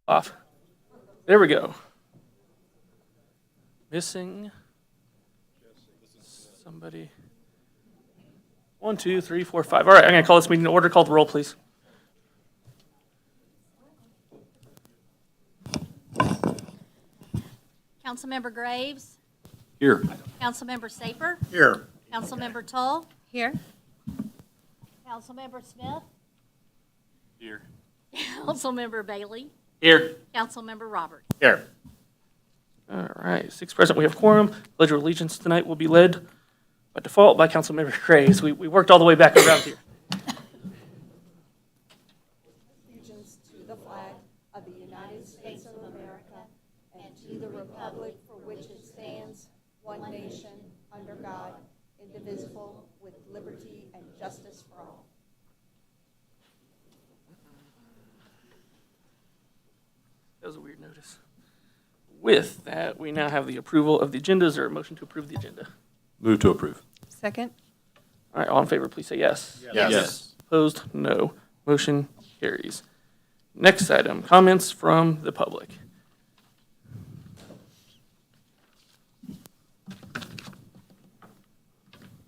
Off. There we go. Missing somebody. 1, 2, 3, 4, 5. All right, I'm going to call this meeting to order. Call the roll, please. Councilmember Graves. Here. Councilmember Saper. Here. Councilmember Tull. Here. Councilmember Smith. Here. Councilmember Bailey. Here. Councilmember Robert. Here. All right, 6 present. We have quorum. Pledge of allegiance tonight will be led by default by Councilmember Graves. We worked all the way back around here. Allegiance to the flag of the United States of America and to the republic for which it stands, one nation, under God, indivisible, with liberty and justice for all. That was a weird notice. With that, we now have the approval of the agenda. Is there a motion to approve the agenda? Move to approve. Second? All right, all in favor, please say yes. Yes. Opposed? No. Motion carries. Next item, comments from the public.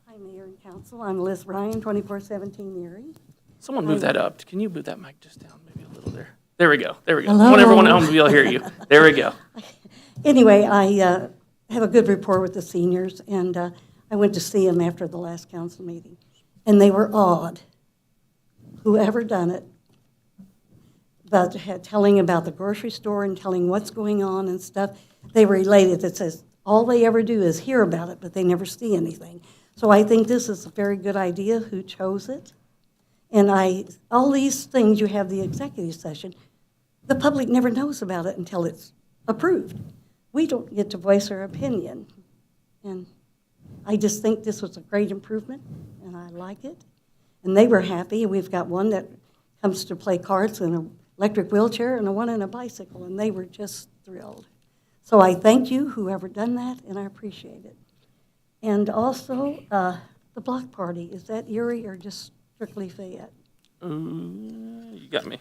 Hi, Mayor and Council. I'm Liz Ryan, 2417 Erie. Someone move that up. Can you move that mic just down maybe a little there? There we go. There we go. Hello. I want everyone at home to be able to hear you. There we go. Anyway, I have a good rapport with the seniors, and I went to see them after the last council meeting, and they were awed, whoever done it, about telling about the grocery store and telling what's going on and stuff. They were elated. It says all they ever do is hear about it, but they never see anything. So I think this is a very good idea, who chose it. And all these things, you have the executive session, the public never knows about it until it's approved. We don't get to voice our opinion. And I just think this was a great improvement, and I like it. And they were happy. We've got one that comes to play cards in an electric wheelchair and one in a bicycle, and they were just thrilled. So I thank you, whoever done that, and I appreciate it. And also, the block party, is that Erie or just strictly Fayette? You got me.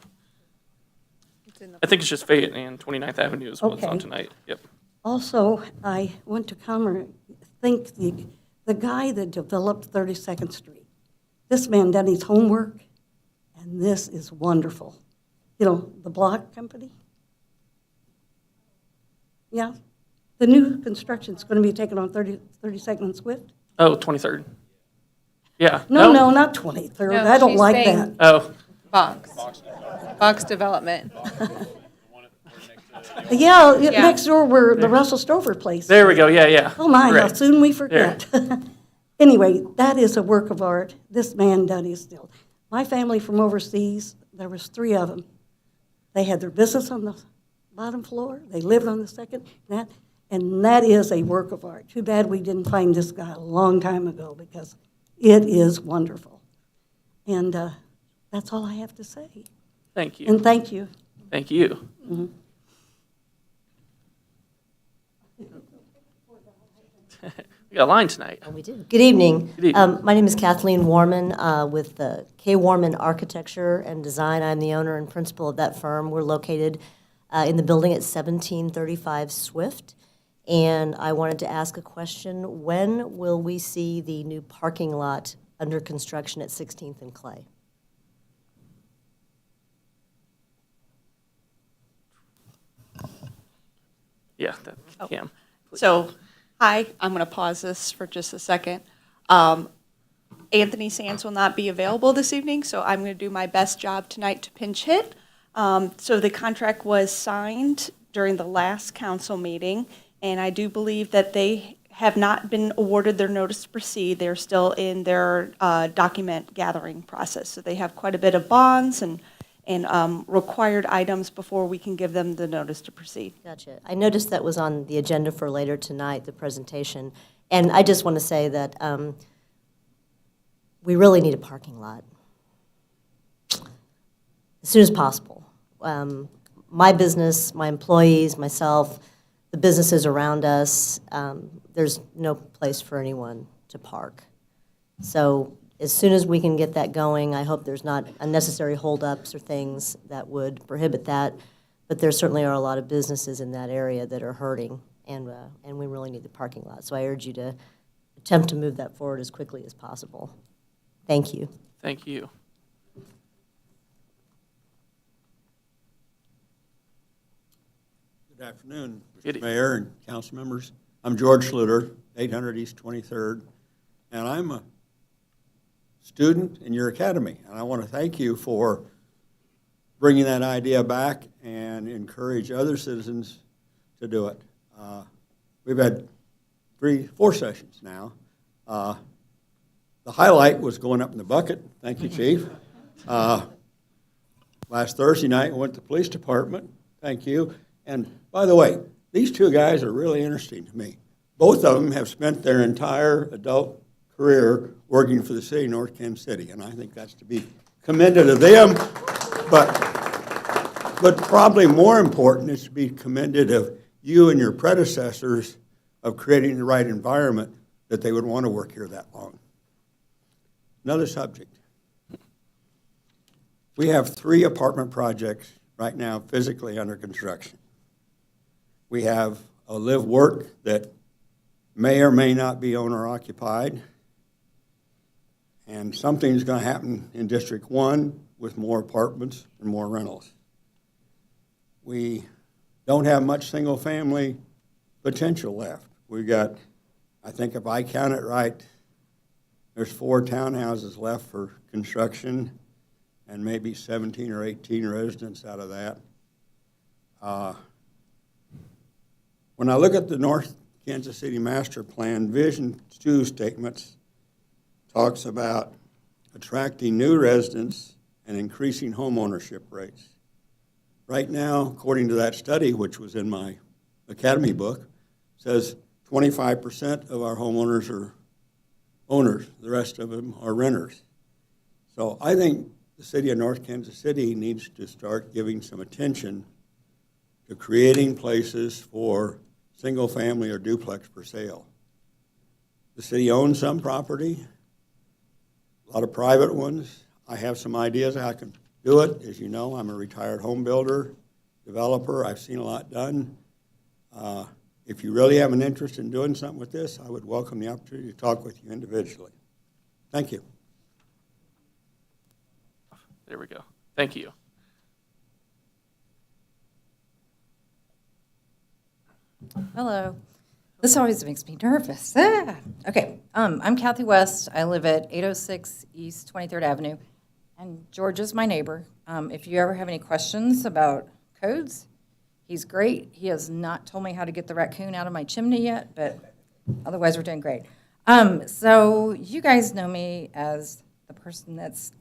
It's in the I think it's just Fayette and 29th Avenue is what's on Okay. tonight. Yep. Also, I want to thank the guy that developed 32nd Street. This man done his homework, and this is wonderful. You know, the block company? Yeah. The new construction's going to be taken on 32nd and Swift? Oh, 23rd. Yeah. No, not 23rd. No, I don't she's like saying- that. Oh, Box development. Yeah, Yeah. next door where the Russell Stover place. there we go. Yeah, yeah. Oh my, how Right. soon we forget. Anyway, that is a work of art. This man done his deal. My family from overseas, there was 3 of them. They had their business on the bottom floor. They lived on the second, and that is a work of art. Too bad we didn't find this guy a long time ago, because it is wonderful. And that's all I have to say. Thank you. And thank you. Thank you. We got a line tonight. We do. Good evening. Good evening. My name is Kathleen Warman with K. Warman Architecture and Design. I'm the owner and principal of that firm. We're located in the building at 1735 Swift. And I wanted to ask a question. When will we see the new parking lot under construction at 16th and Clay? Yeah, Cam. So, hi, I'm going to pause this for just a second. Anthony Sands will not be available this evening, so I'm going to do my best job tonight to pinch hit. So the contract was signed during the last council meeting, and I do believe that they have not been awarded their notice to proceed. They're still in their document gathering process. So they have quite a bit of bonds and required items before we can give them the notice to proceed. Gotcha. I noticed that was on the agenda for later tonight, the presentation. And I just want to say that we really need a parking lot as soon as possible. My business, my employees, myself, the businesses around us, there's no place for anyone to park. So as soon as we can get that going, I hope there's not unnecessary holdups or things that would prohibit that. But there certainly are a lot of businesses in that area that are hurting, and we really need the parking lot. So I urge you to attempt to move that forward as quickly as possible. Thank you. Thank you. Good afternoon, Good e- Mr. Mayor and council members. I'm George Schluter, 800 East 23rd, and I'm a student in your academy. And I want to thank you for bringing that idea back and encourage other citizens to do it. We've had 4 sessions now. The highlight was going up in the bucket. Thank you, Chief. Last Thursday night, I went to the police department. Thank you. And by the way, these 2 guys are really interesting to me. Both of them have spent their entire adult career working for the city of North Kansas City, and I think that's to be commended of them. But probably more important is to be commended of you and your predecessors of creating the right environment that they would want to work here that long. Another subject. We have 3 apartment projects right now physically under construction. We have a live-work that may or may not be owner-occupied, and something's going to happen in District 1 with more apartments and more rentals. We don't have much single-family potential left. We've got, I think if I count it right, there's 4 townhouses left for construction and maybe 17 or 18 residents out of that. When I look at the North Kansas City Master Plan, Vision 2 statements talks about attracting new residents and increasing home ownership rates. Right now, according to that study, which was in my academy book, says 25% of our homeowners are owners. The rest of them are renters. So I think the city of North Kansas City needs to start giving some attention to creating places for single-family or duplex for sale. The city owns some property, a lot of private ones. I have some ideas how I can do it. As you know, I'm a retired home builder, developer. I've seen a lot done. If you really have an interest in doing something with this, I would welcome the opportunity to talk with you individually. Thank you. There we go. Thank you. Hello. This always makes me nervous. Okay, I'm Kathy West. I live at 806 East 23rd Avenue, and George is my neighbor. If you ever have any questions about codes, he's great. He has not told me how to get the raccoon out of my chimney yet, but otherwise we're doing great. So you guys know me as the person that's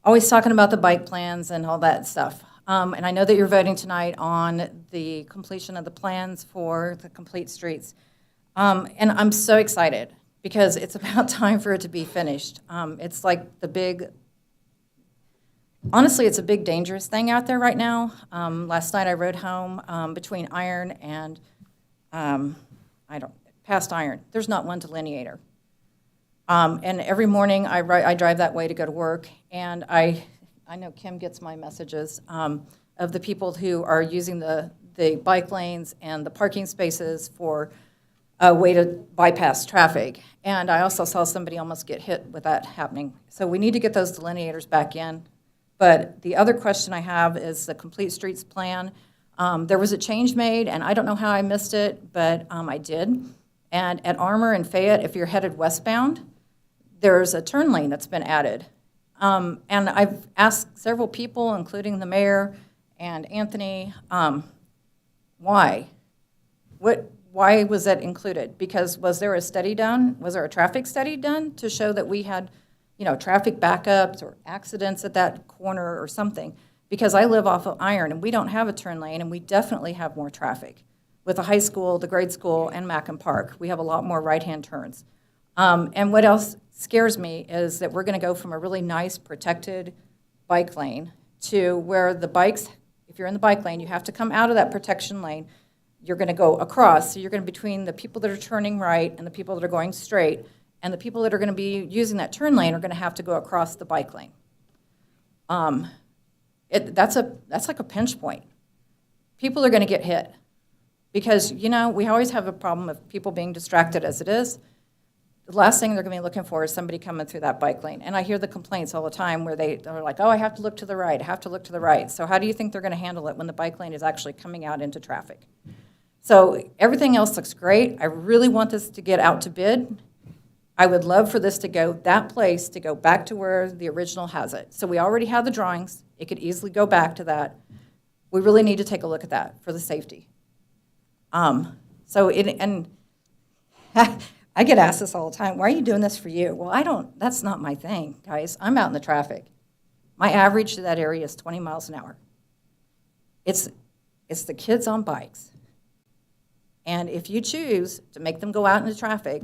always talking about the bike plans and all that stuff. And I know that you're voting tonight on the completion of the plans for the complete streets. And I'm so excited because it's about time for it to be finished. It's like honestly, it's a big dangerous thing out there right now. Last night I rode home between Iron and, past Iron. There's not one delineator. And every morning I drive that way to go to work, and I know Kim gets my messages of the people who are using the bike lanes and the parking spaces for a way to bypass traffic. And I also saw somebody almost get hit with that happening. So we need to get those delineators back in. But the other question I have is the Complete Streets Plan. There was a change made, and I don't know how I missed it, but I did. And at Armour and Fayette, if you're headed westbound, there's a turn lane that's been added. And I've asked several people, including the mayor and Anthony, why? Why was that included? Because was there a study done? Was there a traffic study done to show that we had, traffic backups or accidents at that corner or something? Because I live off of Iron, and we don't have a turn lane, and we definitely have more traffic. With the high school, the grade school, and Macon Park, we have a lot more right-hand turns. And what else scares me is that we're going to go from a really nice protected bike lane to where the bikes, if you're in the bike lane, you have to come out of that protection lane. You're going to go across, so you're going to be between the people that are turning right and the people that are going straight, and the people that are going to be using that turn lane are going to have to go across the bike lane. That's like a pinch point. people are going to get hit. Because, you know, we always have a problem of people being distracted as it is. The last thing they're going to be looking for is somebody coming through that bike lane. And I hear the complaints all the time where they're like, oh, I have to look to the right, I have to look to the right. So how do you think they're going to handle it when the bike lane is actually coming out into traffic? So everything else looks great. I really want this to get out to bid. I would love for this to go, that place to go back to where the original has it. So we already have the drawings. It could easily go back to that. We really need to take a look at that for the safety. I get asked this all the time, why are you doing this for you? Well, that's not my thing, guys. I'm out in the traffic. My average to that area is 20 miles an hour. It's the kids on bikes. And if you choose to make them go out into traffic,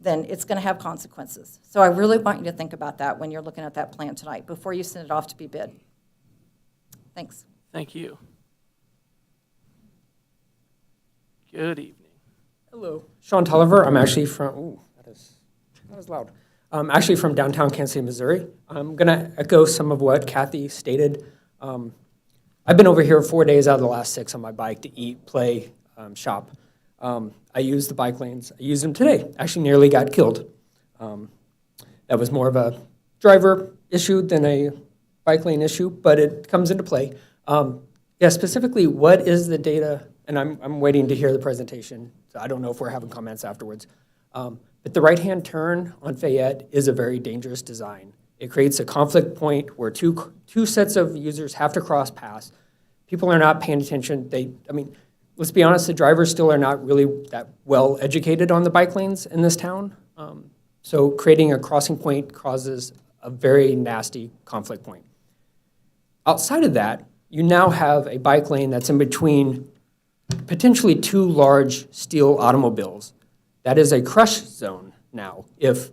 then it's going to have consequences. So I really want you to think about that when you're looking at that plan tonight before you send it off to be bid. Thanks. Thank you. Good evening. Hello, Sean Tulliver. I'm actually from, that was loud. I'm actually from downtown Kansas City, Missouri. I'm going to echo some of what Kathy stated. I've been over here 4 days out of the last 6 on my bike to eat, play, shop. I use the bike lanes. I used them today. Actually nearly got killed. That was more of a driver issue than a bike lane issue, but it comes into play. Yeah, specifically, what is the data? And I'm waiting to hear the presentation, so I don't know if we're having comments afterwards. But the right-hand turn on Fayette is a very dangerous design. It creates a conflict point where two sets of users have to cross paths. People are not paying attention. Let's be honest, the drivers still are not really that well educated on the bike lanes in this town. So creating a crossing point causes a very nasty conflict point. Outside of that, you now have a bike lane that's in between potentially 2 large steel automobiles. That is a crush zone now. If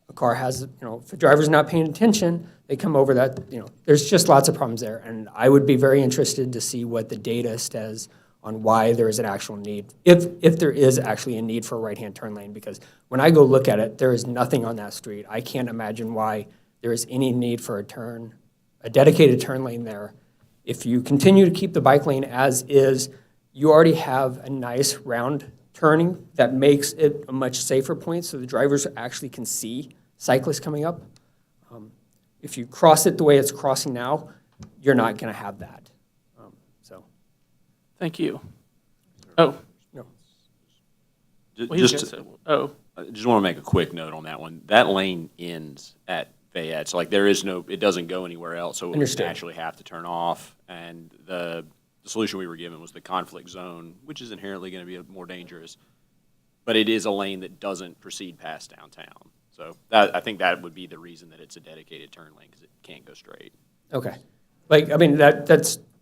a car has, if a driver's not paying attention, they come over that, there's just lots of problems there. And I would be very interested to see what the data says on why there is an actual need, if there is actually a need for a right-hand turn lane, because when I go look at it, there is nothing on that street. I can't imagine why there is any need for a dedicated turn lane there. If you continue to keep the bike lane as is, you already have a nice round turning that makes it a much safer point so the drivers actually can see cyclists coming up. If you cross it the way it's crossing now, you're not going to have that. Thank you. Oh. No. Well, he was gonna say- I just want to make a quick note on that one. That lane ends at Fayette, so it doesn't go anywhere else, so it would Understood. actually have to turn off. And the solution we were given was the conflict zone, which is inherently going to be more dangerous. But it is a lane that doesn't proceed past downtown. So I think that would be the reason that it's a dedicated turn lane, because it can't go straight. Okay.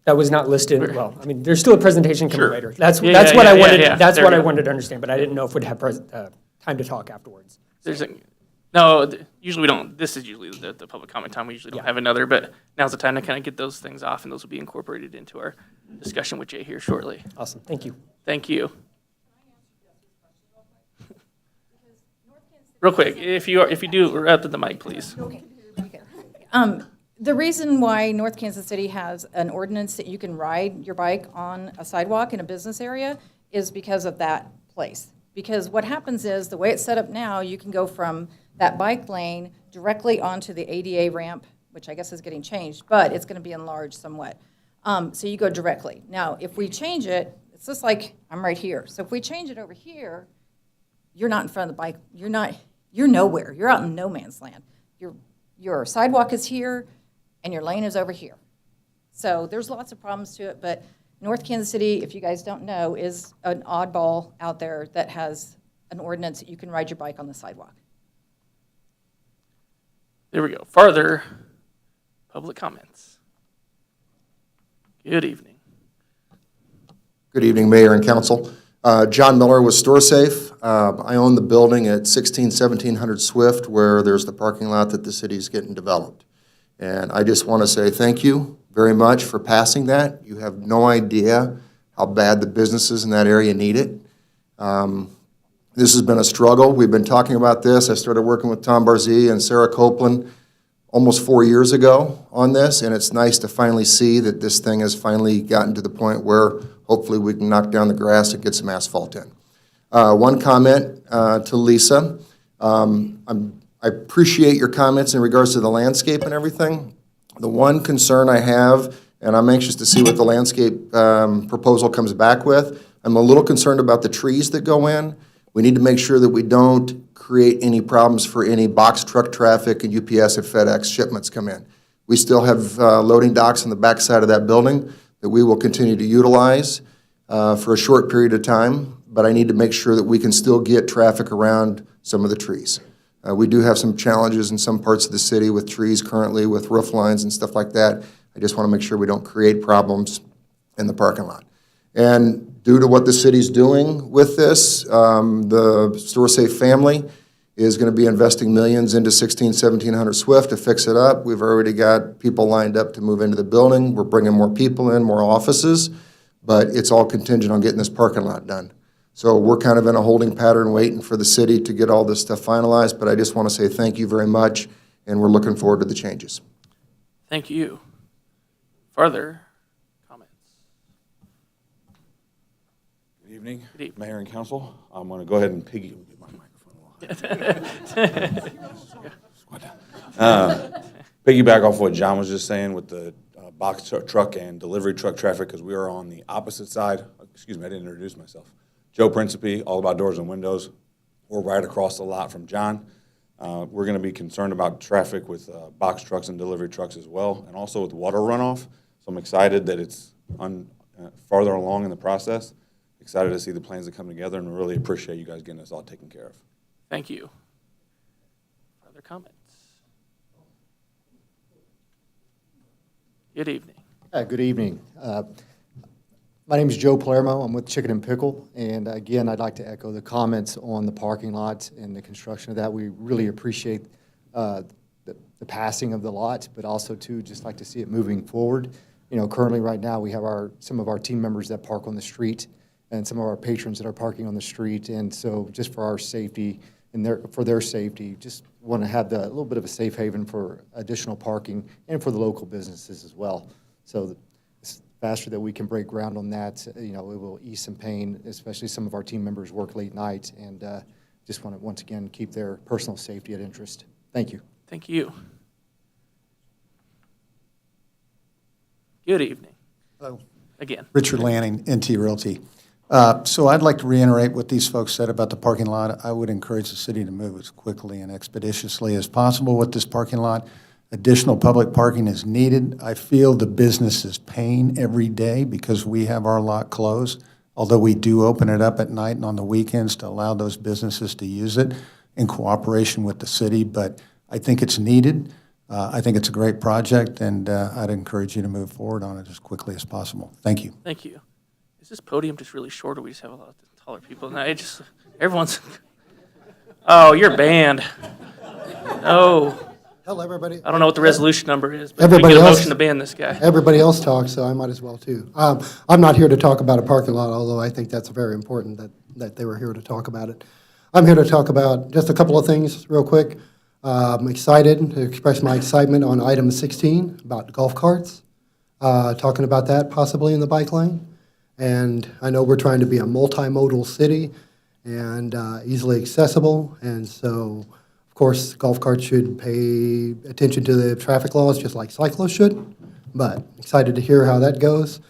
That was not listed. Well, there's still a presentation coming Sure. later. That's what Yeah, I wanted. yeah. That's There what we I go. wanted to understand. But I didn't know if we'd have time to talk afterwards. Usually we don't, this is usually the public comment time, we usually don't Yeah. have another, but now's the time to kind of get those things off, and those will be incorporated into our discussion with Jay here shortly. Awesome. Thank you. Thank you. Real quick, if you do, wrap to the mic, please. The reason why North Kansas City has an ordinance that you can ride your bike on a sidewalk in a business area is because of that place. Because what happens is, the way it's set up now, you can go from that bike lane directly onto the ADA ramp, which I guess is getting changed, but it's going to be enlarged somewhat. So you go directly. Now, if we change it, it's just like I'm right here. So if we change it over here, you're not in front of the bike. You're nowhere. You're out in no man's land. Your sidewalk is here, and your lane is over here. So there's lots of problems to it, but North Kansas City, if you guys don't know, is an oddball out there that has an ordinance that you can ride your bike on the sidewalk. There we go. Farther public comments. Good evening. Good evening, Mayor and Council. John Miller with StoreSafe. I own the building at 1700 Swift, where there's the parking lot that the city's getting developed. And I just want to say thank you very much for passing that. You have no idea how bad the businesses in that area need it. This has been a struggle. We've been talking about this. I started working with Tom Barzee and Sarah Copeland almost 4 years ago on this, and it's nice to finally see that this thing has finally gotten to the point where hopefully we can knock down the grass and get some asphalt in. One comment to Lisa. I appreciate your comments in regards to the landscape and everything. The one concern I have, and I'm anxious to see what the landscape proposal comes back with, I'm a little concerned about the trees that go in. We need to make sure that we don't create any problems for any box truck traffic and UPS and FedEx shipments come in. We still have loading docks on the backside of that building that we will continue to utilize for a short period of time, but I need to make sure that we can still get traffic around some of the trees. We do have some challenges in some parts of the city with trees currently, with roof lines and stuff like that. I just want to make sure we don't create problems in the parking lot. And due to what the city's doing with this, the Store Safe family is going to be investing millions into 1700 Swift to fix it up. We've already got people lined up to move into the building. We're bringing more people in, more offices, but it's all contingent on getting this parking lot done. So we're kind of in a holding pattern waiting for the city to get all this stuff finalized, but I just want to say thank you very much, and we're looking forward to the changes. Thank you. Further comments? Good evening, Good evening. Mayor and Council. I'm going to go ahead and get my microphone piggyback off what John was just saying with the box truck and delivery truck traffic, because we are on the opposite side. Excuse me, I didn't introduce myself. Joe Principe, All About Doors and Windows. We're right across the lot from John. We're going to be concerned about traffic with box trucks and delivery trucks as well, and also with water runoff. So I'm excited that it's farther along in the process. Excited to see the plans that come together, and really appreciate you guys getting this all taken care of. Thank you. Other comments? Good evening. Good evening. My name is Joe Palermo. I'm with Chicken and Pickle, and again, I'd like to echo the comments on the parking lot and the construction of that. We really appreciate the passing of the lot, but also too just like to see it moving forward. You know, currently right now we have some of our team members that park on the street, and some of our patrons that are parking on the street, and so just for our safety and for their safety, just want to have a little bit of a safe haven for additional parking and for the local businesses as well. So the faster that we can break ground on that, you know, it will ease some pain, especially some of our team members work late night, and just want to once again keep their personal safety at interest. Thank you. Thank you. Good evening. Hello. Again. Richard Lanning, NT Realty. So I'd like to reiterate what these folks said about the parking lot. I would encourage the city to move as quickly and expeditiously as possible with this parking lot. Additional public parking is needed. I feel the business is paying every day because we have our lot closed, although we do open it up at night and on the weekends to allow those businesses to use it in cooperation with the city. But I think it's needed. I think it's a great project, and I'd encourage you to move forward on it as quickly as possible. Thank you. Thank you. Is this podium just really short, or we just have a lot of taller people? No, everyone's, oh, you're banned. Oh. Hello, everybody. I don't know what the resolution number is, but Everybody we get a else- motion to ban this guy. Everybody else talks, so I might as well too. I'm not here to talk about a parking lot, although I think that's very important that they were here to talk about it. I'm here to talk about just a couple of things real quick. I'm excited to express my excitement on item 16 about golf carts, talking about that possibly in the bike lane. And I know we're trying to be a multimodal city and easily accessible, and so of course, golf carts should pay attention to the traffic laws just like cyclists should, but excited to hear how that goes.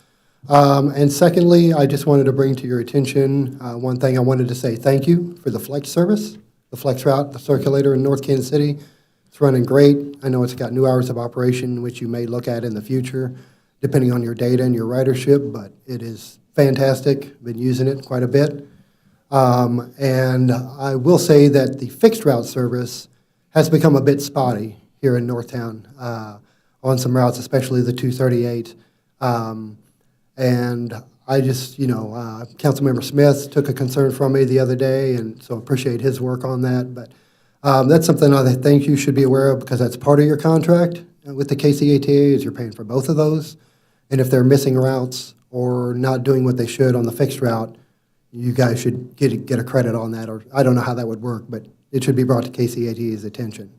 And secondly, I just wanted to bring to your attention one thing. I wanted to say thank you for the Flex service, the Flex route, the circulator in North Kansas City. It's running great. I know it's got new hours of operation, which you may look at in the future, depending on your data and your ridership, but it is fantastic. Been using it quite a bit. And I will say that the fixed route service has become a bit spotty here in Northtown on some routes, especially the 238. And I just, Councilmember Smith took a concern from me the other day, and so appreciate his work on that. But that's something I think you should be aware of because that's part of your contract with the KCATA is you're paying for both of those. And if they're missing routes or not doing what they should on the fixed route, you guys should get a credit on that, or I don't know how that would work, but it should be brought to KCAT's attention.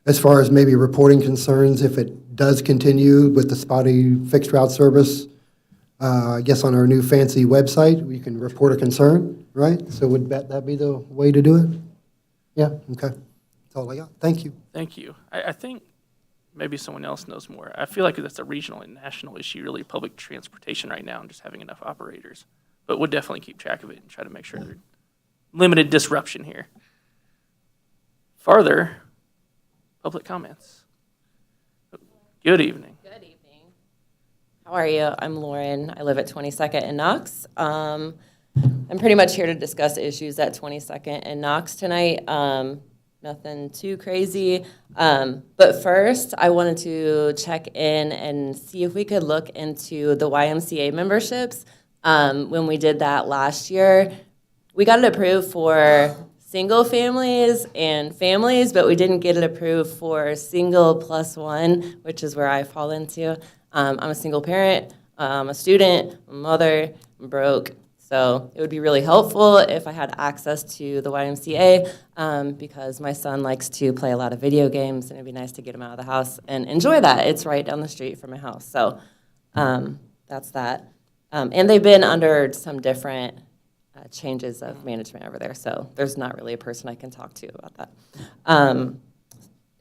as far as maybe reporting concerns if it does continue with the spotty fixed route service. I guess on our new fancy website, we can report a concern, right? So would that be the way to do it? Yeah, okay. That's all I got. Thank you. Thank you. I think maybe someone else knows more. I feel like that's a regional and national issue, really, public transportation right now and just having enough operators. But we'll definitely keep track of it and try to make sure there's limited disruption here. Farther, public comments. Good evening. Good evening. How are you? I'm Lauren. I live at 22nd and Knox. I'm pretty much here to discuss issues at 22nd and Knox tonight. Nothing too crazy. But first, I wanted to check in and see if we could look into the YMCA memberships. When we did that last year, we got it approved for single families and families, but we didn't get it approved for single plus one, which is where I fall into. I'm a single parent, I'm a student, I'm a mother, I'm broke. So it would be really helpful if I had access to the YMCA because my son likes to play a lot of video games, and it'd be nice to get him out of the house and enjoy that. It's right down the street from my house. So that's that. And they've been under some different changes of management over there, so there's not really a person I can talk to about that.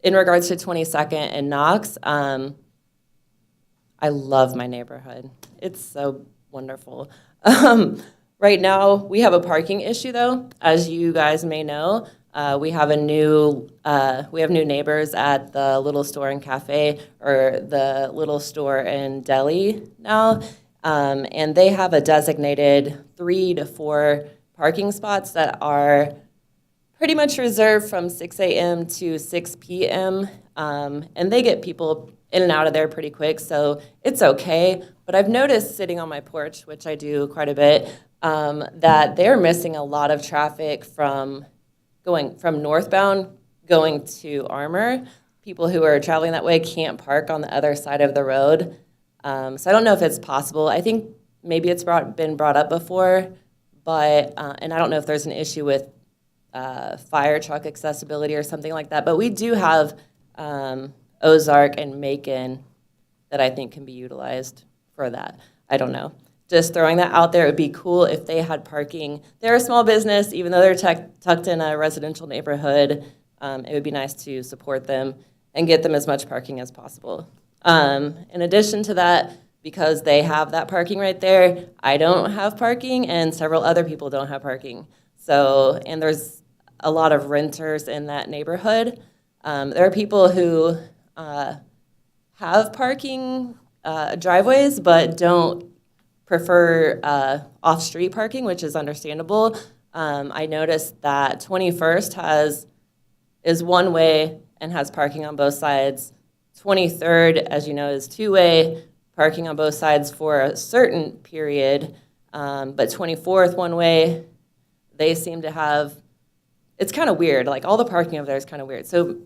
In regards to 22nd and Knox, I love my neighborhood. It's so wonderful. Right now, we have a parking issue, though. As you guys may know, we have new neighbors at the little store and cafe, or the little store and deli now. And they have a designated 3 to 4 parking spots that are pretty much reserved from 6 a.m. to 6 p.m. And they get people in and out of there pretty quick, so it's okay. But I've noticed sitting on my porch, which I do quite a bit, that they're missing a lot of traffic from northbound going to Armour. People who are traveling that way can't park on the other side of the road. So I don't know if it's possible. I think maybe it's been brought up before, but and I don't know if there's an issue with fire truck accessibility or something like that. But we do have Ozark and Macon that I think can be utilized for that. I don't know. Just throwing that out there, it would be cool if they had parking. They're a small business, even though they're tucked in a residential neighborhood. It would be nice to support them and get them as much parking as possible. In addition to that, because they have that parking right there, I don't have parking and several other people don't have parking. So, and there's a lot of renters in that neighborhood. There are people who have parking driveways but don't prefer off-street parking, which is understandable. I noticed that 21st is one way and has parking on both sides. 23rd, as you know, is two-way, parking on both sides for a certain period. But 24th, one way, they seem to have, it's kind of weird. Like, all the parking over there is kind of weird. So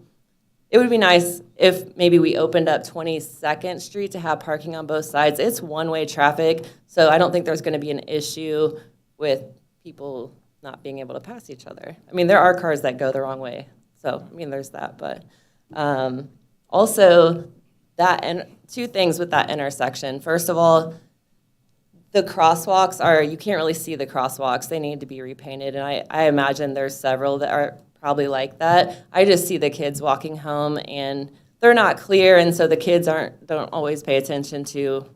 it would be nice if maybe we opened up 22nd Street to have parking on both sides. It's one-way traffic, so I don't think there's going to be an issue with people not being able to pass each other. I mean, there are cars that go the wrong way. So, I mean, there's that. But also, two things with that intersection. First of all, the crosswalks you can't really see the crosswalks. They need to be repainted, and I imagine there's several that are probably like that. I just see the kids walking home, and they're not clear, and so the kids don't always pay attention to,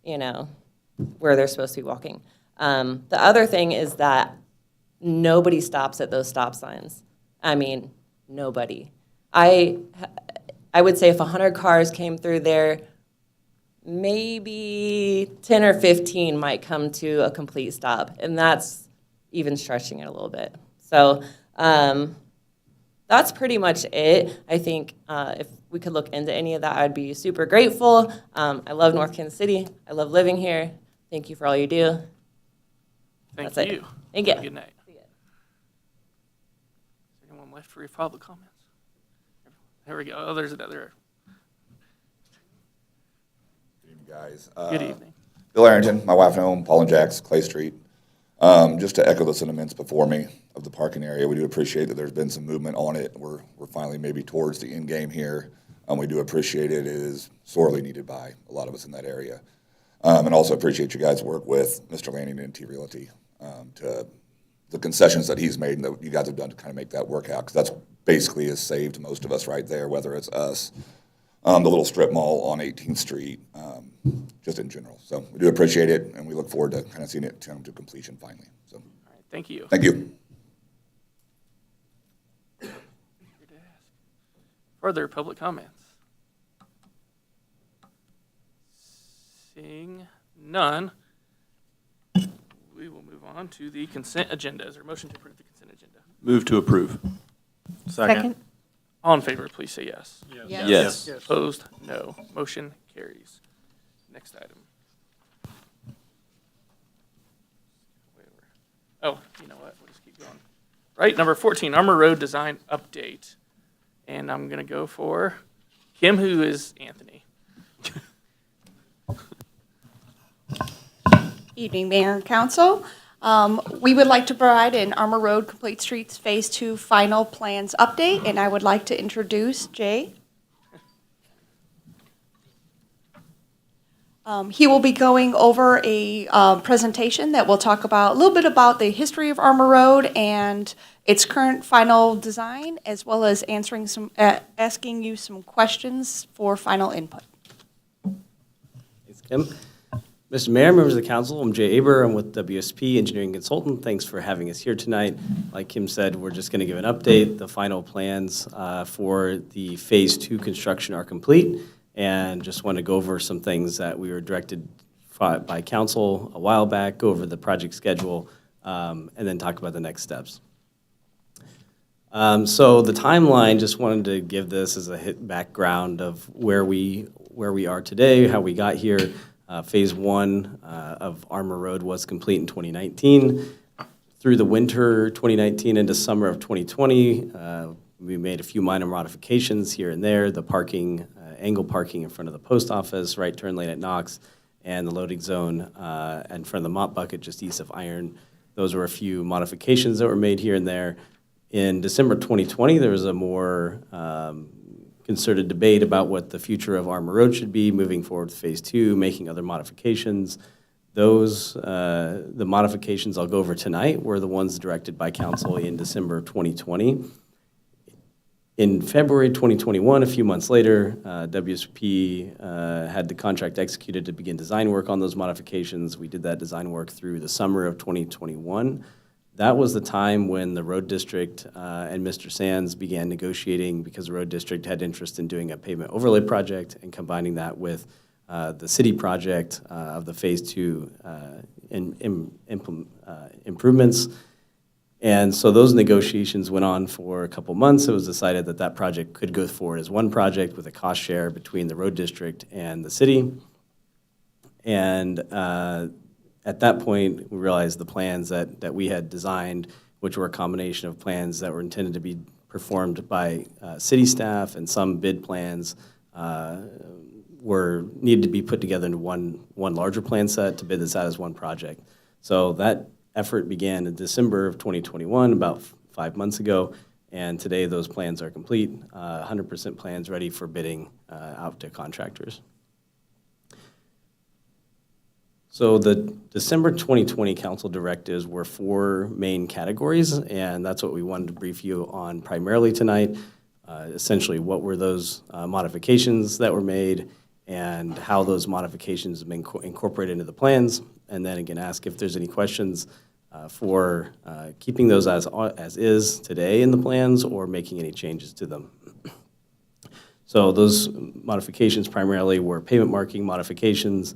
where they're supposed to be walking. The other thing is that nobody stops at those stop signs. I mean, nobody. I would say if 100 cars came through there, maybe 10 or 15 might come to a complete stop, and that's even stretching it a little bit. So that's pretty much it. I think if we could look into any of that, I'd be super grateful. I love North Kansas City. I love living here. Thank you for all you do. Thank That's you. it. Thank you. Good night. Is there anyone left for your public comments? There we go. Oh, there's another. Good evening, guys. Good evening. Bill Arrington, my wife and I own Paul and Jack's, Clay Street. Just to echo the sentiments before me of the parking area, we do appreciate that there's been some movement on it. We're finally maybe towards the end game here. We do appreciate it. It is sorely needed by a lot of us in that area. And also appreciate you guys' work with Mr. Lanning and T Realty to the concessions that he's made and that you guys have done to kind of make that work out, because that's basically has saved most of us right there, whether it's us, the little strip mall on 18th Street, just in general. So we do appreciate it, and we look forward to kind of seeing it come to completion finally. So, All right, thank you. thank you. Further public comments? Seeing none, we will move on to the consent agenda. Is there a motion to approve the consent agenda? Move to approve. Second. All in favor, please say yes. Yes. Opposed? No. Motion carries. Next item. Oh, you know what? We'll just keep going. Right, number 14, Armor Road Design Update. And I'm going to go for Kim, who is Anthony. Evening, Mayor and Council. We would like to provide an Armor Road Complete Streets Phase 2 final plans update, and I would like to introduce Jay. He will be going over a presentation that will talk about a little bit about the history of Armor Road and its current final design, as well as answering some, asking you some questions for final input. Thanks, Kim. Mr. Mayor, members of the council, I'm Jay Aber. I'm with WSP Engineering Consultant. Thanks for having us here tonight. Like Kim said, we're just going to give an update. The final plans for the Phase 2 construction are complete, and just want to go over some things that we were directed by council a while back, go over the project schedule, and then talk about the next steps. So the timeline, just wanted to give this as a background of where we are today, how we got here. Phase 1 of Armor Road was complete in 2019. Through the winter 2019 into summer of 2020, we made a few minor modifications here and there. The parking, angle parking in front of the post office, right turn lane at Knox, and the loading zone in front of the mop bucket just east of Iron. Those were a few modifications that were made here and there. In December 2020, there was a more concerted debate about what the future of Armor Road should be, moving forward with Phase 2, making other modifications. Those, the modifications I'll go over tonight were the ones directed by council in December 2020. In February 2021, a few months later, WSP had the contract executed to begin design work on those modifications. We did that design work through the summer of 2021. That was the time when the road district and Mr. Sands began negotiating, because the road district had interest in doing a pavement overlay project and combining that with the city project of the Phase 2 improvements. And so those negotiations went on for a couple months. It was decided that that project could go forward as one project with a cost share between the road district and the city. And at that point, we realized the plans that we had designed, which were a combination of plans that were intended to be performed by city staff, and some bid plans needed to be put together into one larger plan set to bid this out as one project. So that effort began in December of 2021, about 5 months ago, and today those plans are complete, 100% plans ready for bidding out to contractors. So the December 2020 council directives were 4 main categories, and that's what we wanted to brief you on primarily tonight. Essentially, what were those modifications that were made, and how those modifications have been incorporated into the plans, and then again ask if there's any questions for keeping those as is today in the plans or making any changes to them. So those modifications primarily were pavement marking modifications,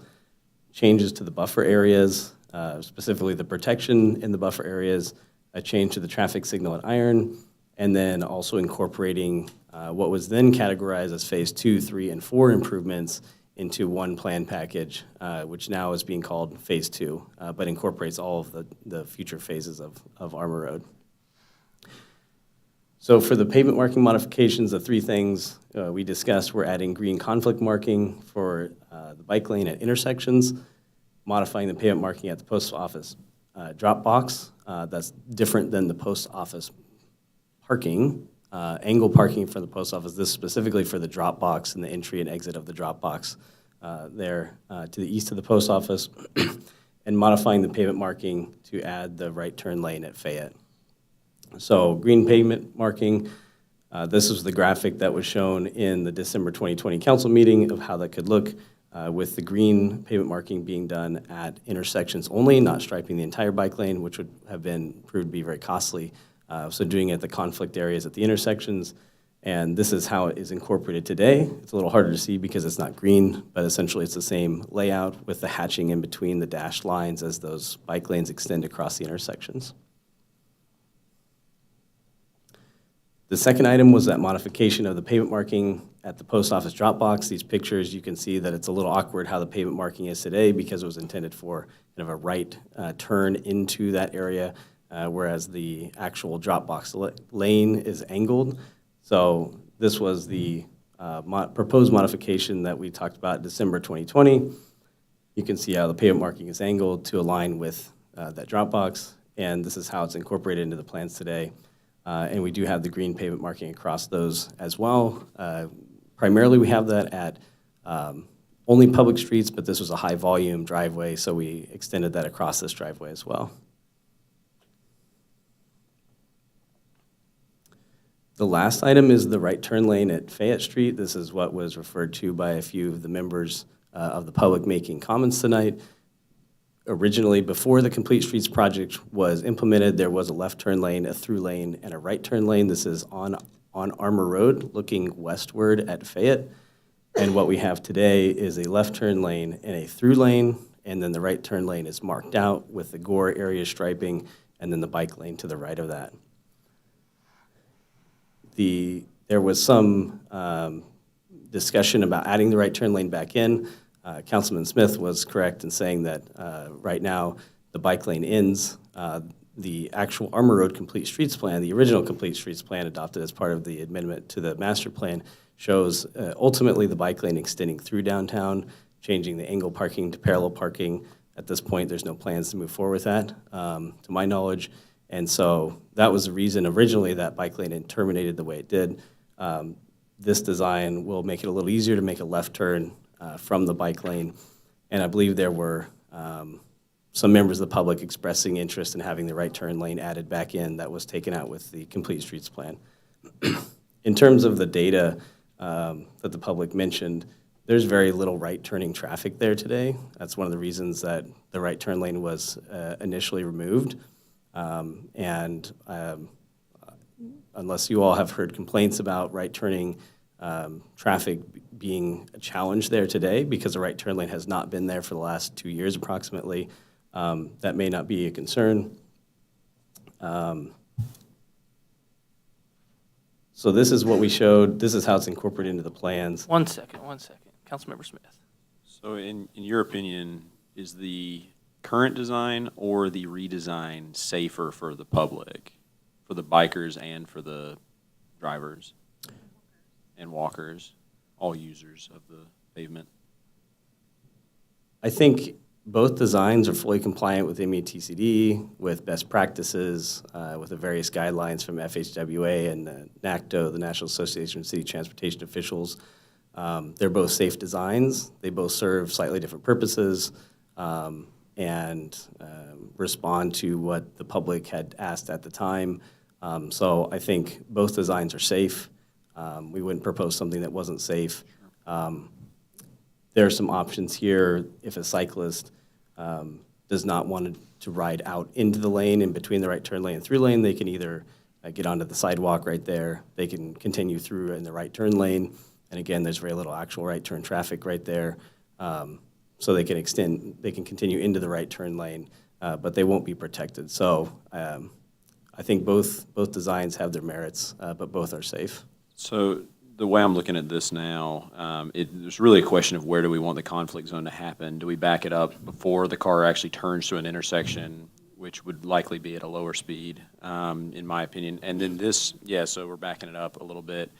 changes to the buffer areas, specifically the protection in the buffer areas, a change to the traffic signal at Iron, and then also incorporating what was then categorized as Phase 2, 3, and 4 improvements into one plan package, which now is being called Phase 2, but incorporates all of the future phases of Armor Road. So for the pavement marking modifications, the 3 things we discussed were adding green conflict marking for the bike lane at intersections, modifying the pavement marking at the post office Dropbox. That's different than the post office parking, angle parking for the post office. This is specifically for the Dropbox and the entry and exit of the Dropbox there to the east of the post office, and modifying the pavement marking to add the right turn lane at Fayette. So green pavement marking, this is the graphic that was shown in the December 2020 council meeting of how that could look, with the green pavement marking being done at intersections only, not striping the entire bike lane, which would have been proved to be very costly. So doing it at the conflict areas at the intersections. And this is how it is incorporated today. It's a little harder to see because it's not green, but essentially it's the same layout with the hatching in between the dashed lines as those bike lanes extend across the intersections. The second item was that modification of the pavement marking at the post office drop box. These pictures, you can see that it's a little awkward how the pavement marking is today because it was intended for kind of a right turn into that area, whereas the actual drop box lane is angled. So this was the proposed modification that we talked about in December 2020. You can see how the pavement marking is angled to align with that drop box, and this is how it's incorporated into the plans today. And we do have the green pavement marking across those as well. Primarily, we have that at only public streets, but this was a high-volume driveway, so we extended that across this driveway as well. The last item is the right turn lane at Fayette Street. This is what was referred to by a few of the members of the public making comments tonight. Originally, before the Complete Streets project was implemented, there was a left turn lane, a through lane, and a right turn lane. This is on Armour Road, looking westward at Fayette. And what we have today is a left turn lane and a through lane, and then the right turn lane is marked out with the gore area striping, and then the bike lane to the right of that. There was some discussion about adding the right turn lane back in. Councilman Smith was correct in saying that right now the bike lane ends. The actual Armour Road Complete Streets Plan, the original Complete Streets Plan adopted as part of the amendment to the master plan, shows ultimately the bike lane extending through downtown, changing the angle parking to parallel parking. At this point, there's no plans to move forward with that, to my knowledge. And so that was the reason originally that bike lane terminated the way it did. This design will make it a little easier to make a left turn from the bike lane. And I believe there were some members of the public expressing interest in having the right turn lane added back in that was taken out with the Complete Streets Plan. In terms of the data that the public mentioned, there's very little right turning traffic there today. That's one of the reasons that the right turn lane was initially removed. Unless you all have heard complaints about right turning traffic being a challenge there today, because the right turn lane has not been there for the last 2 years approximately, that may not be a concern. So this is what we showed. This is how it's incorporated into the plans. One second. Councilmember Smith. So in your opinion, is the current design or the redesign safer for the public, for the bikers and for the drivers and walkers, all users of the pavement? I think both designs are fully compliant with METCD, with best practices, with the various guidelines from FHWA and NACTO, the National Association of City Transportation Officials. They're both safe designs. They both serve slightly different purposes and respond to what the public had asked at the time. So I think both designs are safe. We wouldn't propose something that wasn't safe. There are some options here. If a cyclist does not want to ride out into the lane in between the right turn lane and through lane, they can either get onto the sidewalk right there. They can continue through in the right turn lane. And again, there's very little actual right turn traffic right there. So they can continue into the right turn lane, but they won't be protected. So I think both designs have their merits, but both are safe. So the way I'm looking at this now, there's really a question of where do we want the conflict zone to happen? Do we back it up before the car actually turns to an intersection, which would likely be at a lower speed, in my opinion? And then this, so we're backing it up a little bit.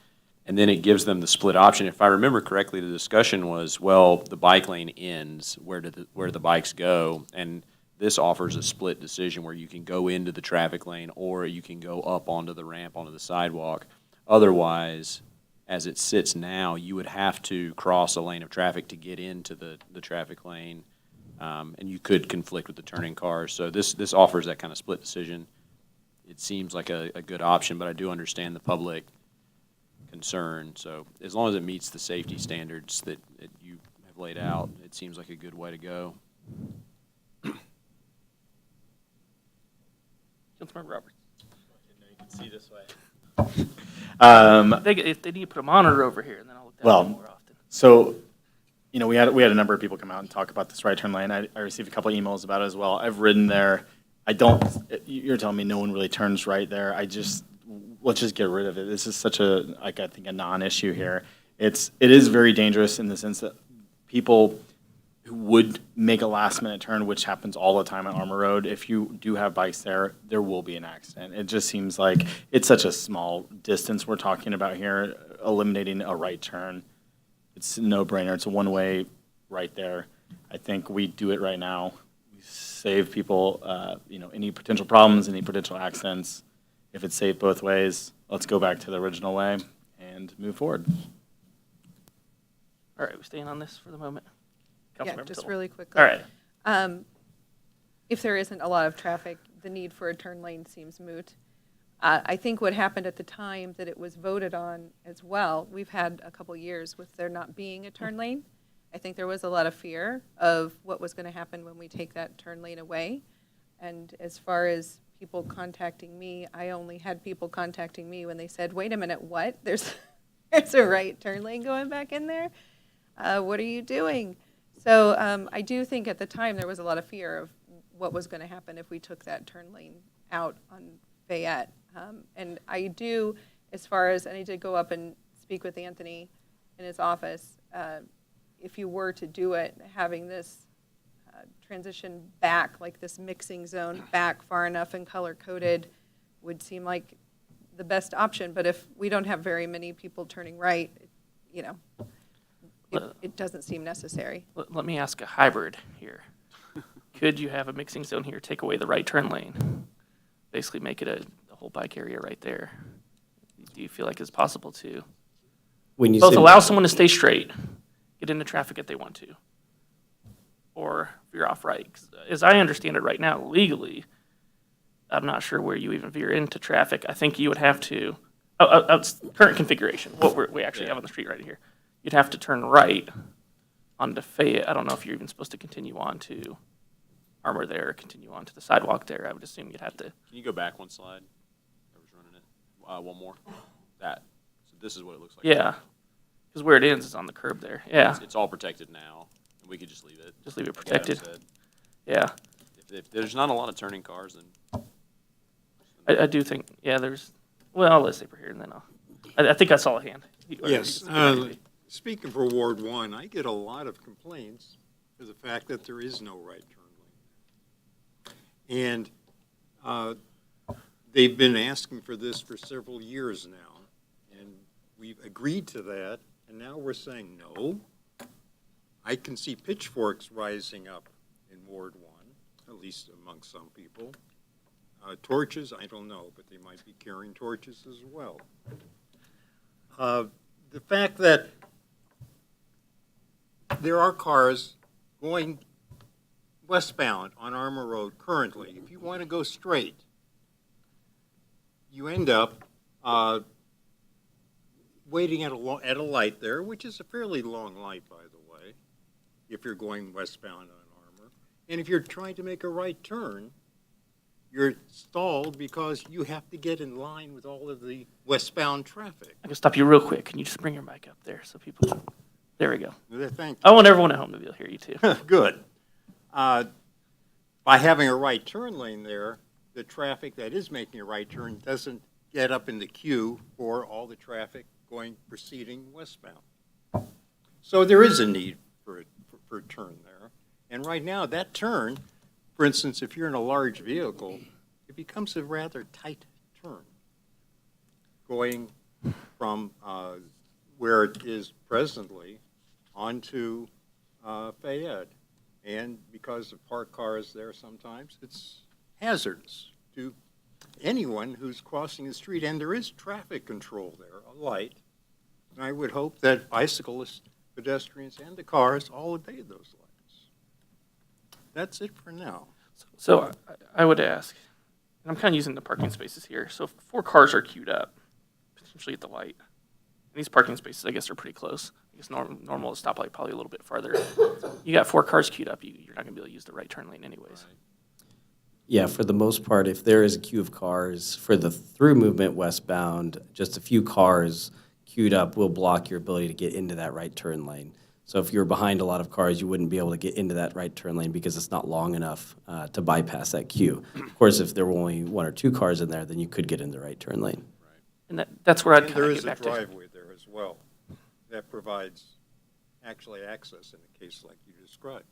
And then it gives them the split option. If I remember correctly, the discussion was, well, the bike lane ends. Where do the bikes go? And This offers a split decision where you can go into the traffic lane or you can go up onto the ramp, onto the sidewalk. Otherwise, as it sits now, you would have to cross a lane of traffic to get into the traffic lane, and you could conflict with the turning cars. So this offers that kind of split decision. It seems like a good option, but I do understand the public concern. So as long as it meets the safety standards that you have laid out, it seems like a good way to go. Councilmember Roberts. You can see this way. If they need to put a monitor over here, then I'll look that Well, up more often. So, you know, we had a number of people come out and talk about this right turn lane. I received a couple of emails about it as well. I've ridden there. You're telling me no one really turns right there. Let's just get rid of it. This is such I think a non-issue here. It is very dangerous in the sense that people who would make a last-minute turn, which happens all the time on Armour Road, if you do have bikes there, there will be an accident. It just seems like it's such a small distance we're talking about here, eliminating a right turn. It's a no-brainer. It's a one-way right there. I think we do it right now. We save people, any potential problems, any potential accidents. If it's safe both ways, let's go back to the original way and move forward. All right, we're staying on this for the moment. Yeah, Councilmember just Toll. really quickly. All right. If there isn't a lot of traffic, the need for a turn lane seems moot. I think what happened at the time that it was voted on as well, we've had a couple years with there not being a turn lane. I think there was a lot of fear of what was going to happen when we take that turn lane away. And as far as people contacting me, I only had people contacting me when they said, wait a minute, what? There's a right turn lane going back in there? What are you doing? So I do think at the time there was a lot of fear of what was going to happen if we took that turn lane out on Fayette. And I do, as far as, I need to go up and speak with Anthony in his office, if you were to do it, having this transition back, like this mixing zone back far enough and color-coded would seem like the best option. But if we don't have very many people turning right, it doesn't seem necessary. Let me ask a hybrid here. Could you have a mixing zone here, take away the right turn lane, basically make it a whole bike area right there? Do you feel like it's possible to both allow someone to stay straight, get into traffic if they want to, or veer off right? 'Cause as I understand it right now, legally, I'm not sure where you even veer into traffic. I think you would have to, current configuration, what we actually have on the street right here, you'd have to turn right onto Fayette. I don't know if you're even supposed to continue on to Armour there or continue on to the sidewalk there. I would assume you'd have to. Can you go back one slide? Whoever's running it. One more. That. So this is what it looks like. Yeah. Because where it ends is on the curb there. Yeah. It's all protected now, and we could just leave it. Just leave it like Adam protected. said. Yeah. If there's not a lot of turning cars, then. I do think, there's, well, I'll let Saper here and then I think I saw a hand. Yes. Speaking for Ward 1, I get a lot of complaints for the fact that there is no right turn lane. And they've been asking for this for several years now, and we've agreed to that, and now we're saying no. I can see pitchforks rising up in Ward 1, at least among some people. Torches, I don't know, but they might be carrying torches as well. The fact that there are cars going westbound on Armour Road currently, if you want to go straight, you end up waiting at a light there, which is a fairly long light, by the way, if you're going westbound on Armour. And if you're trying to make a right turn, you're stalled because you have to get in line with all of the westbound traffic. I can stop you real quick. Can you just bring your mic up there so people, there we go. Thank you. I want everyone at home to be able to hear you too. Good. By having a right turn lane there, the traffic that is making a right turn doesn't get up in the queue for all the traffic proceeding westbound. So there is a need for a turn there. And right now, that turn, for instance, if you're in a large vehicle, it becomes a rather tight turn going from where it is presently onto Fayette. And because of parked cars there sometimes, it's hazardous to anyone who's crossing the street. And there is traffic control there, a light. And I would hope that bicyclists, pedestrians, and the cars all obey those lights. That's it for now. So I would ask, and I'm kind of using the parking spaces here. So if 4 cars are queued up, potentially at the light, and these parking spaces, I guess, are pretty close. I guess normal stoplight probably a little bit farther. You got 4 cars queued up, you're not going to be able to use the right turn lane anyways. Yeah, for the most part, if there is a queue of cars for the through movement westbound, just a few cars queued up will block your ability to get into that right turn lane. So if you're behind a lot of cars, you wouldn't be able to get into that right turn lane because it's not long enough to bypass that queue. Of course, if there were only 1 or 2 cars in there, then you could get in the right turn lane. And that's where I'd And kind there of is get a back to. driveway there as well that provides actually access in a case like you described.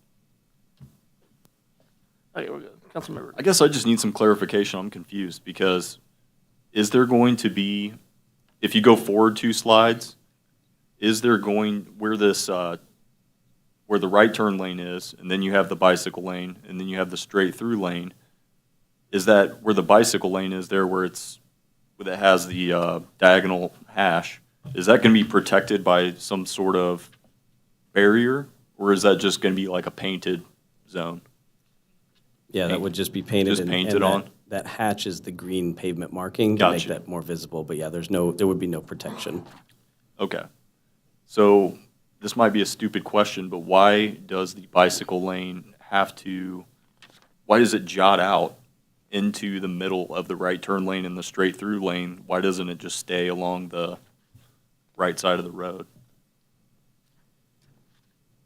Okay, we're good. Councilmember. I guess I just need some clarification. I'm confused because is there going to be, if you go forward 2 slides, is there going, where this, where the right turn lane is, and then you have the bicycle lane, and then you have the straight through lane, is that where the bicycle lane is there where it's, where it has the diagonal hash, is that going to be protected by some sort of barrier, or is that just going to be like a painted zone? Yeah, that would just be painted. Just painted on? That hatch is the green pavement marking to make that more visible, but yeah, there would be no protection. Okay. So this might be a stupid question, but why does the bicycle lane why does it jot out into the middle of the right turn lane and the straight through lane? Why doesn't it just stay along the right side of the road?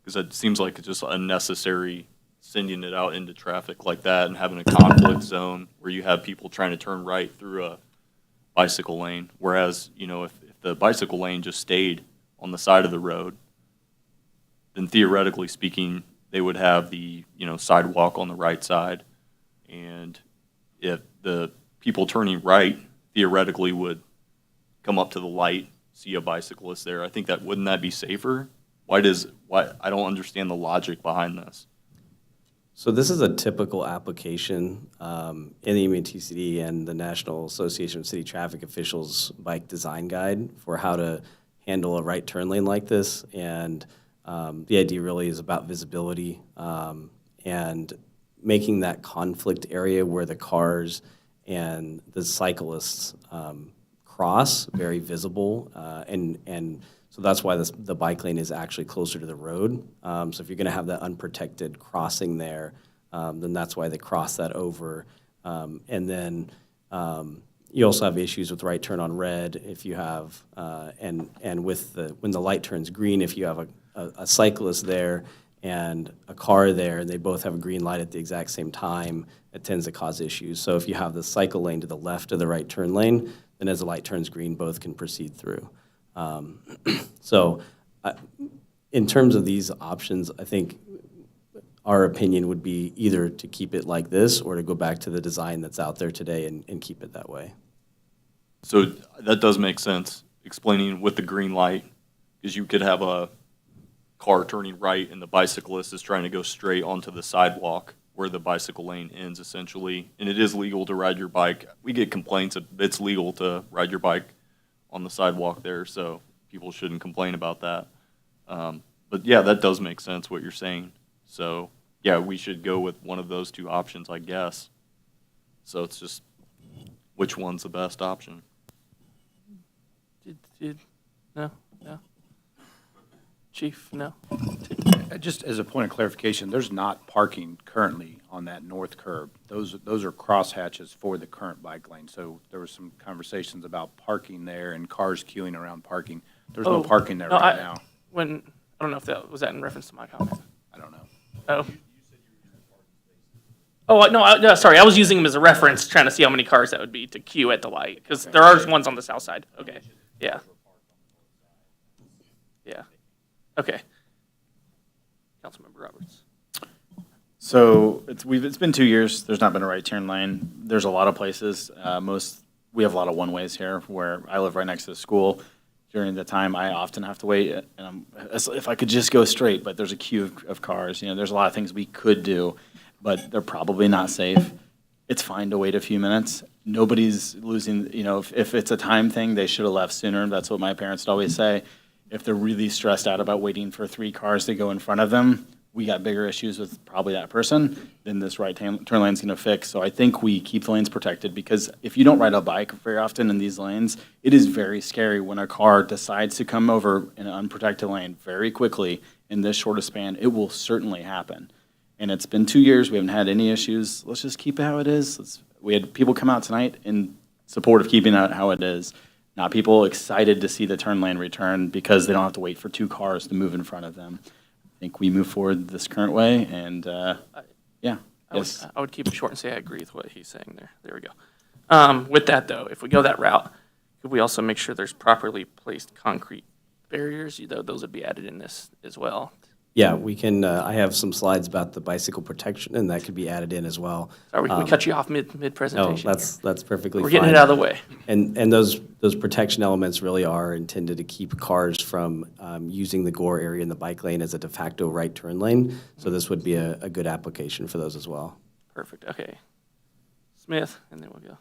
Because it seems like it's just unnecessary sending it out into traffic like that and having a conflict zone where you have people trying to turn right through a bicycle lane. Whereas, if the bicycle lane just stayed on the side of the road, then theoretically speaking, they would have the, sidewalk on the right side. And if the people turning right theoretically would come up to the light, see a bicyclist there, I think wouldn't that be safer? Why I don't understand the logic behind this. So this is a typical application in the MATCD and the National Association of City Traffic Officials Bike Design Guide for how to handle a right turn lane like this. And the idea really is about visibility and making that conflict area where the cars and the cyclists cross very visible. And so that's why the bike lane is actually closer to the road. So if you're going to have that unprotected crossing there, then that's why they cross that over. And then you also have issues with right turn on red if you have, and when the light turns green, if you have a cyclist there and a car there, and they both have a green light at the exact same time, it tends to cause issues. So if you have the cycle lane to the left of the right turn lane, then as the light turns green, both can proceed through. So in terms of these options, I think our opinion would be either to keep it like this or to go back to the design that's out there today and keep it that way. So that does make sense, explaining with the green light, because you could have a car turning right and the bicyclist is trying to go straight onto the sidewalk where the bicycle lane ends, essentially. And it is legal to ride your bike. We get complaints that it's legal to ride your bike on the sidewalk there, so people shouldn't complain about that. But yeah, that does make sense what you're saying. So yeah, we should go with one of those 2 options, I guess. So it's just which one's the best option. No? Chief, no? Just as a point of clarification, there's not parking currently on that north curb. Those are crosshatches for the current bike lane. So there was some conversations about parking there and cars queuing around parking. There's no parking there right now. I don't know if that was in reference to my comment. I don't know. Oh. Oh, no, sorry. I was using them as a reference, trying to see how many cars that would be to queue at the light, because there are ones on the south side. Okay, yeah. Yeah, okay. Councilmember Roberts. So it's been 2 years. There's not been a right turn lane. There's a lot of places. We have a lot of one-ways here where I live right next to the school. during the time I often have to wait, and if I could just go straight, but there's a queue of cars. There's a lot of things we could do, but they're probably not safe. It's fine to wait a few minutes. Nobody's losing, if it's a time thing, they should have left sooner. That's what my parents would always say. If they're really stressed out about waiting for 3 cars to go in front of them, we got bigger issues with probably that person than this right turn lane's going to fix. So I think we keep the lanes protected, because if you don't ride a bike very often in these lanes, it is very scary when a car decides to come over in an unprotected lane very quickly in this short a span. It will certainly happen. And it's been 2 years. We haven't had any issues. Let's just keep it how it is. We had people come out tonight in support of keeping it how it is, not people excited to see the turn lane return because they don't have to wait for 2 cars to move in front of them. I think we move forward this current way, and yeah. I would keep it short and say I agree with what he's saying there. There we go. With that, though, if we go that route, could we also make sure there's properly placed concrete barriers? Those would be added in this as well. Yeah, we can, I have some slides about the bicycle protection, and that could be added in as well. Sorry, we cut you off mid-presentation. No, that's perfectly fine. We're getting it out of the way. And those protection elements really are intended to keep cars from using the gore area in the bike lane as a de facto right turn lane. So this would be a good application for those as well. Perfect, okay. Smith, and then we'll go.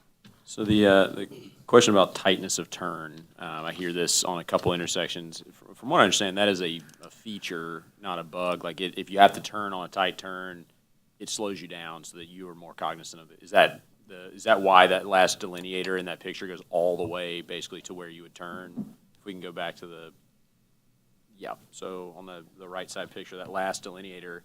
So the question about tightness of turn, I hear this on a couple intersections. From what I understand, that is a feature, not a bug. Like if you have to turn on a tight turn, it slows you down so that you are more cognizant of it. Is that why that last delineator in that picture goes all the way basically to where you would turn? If we can go back to so on the right side picture, that last delineator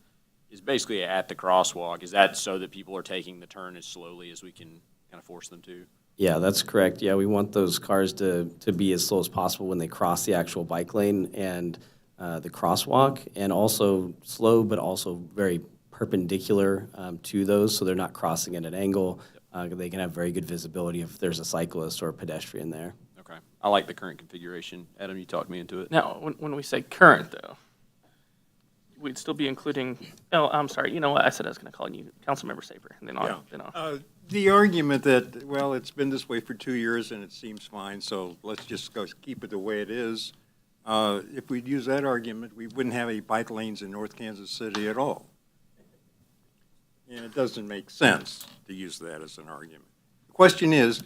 is basically at the crosswalk. Is that so that people are taking the turn as slowly as we can kind of force them to? Yeah, that's correct. Yeah, we want those cars to be as slow as possible when they cross the actual bike lane and the crosswalk, and also slow but also very perpendicular to those, so they're not crossing at an angle. They can have very good visibility if there's a cyclist or a pedestrian there. Okay. I like the current configuration. Adam, you talked me into it. Now, when we say current, though, we'd still be including, I'm sorry, you know what, I said I was going to call you Councilmember Saper. And then the argument that, well, it's been this way for 2 years and it seems fine, so let's just go keep it the way it is. If we'd use that argument, we wouldn't have any bike lanes in North Kansas City at all. And it doesn't make sense to use that as an argument. The question is,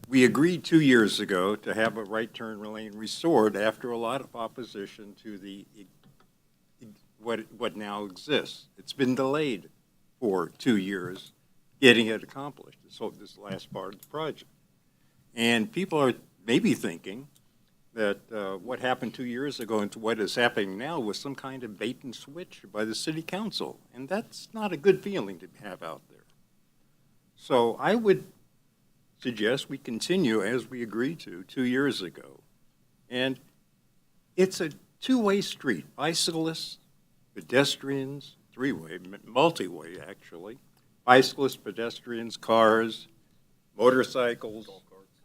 we agreed 2 years ago to have a right turn lane restored after a lot of opposition to the what now exists. It's been delayed for 2 years getting it accomplished, so this last part of the project. And people are maybe thinking that what happened 2 years ago and what is happening now was some kind of bait and switch by the city council, and that's not a good feeling to have out there. So I would suggest we continue as we agreed to 2 years ago. And it's a two-way street, bicyclists, pedestrians, three-way, multi-way actually, bicyclists, pedestrians, cars, motorcycles,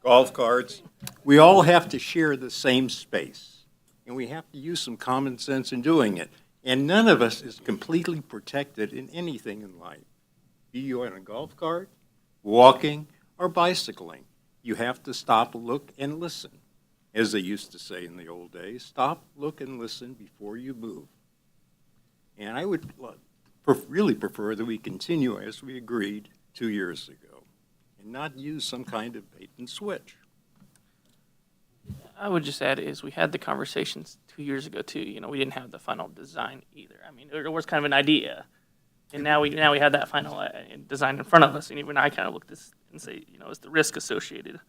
golf carts. We all have to share the same space, and we have to use some common sense in doing it. And none of us is completely protected in anything in life. Be you in a golf cart, walking, or bicycling. You have to stop, look, and listen. As they used to say in the old days, stop, look, and listen before you move. And I would really prefer that we continue as we agreed 2 years ago and not use some kind of bait and switch. I would just add is we had the conversations 2 years ago too. We didn't have the final design either. I mean, there was kind of an idea, and now we have that final design in front of us. And even I kind of look at this and say, is the risk associated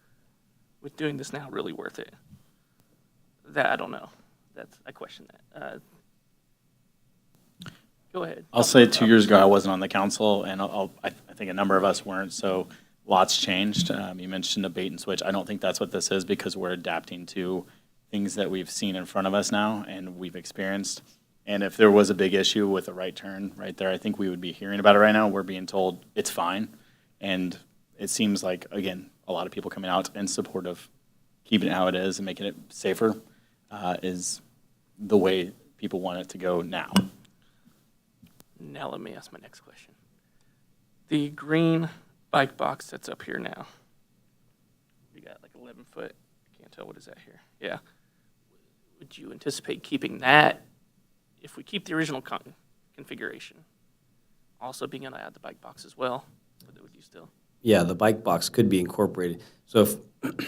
with doing this now really worth it? That I don't know. I question that. Go ahead. I'll say 2 years ago I wasn't on the council, and I think a number of us weren't, so lots changed. You mentioned a bait and switch. I don't think that's what this is, because we're adapting to things that we've seen in front of us now and we've experienced. And if there was a big issue with a right turn right there, I think we would be hearing about it right now. We're being told it's fine. And it seems like, again, a lot of people coming out in support of keeping it how it is and making it safer is the way people want it to go now. Now let me ask my next question. The green bike box that's up here now. We got like 11 foot. I can't tell what is that here. Yeah. would you anticipate keeping that if we keep the original configuration? Also being able to add the bike box as well, would you still? Yeah, the bike box could be incorporated. So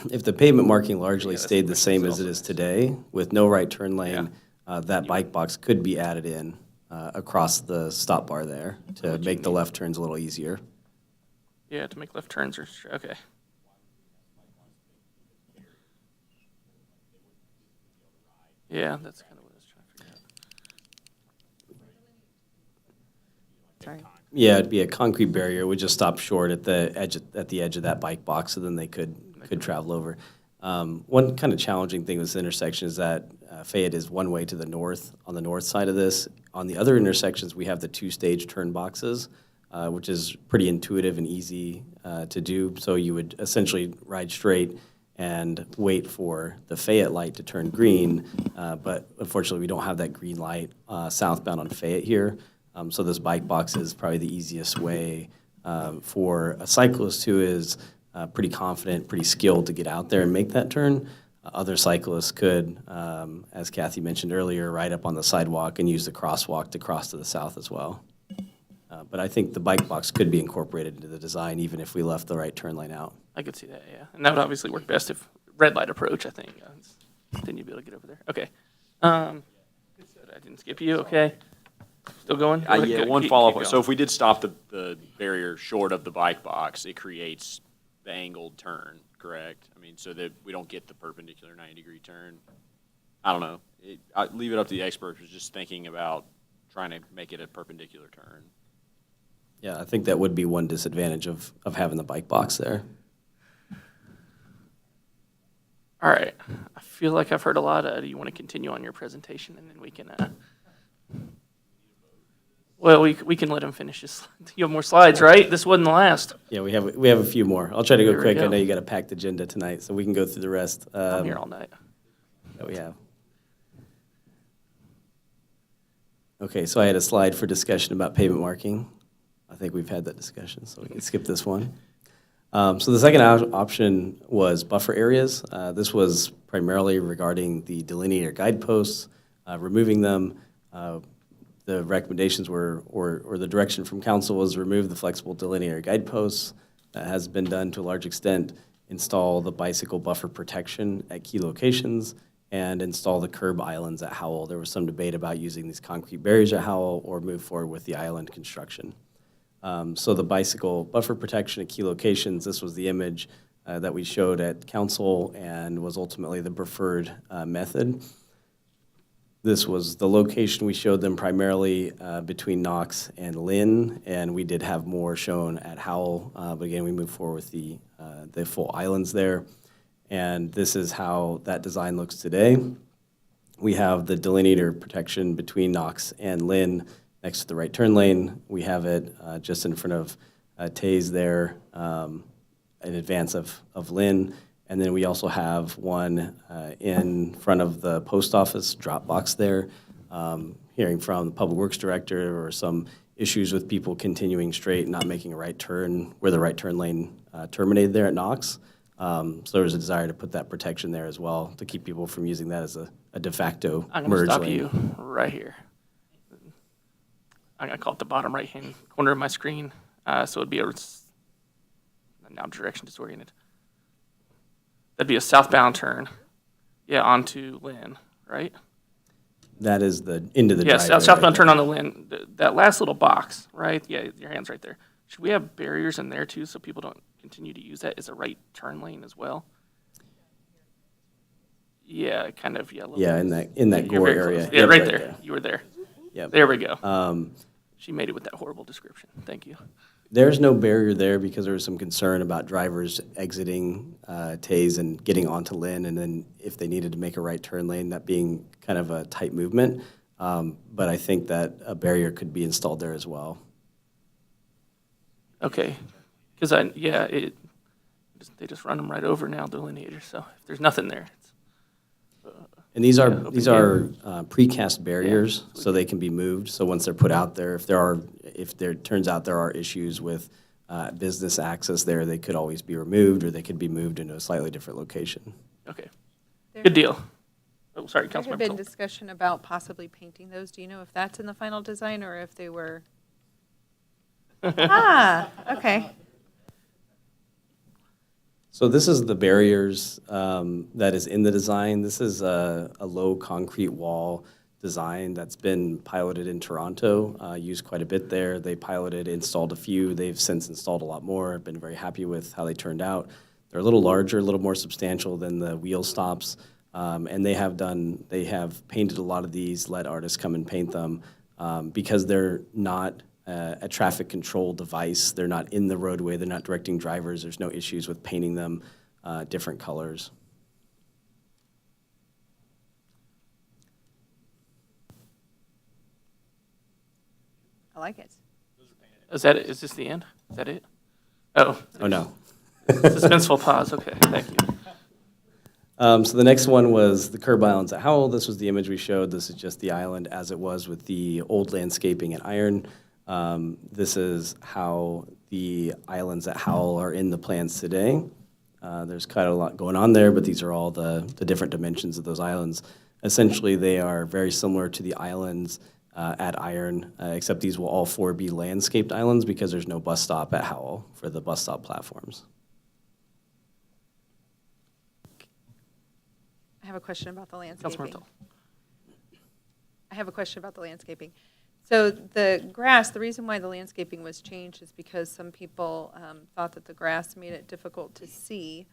if the pavement marking largely that's stayed the the same as question it is today, with no right turn lane, Yeah. that bike box could be added in across the stop bar there to make the left turns a little easier. Yeah, to make left turns or, okay. Yeah, that's kind of what I was trying to figure out. Sorry. Yeah, it'd be a concrete barrier. It would just stop short at the edge of that bike box, so then they could travel over. One kind of challenging thing with this intersection is that Fayette is one way to the north, on the north side of this. On the other intersections, we have the two-stage turn boxes, which is pretty intuitive and easy to do. So you would essentially ride straight and wait for the Fayette light to turn green, but unfortunately, we don't have that green light southbound on Fayette here. So this bike box is probably the easiest way for a cyclist who is pretty confident, pretty skilled to get out there and make that turn. Other cyclists could, as Kathy mentioned earlier, ride up on the sidewalk and use the crosswalk to cross to the south as well. But I think the bike box could be incorporated into the design even if we left the right turn lane out. I could see that, yeah. And that would obviously work best if red light approach, I think. Then you'd be able to get over there. Okay. I didn't skip you, okay. Still going? Yeah, Good, one keep follow-up. going. So if we did stop the barrier short of the bike box, it creates the angled turn, correct? I mean, so that we don't get the perpendicular 90-degree turn. I don't know. I leave it up to the experts. Who's just thinking about trying to make it a perpendicular turn. Yeah, I think that would be one disadvantage of having the bike box there. All right. I feel like I've heard a lot. Do you want to continue on your presentation, and then we can well, we can let him finish his. You have more slides, right? This wasn't the last. Yeah, we have a few more. I'll try to go Here we quick. I go. know you got a packed agenda tonight, so we can go through the rest. I'm here all night. That we have. Okay, so I had a slide for discussion about pavement marking. I think we've had that discussion, so we can skip this one. So the second option was buffer areas. This was primarily regarding the delineator guideposts, removing them. The recommendations were, or the direction from council was remove the flexible delineator guideposts. That has been done to a large extent. Install the bicycle buffer protection at key locations and install the curb islands at Howell. There was some debate about using these concrete barriers at Howell or move forward with the island construction. So the bicycle buffer protection at key locations, this was the image that we showed at council and was ultimately the preferred method. This was the location we showed them primarily between Knox and Lynn, and we did have more shown at Howell, but again, we moved forward with the full islands there. And this is how that design looks today. We have the delineator protection between Knox and Lynn next to the right turn lane. We have it just in front of Tays there in advance of Lynn. And then we also have one in front of the post office Dropbox there. Hearing from the public works director or some issues with people continuing straight, not making a right turn where the right turn lane terminated there at Knox. So there was a desire to put that protection there as well to keep people from using that as a de facto I'm going to merge stop lane. you right here. I'm going to call it the bottom right-hand corner of my screen. So it'd be now direction disoriented. That'd be a southbound turn, yeah, onto Lynn, right? That is the into the Yes, driveway southbound right turn on the Lynn. That last little box, right? Yeah, your hand's right there. Should we have barriers in there too so people don't continue to use that as a right turn lane as well? Yeah, kind of, yeah. a little Yeah, bit. in that You're gore very area. close. Yeah, Yep, right right there. there. You were there. Yep. There we go. She made it with that horrible description. Thank you. There's no barrier there because there was some concern about drivers exiting Tays and getting onto Lynn, and then if they needed to make a right turn lane, that being kind of a tight movement. But I think that a barrier could be installed there as well. Okay, because they just run them right over now, delineators. So if there's nothing there, it's, And these are open precast barriers, so they can be moved. So once they're put out there, if there turns out there are issues with business access there, they could always be removed, or they could be moved into a slightly different location. okay, good deal. Oh, sorry, There had Councilmember been Cole. discussion about possibly painting those. Do you know if that's in the final design or if they were? Okay. So this is the barriers that is in the design. This is a low concrete wall design that's been piloted in Toronto, used quite a bit there. They piloted, installed a few. They've since installed a lot more. Been very happy with how they turned out. They're a little larger, a little more substantial than the wheel stops. And they have painted a lot of these, let artists come and paint them because they're not a traffic control device. They're not in the roadway. They're not directing drivers. There's no issues with painting them different colors. I like it. Is that it? Is this the end? Is that it? Oh. Oh, no. Suspenseful pause. Okay, thank you. So the next one was the Kerb Islands at Howell. This was the image we showed. This is just the island as it was with the old landscaping at Iron. This is how the islands at Howell are in the plans today. There's quite a lot going on there, but these are all the different dimensions of those islands. Essentially, they are very similar to the islands at Iron, except these will all four be landscaped islands because there's no bus stop at Howell for the bus stop platforms. I have a question about the landscaping. I have a question about the landscaping. So the grass, the reason why the landscaping was changed is because some people thought that the grass made it difficult to see.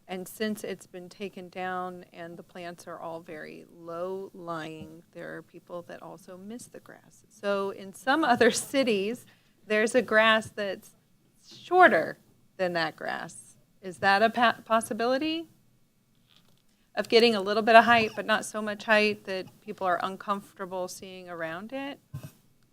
And since it's been taken down and the plants are all very low lying, there are people that also miss the grass. So in some other cities, there's a grass that's shorter than that grass. Is that a possibility? Of getting a little bit of height, but not so much height that people are uncomfortable seeing around it?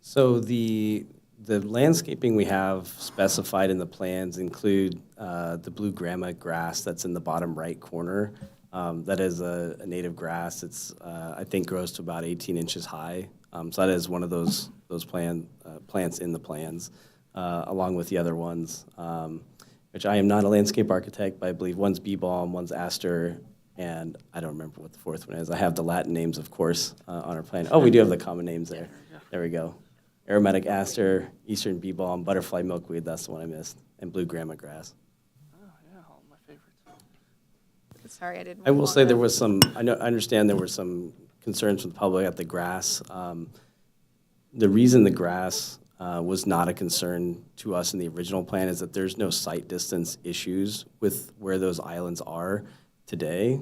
So the landscaping we have specified in the plans include the blue grama grass that's in the bottom right corner. That is a native grass. It's I think grows to about 18 inches high. So that is one of those plants in the plans, along with the other ones, which I am not a landscape architect, but I believe one's bee balm, one's aster, and I don't remember what the fourth one is. I have the Latin names, of course, on our plan. Oh, we do have the common names there. There we go. Aromatic aster, eastern bee balm, butterfly milkweed, that's the one I missed, and blue grama grass. Oh, yeah, all my favorites. Sorry, I didn't. I will say there was some, I understand there were some concerns from the public at the grass. The reason the grass was not a concern to us in the original plan is that there's no sight distance issues with where those islands are today,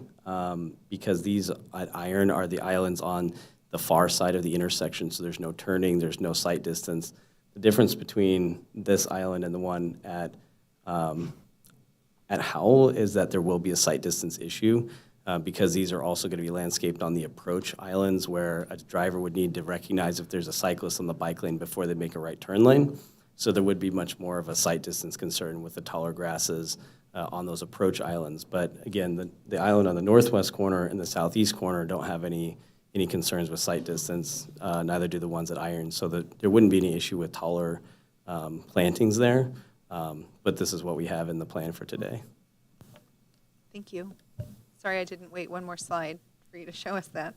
because these at Iron are the islands on the far side of the intersection, so there's no turning, there's no sight distance. The difference between this island and the one at Howell is that there will be a sight distance issue because these are also going to be landscaped on the approach islands where a driver would need to recognize if there's a cyclist on the bike lane before they make a right turn lane. So there would be much more of a sight distance concern with the taller grasses on those approach islands. But again, the island on the northwest corner and the southeast corner don't have any concerns with sight distance, neither do the ones at Iron, so that there wouldn't be any issue with taller plantings there. But this is what we have in the plan for today. Thank you. Sorry, I didn't wait one more slide for you to show us that.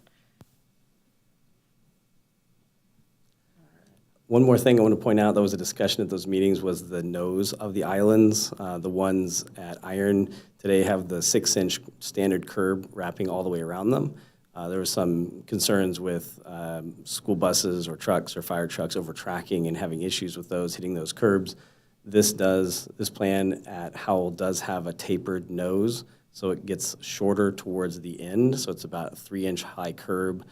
One more thing I want to point out that was a discussion at those meetings was the nose of the islands. The ones at Iron today have the 6-inch standard curb wrapping all the way around them. There were some concerns with school buses or trucks or fire trucks over tracking and having issues with those hitting those curbs. This plan at Howell does have a tapered nose, so it gets shorter towards the end. So it's about a 3-inch high curb.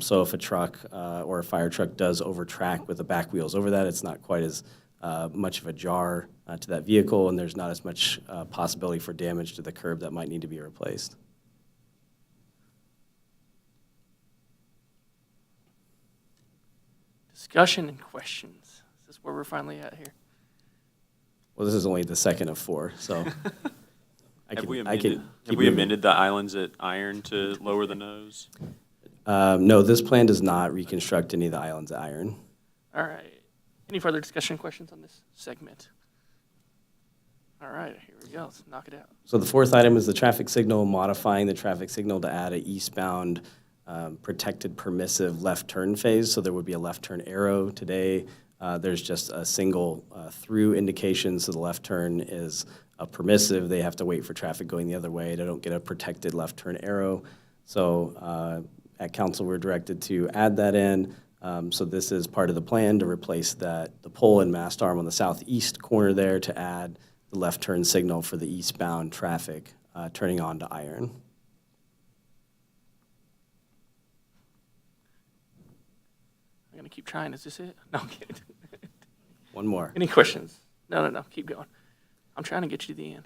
So if a truck or a fire truck does overtrack with the back wheels over that, it's not quite as much of a jar to that vehicle, and there's not as much possibility for damage to the curb that might need to be replaced. Discussion and questions. Is this where we're finally at here? Well, this is only the second of 4, so Have we amended the islands at Iron to lower the nose? No, this plan does not reconstruct any of the islands at Iron. All right. Any further discussion questions on this segment? All right, here we go. Let's knock it out. So the fourth item is the traffic signal, modifying the traffic signal to add an eastbound protected permissive left turn phase, so there would be a left turn arrow. Today, there's just a single through indication, so the left turn is a permissive. They have to wait for traffic going the other way. They don't get a protected left turn arrow. So at council, we're directed to add that in. So this is part of the plan to replace the pole and mast arm on the southeast corner there to add the left turn signal for the eastbound traffic turning on to Iron. I'm going to keep trying. Is this it? No, I'm kidding. One more. Any questions? No. Keep going. I'm trying to get you to the end.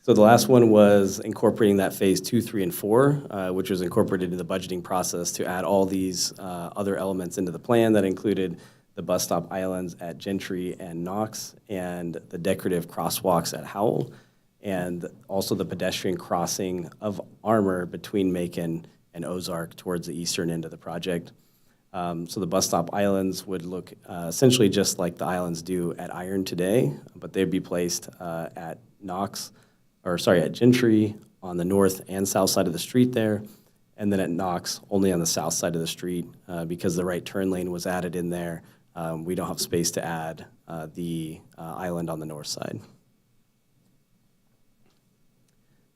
So the last one was incorporating that phase 2, 3, and 4, which was incorporated into the budgeting process to add all these other elements into the plan that included the bus stop islands at Gentry and Knox, and the decorative crosswalks at Howell, and also the pedestrian crossing of Armour between Macon and Ozark towards the eastern end of the project. So the bus stop islands would look essentially just like the islands do at Iron today, but they'd be placed at Gentry on the north and south side of the street there, and then at Knox only on the south side of the street because the right turn lane was added in there. We don't have space to add the island on the north side.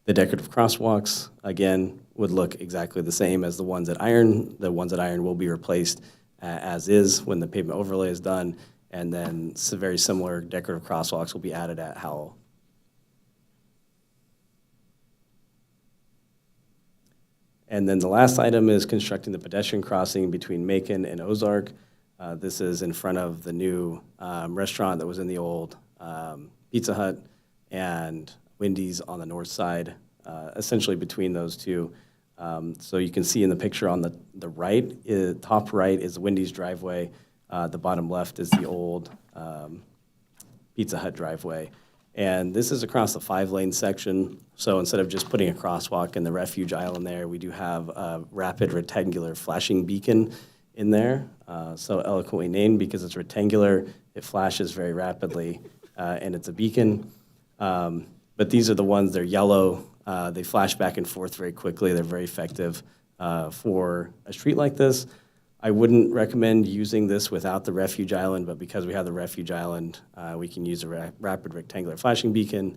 The decorative crosswalks, again, would look exactly the same as the ones at Iron. The ones at Iron will be replaced as is when the pavement overlay is done, and then some very similar decorative crosswalks will be added at Howell. And then the last item is constructing the pedestrian crossing between Macon and Ozark. This is in front of the new restaurant that was in the old Pizza Hut and Wendy's on the north side, essentially between those two. So you can see in the picture on the right, top right is the Wendy's driveway. The bottom left is the old Pizza Hut driveway. And this is across the 5-lane section. So instead of just putting a crosswalk in the refuge island there, we do have a rapid rectangular flashing beacon in there. So eloquently named because it's rectangular, it flashes very rapidly, and it's a beacon. But these are the ones, they're yellow. They flash back and forth very quickly. They're very effective for a street like this. I wouldn't recommend using this without the refuge island, but because we have the refuge island, we can use a rapid rectangular flashing beacon.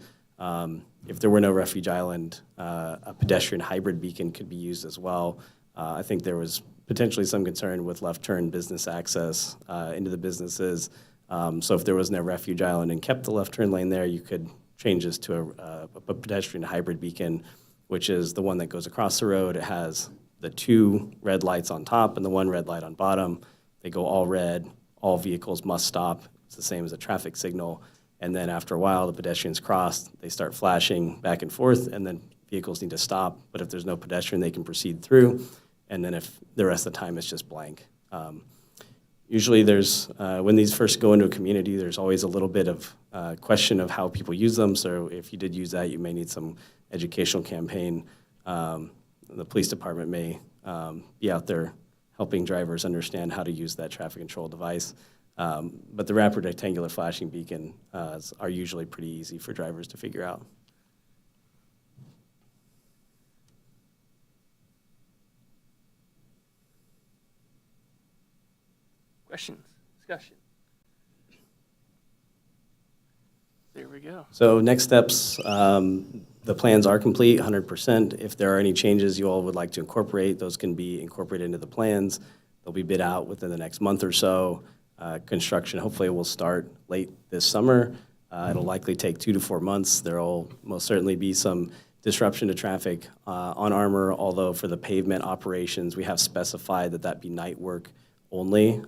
If there were no refuge island, a pedestrian hybrid beacon could be used as well. I think there was potentially some concern with left turn business access into the businesses. So if there was no refuge island and kept the left turn lane there, you could change this to a pedestrian hybrid beacon, which is the one that goes across the road. It has the 2 red lights on top and the 1 red light on bottom. They go all red. All vehicles must stop. It's the same as a traffic signal. And then after a while, the pedestrians cross. They start flashing back and forth, and then vehicles need to stop. But if there's no pedestrian, they can proceed through. And then if the rest of the time it's just blank. Usually there's, when these first go into a community, there's always a little bit of question of how people use them. So if you did use that, you may need some educational campaign. The police department may be out there helping drivers understand how to use that traffic control device. But the rapid rectangular flashing beacon are usually pretty easy for drivers to figure out. Questions, discussion? There we go. So next steps, the plans are complete, 100%. If there are any changes you all would like to incorporate, those can be incorporated into the plans. They'll be bid out within the next month or so. Construction hopefully will start late this summer. It'll likely take 2 to 4 months. There will most certainly be some disruption to traffic on Armour, although for the pavement operations, we have specified that that be night work only.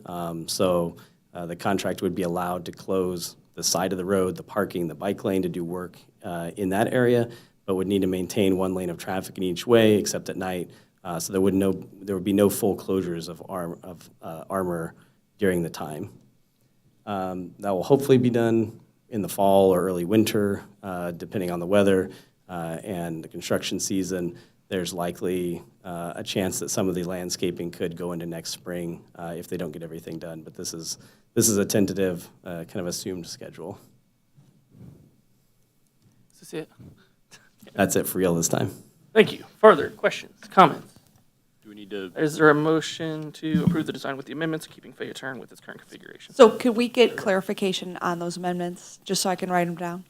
So the contract would be allowed to close the side of the road, the parking, the bike lane to do work in that area, but would need to maintain 1 lane of traffic in each way except at night. So there would be no full closures of Armour during the time. That will hopefully be done in the fall or early winter, depending on the weather and the construction season. There's likely a chance that some of the landscaping could go into next spring if they don't get everything done. But this is a tentative, kind of assumed schedule. Is this it? That's it for real this time. Thank you. Further questions, comments? Do we need to, Is there a motion to approve the design with the amendments, keeping Fayette Turn with its current configuration? So could we get clarification on those amendments, just so I can write them down?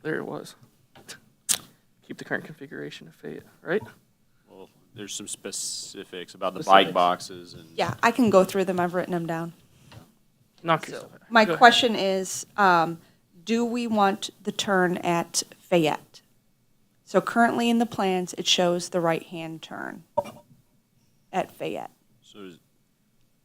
There it was. Keep the current configuration of Fayette, right? well, there's some specifics about the Specifics. bike boxes and. Yeah, I can go through them. I've written them down. Knock yourself out. My Go ahead. question is, do we want the turn at Fayette? So currently in the plans, it shows the right-hand turn at Fayette. So do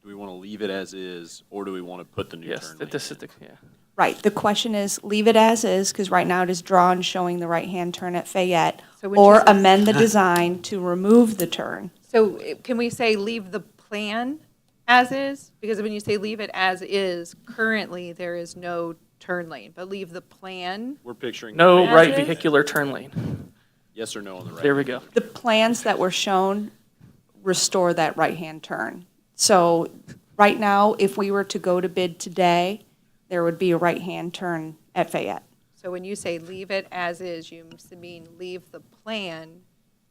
we want to leave it as is, or do we want to put the new Yes, turn that lane this is in? the, yeah. Right, the question is, leave it as is, because right now it is drawn showing the right-hand turn at Fayette, So when she or says- amend the design to remove the turn. So can we say leave the plan as is? Because when you say leave it as is, currently there is no turn lane, but leave the plan. We're picturing. No Fayette. right As is? vehicular turn lane. Yes or no on the right? There we go. The plans that were shown restore that right-hand turn. So right now, if we were to go to bid today, there would be a right-hand turn at Fayette. So when you say leave it as is, you mean leave the plan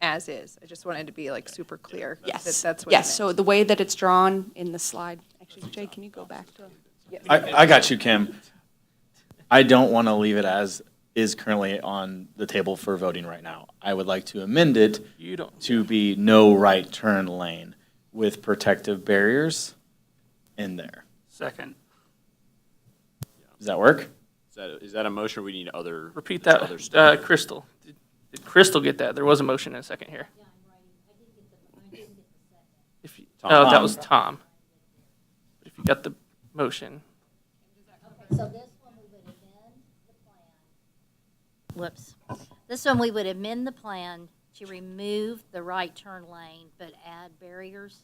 as is. I just wanted to be like super clear. Yes, That's what it yes, meant. so the way that it's drawn in the slide, actually, Jay, can you go back to? I got you, Kim. I don't want to leave it as is currently on the table for voting right now. I would like to amend it You don't. to be no right turn lane with protective barriers in there. Second. Does that work? Is that a motion, or we need other? Repeat other that, stuff? Crystal. Did Crystal get that? There was a motion in a second here. If you, Tom. oh, that was Tom. But if you got the motion, So this one, we would amend the plan. Whoops. This one, we would amend the plan to remove the right turn lane, but add barriers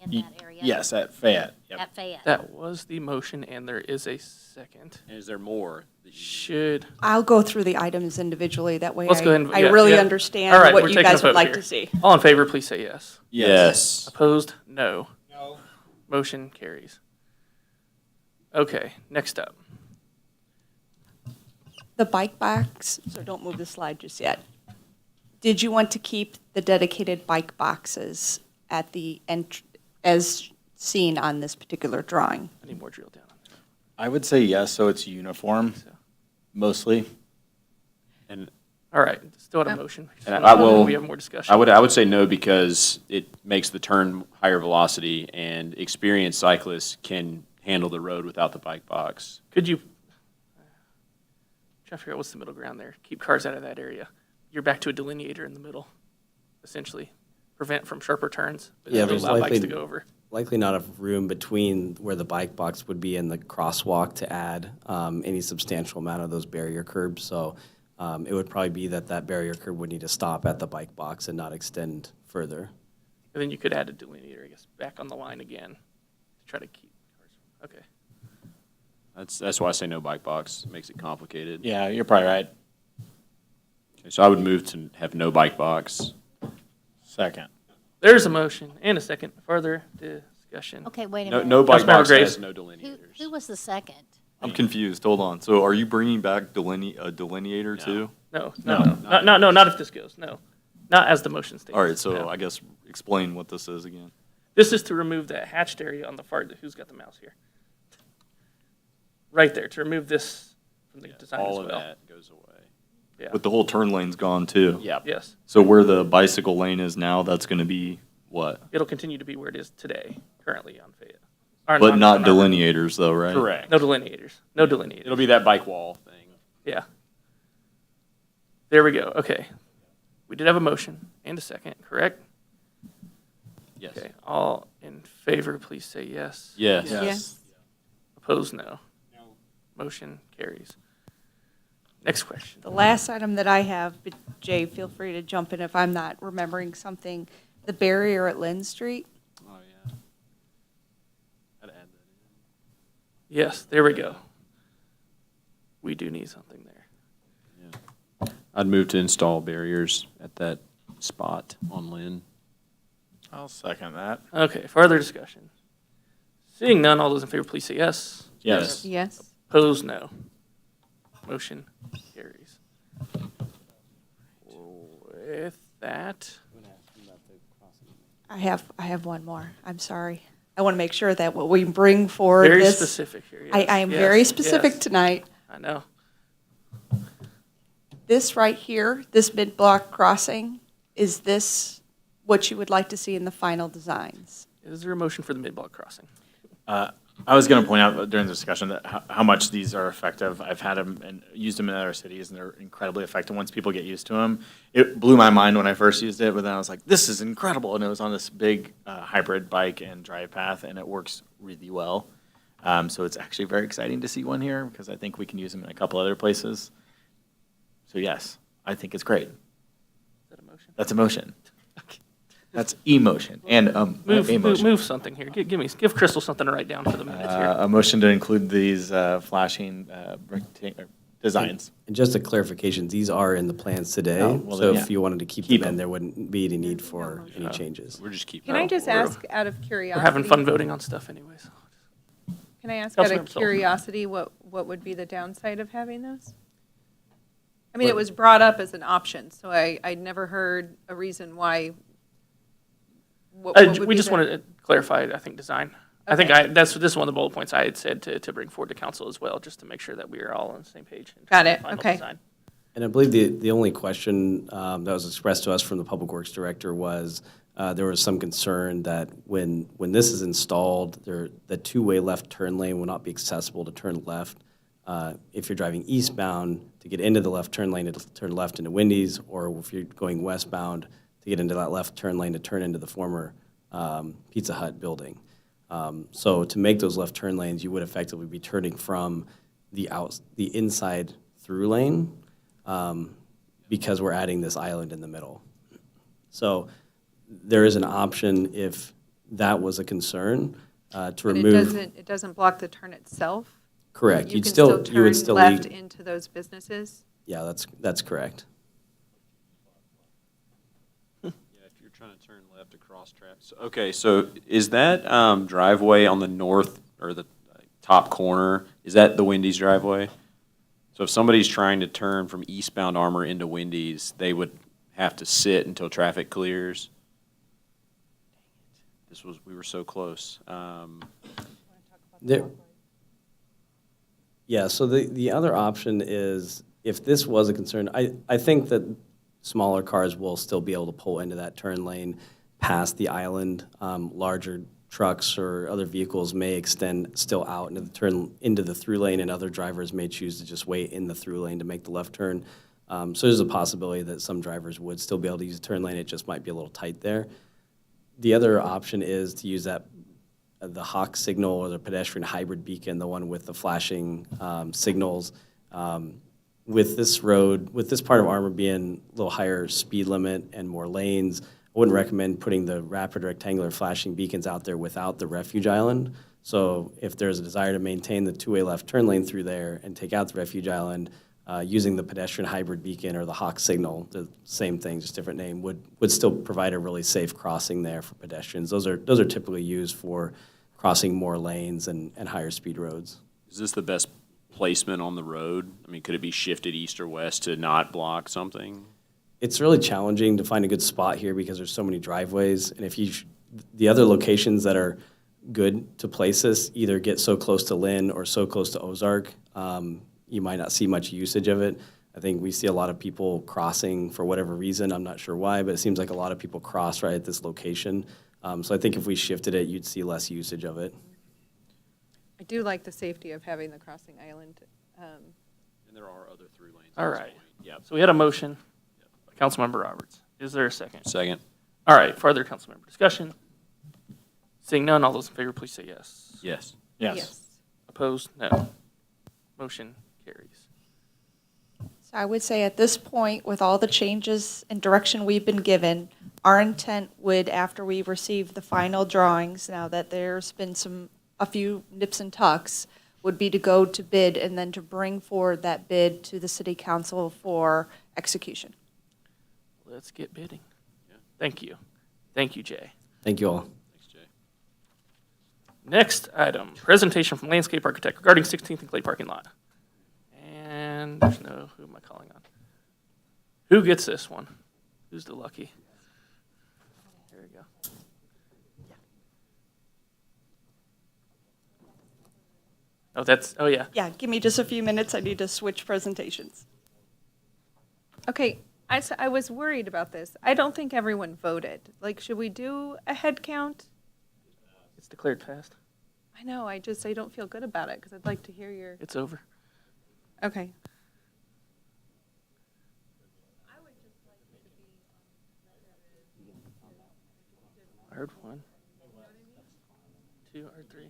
in that area. Yes, at Fayette. Yep. At Fayette. that was the motion, and there is a second. And is there more? that you need? Should, I'll go through the items individually, that way let's go ahead and. I yeah, really yeah. All understand right, we're what you taking a guys would vote like here. to see. All in favor, please say yes. Yes. Opposed? No. No. Motion carries. Okay, next up. The bike box, so don't move the slide just yet. Did you want to keep the dedicated bike boxes at the as seen on this particular drawing? I need more drill down. I would say yes, so it's uniform, mostly. And All right, still have a motion. And I will. We have more discussion. I would say no, because it makes the turn higher velocity, and experienced cyclists can handle the road without the bike box. Could you, try to figure out what's the middle ground there. Keep cars out of that area. You're back to a delineator in the middle, essentially. Prevent from sharper turns, but Yeah, still there's allow bikes likely, to go over. likely not enough room between where the bike box would be and the crosswalk to add any substantial amount of those barrier curbs. So it would probably be that barrier curb would need to stop at the bike box and not extend further. And then you could add a delineator, I guess, back on the line again to try to keep cars. Okay. That's why I say no bike box. It makes it complicated. Yeah, you're probably right. Okay, so I would move to have no bike box. Second. There's a motion and a second. Further discussion. Okay, wait a No, minute. no bike Councilmember box Graves. has no delineators. Who was the second? I'm confused. Hold on. So are you bringing back a delineator too? No, No. not if this goes. No, not as the motion states. All right. So No. I guess explain what this is again. This is to remove that hatched area on the far, who's got the mouse here? Right there, to remove this from the design as All of well. that goes away. Yeah. But the whole turn lane's gone too. Yeah. Yes, So where the bicycle lane is now, that's going to be what? it'll continue to be where it is today, currently on Fayette. Or But on- not on our- delineators though, right? Correct. No delineators, no delineators. It'll be that bike wall thing. Yeah. There we go, okay. We did have a motion and a second, correct? Yes. Okay, all in favor, please say yes. Yes. Yes. Opposed, no. Motion carries. Next question. The last item that I have, but Jay, feel free to jump in if I'm not remembering something, the barrier at Lynn Street. Oh, yeah. Gotta add that in. Yes, there we go. We do need something there. I'd move to install barriers at that spot on Lynn. I'll second that. Okay, further discussion. Seeing none, all those in favor, please say yes. Yes. Yes. Opposed, no. Motion carries. With that, I have one more. I'm sorry. I want to make sure that what we bring forward Very this. specific here, I yes, am yes, very specific yes. tonight. I know. This right here, this mid-block crossing, is this what you would like to see in the final designs? Is there a motion for the mid-block crossing? I was going to point out during the discussion that how much these are effective. I've had them and used them in other cities, and they're incredibly effective once people get used to them. It blew my mind when I first used it, but then I was like, this is incredible. And it was on this big hybrid bike and drive path, and it works really well. So it's actually very exciting to see one here because I think we can use them in a couple other places. So yes, I think it's great. Is that a motion? That's a motion. That's emotion and emotion. Move something here. Give Crystal something to write down for the minutes here. A motion to include these flashing designs. And just a clarification, these are in the plans today, Oh, well, so then, if yeah. you wanted to keep them in, there wouldn't be any need for any changes. We're just keeping. Can I just ask out of curiosity? We're having fun voting on stuff anyways. Can I ask out of Councilmember Sullivan. curiosity, what would be the downside of having those? I mean, it was brought up as an option, so I'd never heard a reason why. What would We be just the- wanted to clarify, I think, design. I think this is one of the bullet points I had said to bring forward to council as well, just to make sure that we are all on the same page. in terms Got of it, final okay. design. And I believe the only question that was expressed to us from the Public Works Director was there was some concern that when this is installed, the two-way left turn lane will not be accessible to turn left. If you're driving eastbound, to get into the left turn lane, to turn left into Wendy's, or if you're going westbound, to get into that left turn lane to turn into the former Pizza Hut building. So to make those left turn lanes, you would effectively be turning from the inside through lane because we're adding this island in the middle. So there is an option if that was a concern to But remove. it doesn't block the turn itself? Correct. You You'd can still turn you would still left leave. into those businesses? Yeah, that's correct. Yeah, if you're trying to turn left across traffic. Okay, so is that driveway on the north or the top corner, is that the Wendy's driveway? So if somebody's trying to turn from eastbound Armour into Wendy's, they would have to sit until traffic clears? We were so close. Yeah, so the other option is, if this was a concern, I think that smaller cars will still be able to pull into that turn lane past the island. Larger trucks or other vehicles may extend still out into the through lane, and other drivers may choose to just wait in the through lane to make the left turn. So there's a possibility that some drivers would still be able to use the turn lane. It just might be a little tight there. The other option is to use the Hawk signal or the pedestrian hybrid beacon, the one with the flashing signals. With this road, with this part of Armour being a little higher speed limit and more lanes, I wouldn't recommend putting the rapid rectangular flashing beacons out there without the refuge island. So if there's a desire to maintain the two-way left turn lane through there and take out the refuge island, using the pedestrian hybrid beacon or the Hawk signal, the same thing, just different name, would still provide a really safe crossing there for pedestrians. Those are typically used for crossing more lanes and higher speed roads. Is this the best placement on the road? I mean, could it be shifted east or west to not block something? It's really challenging to find a good spot here because there's so many driveways, and the other locations that are good to place this either get so close to Lynn or so close to Ozark, you might not see much usage of it. I think we see a lot of people crossing for whatever reason. I'm not sure why, but it seems like a lot of people cross right at this location. So I think if we shifted it, you'd see less usage of it. I do like the safety of having the crossing island. And there are other through lanes. All right. So we had a motion by Councilmember Roberts. Is there a second? Second. All right, further councilmember discussion? Seeing none, all those in favor, please say yes. Yes. Yes. Opposed? No. Motion carries. So I would say at this point, with all the changes and direction we've been given, our intent would, after we receive the final drawings, now that there's been a few nips and tucks, would be to go to bid and then to bring forward that bid to the city council for execution. Let's get bidding. Thank you. Thank you, Jay. Thank you all. Thanks, Jay. Next item, presentation from landscape architect regarding 16th and Clay parking lot. And there's no, who am I calling on? Who gets this one? Who's the lucky? Here we go. Oh, oh, yeah. Yeah, give me just a few minutes. I need to switch presentations. Okay, I was worried about this. I don't think everyone voted. Like, should we do a head count? It's declared passed. I know, I don't feel good about it because I'd like to hear your. It's over. Okay. I heard 1, 2, or 3.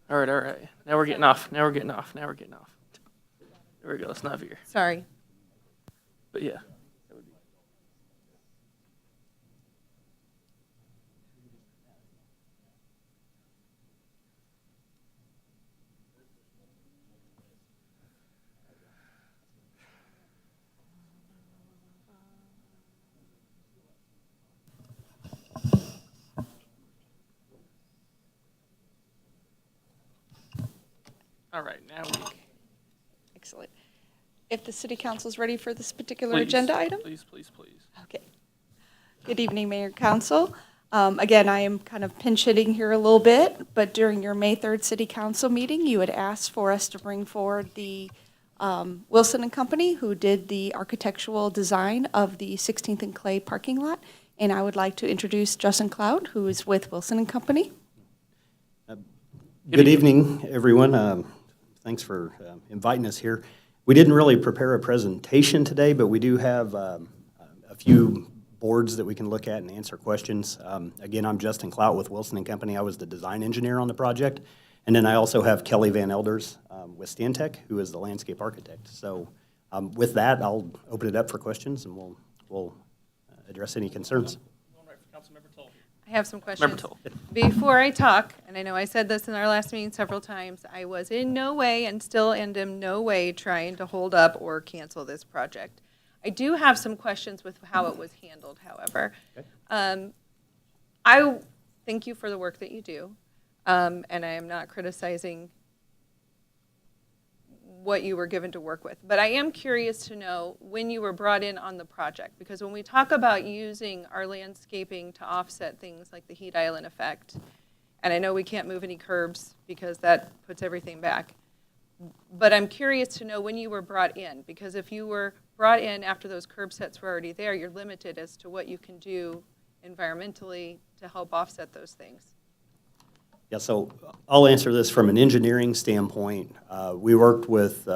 All right, all right. Now we're getting off. Now we're getting off. Now we're getting off. There we go. It's not here. Sorry. But yeah. All right, now we. Excellent. If the city council's ready for this particular Please, agenda item? Please, please, please. Okay. Good evening, Mayor and Council. Again, I am kind of pinch hitting here a little bit, but during your May 3rd City Council meeting, you had asked for us to bring forward the Wilson and Company, who did the architectural design of the 16th and Clay parking lot. And I would like to introduce Justin Cloud, who is with Wilson and Company. Good evening, everyone. Thanks for inviting us here. We didn't really prepare a presentation today, but we do have a few boards that we can look at and answer questions. Again, I'm Justin Clout with Wilson and Company. I was the design engineer on the project. And then I also have Kelly Van Elders with Stantec, who is the landscape architect. So with that, I'll open it up for questions and we'll address any concerns. I have some questions. Before I talk, and I know I said this in our last meeting several times, I was in no way and still am in no way trying to hold up or cancel this project. I do have some questions with how it was handled, however. Okay. I thank you for the work that you do, and I am not criticizing what you were given to work with. But I am curious to know when you were brought in on the project, because when we talk about using our landscaping to offset things like the heat island effect, and I know we can't move any curbs because that puts everything back, but I'm curious to know when you were brought in, because if you were brought in after those curb sets were already there, you're limited as to what you can do environmentally to help offset those things. Yeah, so I'll answer this from an engineering standpoint. We worked with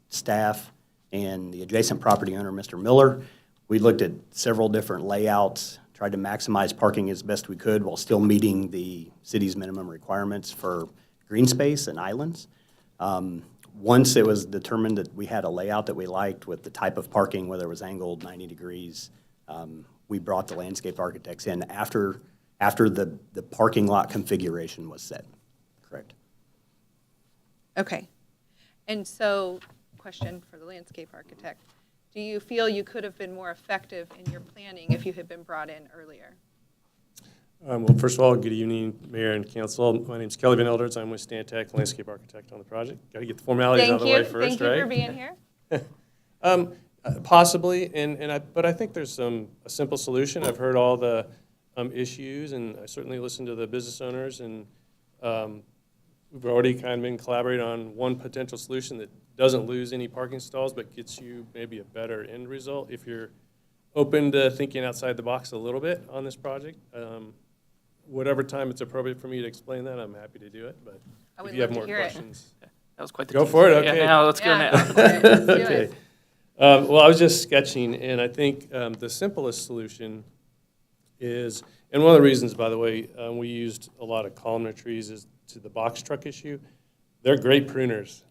staff and the adjacent property owner, Mr. Miller. We looked at several different layouts, tried to maximize parking as best we could while still meeting the city's minimum requirements for green space and islands. Once it was determined that we had a layout that we liked with the type of parking, whether it was angled 90 degrees, we brought the landscape architects in after the parking lot configuration was set. Correct. Okay. And so, question for the landscape architect. Do you feel you could have been more effective in your planning if you had been brought in earlier? Well, first of all, good evening, Mayor and Council. My name is Kelly Van Elders. I'm with Stantec, landscape architect on the project. Got to get the formalities out of the way first, right? Thank you for being here. Possibly, but I think there's a simple solution. I've heard all the issues, and I certainly listened to the business owners, and we've already kind of been collaborating on one potential solution that doesn't lose any parking stalls, but gets you maybe a better end result if you're open to thinking outside the box a little bit on this project. Whatever time it's appropriate for me to explain that, I'm happy to do it, but if you have more questions. That was quite the Go tease. for it, okay. Yeah, now let's go now. Okay. Well, I was just sketching, and I think the simplest solution is, and one of the reasons, by the way, we used a lot of columnar trees is to the box truck issue. They're great pruners.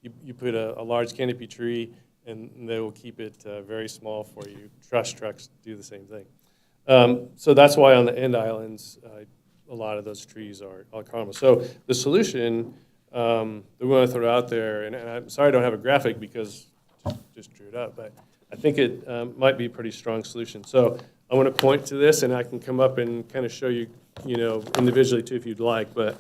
You put a large canopy tree, and they will keep it very small for you. Truss trucks do the same thing. So that's why on the end islands, a lot of those trees are columnar. So the solution that we want to throw out there, and I'm sorry I don't have a graphic because just drew it up, but I think it might be a pretty strong solution. So I want to point to this, and I can come up and kind of show you, individually too if you'd like. But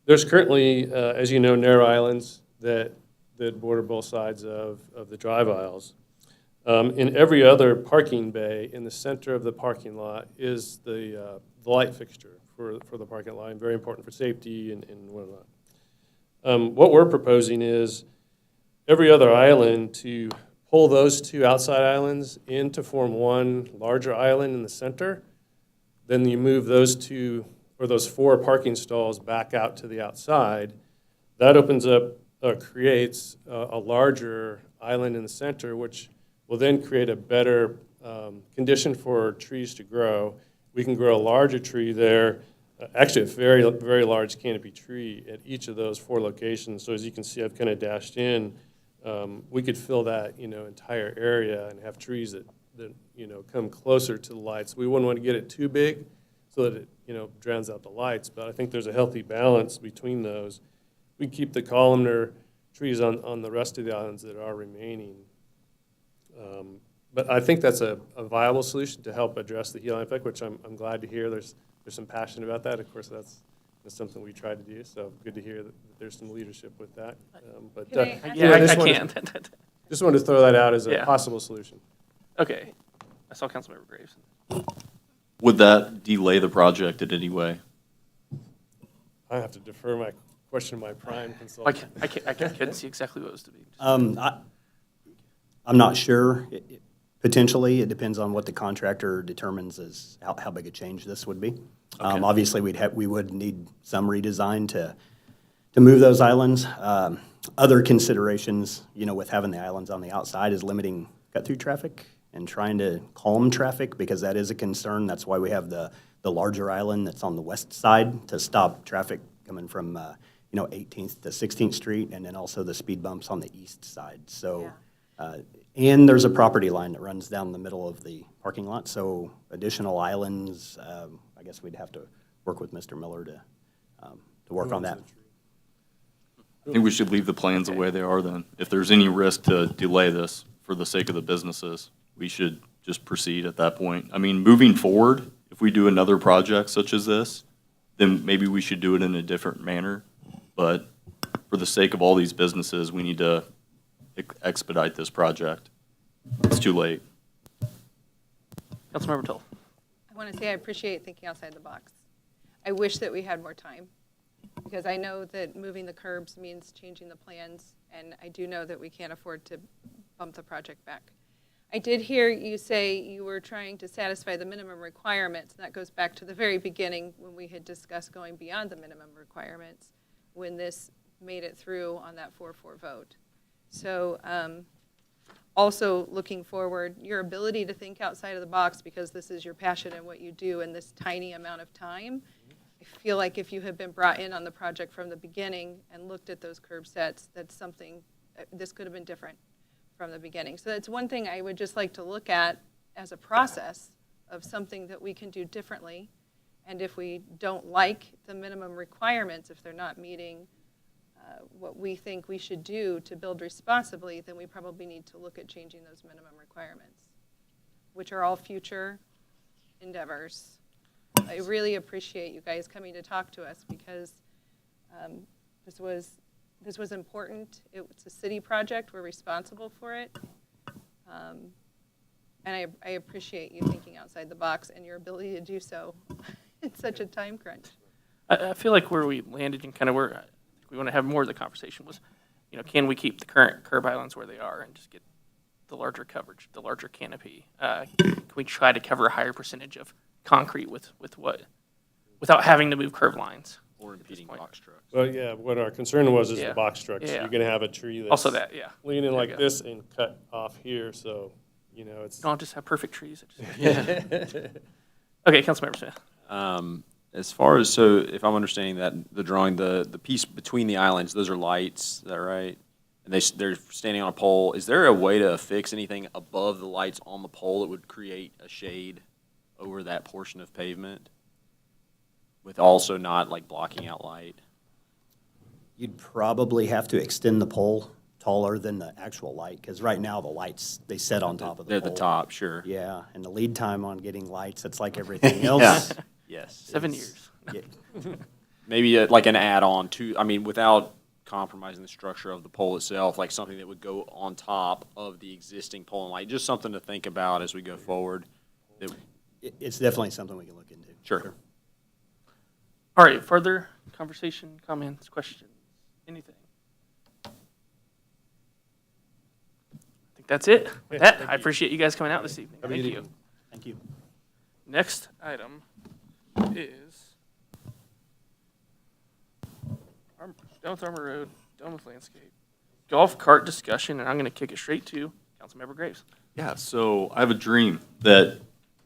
there's currently, as you know, narrow islands that that border both sides of the drive aisles. In every other parking bay, in the center of the parking lot is the light fixture for the parking lot, and very important for safety and whatnot. What we're proposing is every other island to pull those two outside islands in to form one larger island in the center. Then you move those two, or those 4 parking stalls back out to the outside. That opens up, creates a larger island in the center, which will then create a better condition for trees to grow. We can grow a larger tree there, actually a very, very large canopy tree at each of those 4 locations. So as you can see, I've kind of dashed in. We could fill that, entire area and have trees that come closer to the lights. We wouldn't want to get it too big so that it, drowns out the lights, but I think there's a healthy balance between those. We keep the columnar trees on the rest of the islands that are remaining. But I think that's a viable solution to help address the healing effect, which I'm glad to hear. There's some passion about that. Of course, that's something we try to do, so good to hear that there's some leadership with that. Just wanted to throw that out as a possible solution. Okay. I saw Councilmember Graves. Would that delay the project in any way? I have to defer my question to my prime consultant. I couldn't see exactly what it was to be. I'm not sure. Potentially, it depends on what the contractor determines as how big a change this would be. Okay. Obviously, we would need some redesign to move those islands. Other considerations, with having the islands on the outside is limiting cut-through traffic and trying to calm traffic, because that is a concern. That's why we have the larger island that's on the west side to stop traffic coming from 18th to 16th Street, and then also the speed bumps on the east side. So. And there's a property line that runs down the middle of the parking lot, so additional islands, I guess we'd have to work with Mr. Miller to work on that. I think we should leave the plans the way they are then. If there's any risk to delay this for the sake of the businesses, we should just proceed at that point. I mean, moving forward, if we do another project such as this, then maybe we should do it in a different manner. But for the sake of all these businesses, we need to expedite this project. It's too late. Councilmember Tull. I want to say I appreciate thinking outside the box. I wish that we had more time, because I know that moving the curbs means changing the plans, and I do know that we can't afford to bump the project back. I did hear you say you were trying to satisfy the minimum requirements, and that goes back to the very beginning when we had discussed going beyond the minimum requirements, when this made it through on that 4-4 vote. So also looking forward, your ability to think outside of the box, because this is your passion and what you do in this tiny amount of time, I feel like if you had been brought in on the project from the beginning and looked at those curb sets, that's something, this could have been different from the beginning. So that's one thing I would just like to look at as a process of something that we can do differently. And if we don't like the minimum requirements, if they're not meeting what we think we should do to build responsibly, then we probably need to look at changing those minimum requirements, which are all future endeavors. I really appreciate you guys coming to talk to us, because this was important. It's a city project. We're responsible for it. And I appreciate you thinking outside the box and your ability to do so in such a time crunch. I feel like where we landed and kind of where we want to have more of the conversation was, can we keep the current curb islands where they are and just get the larger coverage, the larger canopy? Can we try to cover a higher percentage of concrete with what, without having to move curb lines? Or impeding box trucks. Well, yeah, what our concern was is the box trucks. Yeah. You're going to have a tree that's Also that, yeah. leaning like There you go. this and cut off here, so, it's. Don't just have perfect trees. Okay, Councilmember Smith. As far as, so if I'm understanding that, the drawing, the piece between the islands, those are lights, is that right? And they're standing on a pole. Is there a way to affix anything above the lights on the pole that would create a shade over that portion of pavement, with also not like blocking out light? You'd probably have to extend the pole taller than the actual light, because right now the lights, they set on top of the pole. They're the top, sure. Yeah, and the lead time on getting lights, it's like everything else. Yes. 7 years. Yeah. Maybe like an add-on to, I mean, without compromising the structure of the pole itself, like something that would go on top of the existing pole and light. Just something to think about as we go forward. It's definitely something we can look into. Sure. All right, further conversation, comments, questions, anything? I think that's it. With that, I appreciate you guys coming out this evening. Thank you. Thank you. Next item is done with Armor Road, done with landscape. Golf cart discussion, and I'm going to kick it straight to Councilmember Graves. Yeah, so I have a dream that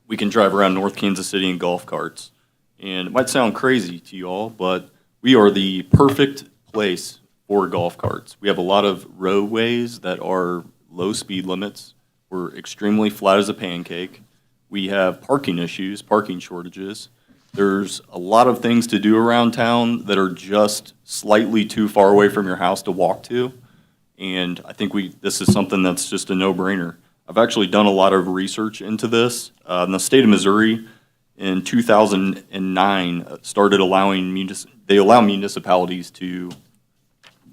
we can drive around North Kansas City in golf carts. And it might sound crazy to you all, but we are the perfect place for golf carts. We have a lot of roadways that are low speed limits. We're extremely flat as a pancake. We have parking issues, parking shortages. There's a lot of things to do around town that are just slightly too far away from your house to walk to. And I think this is something that's just a no-brainer. I've actually done a lot of research into this. In the state of Missouri, in 2009, started allowing they allow municipalities to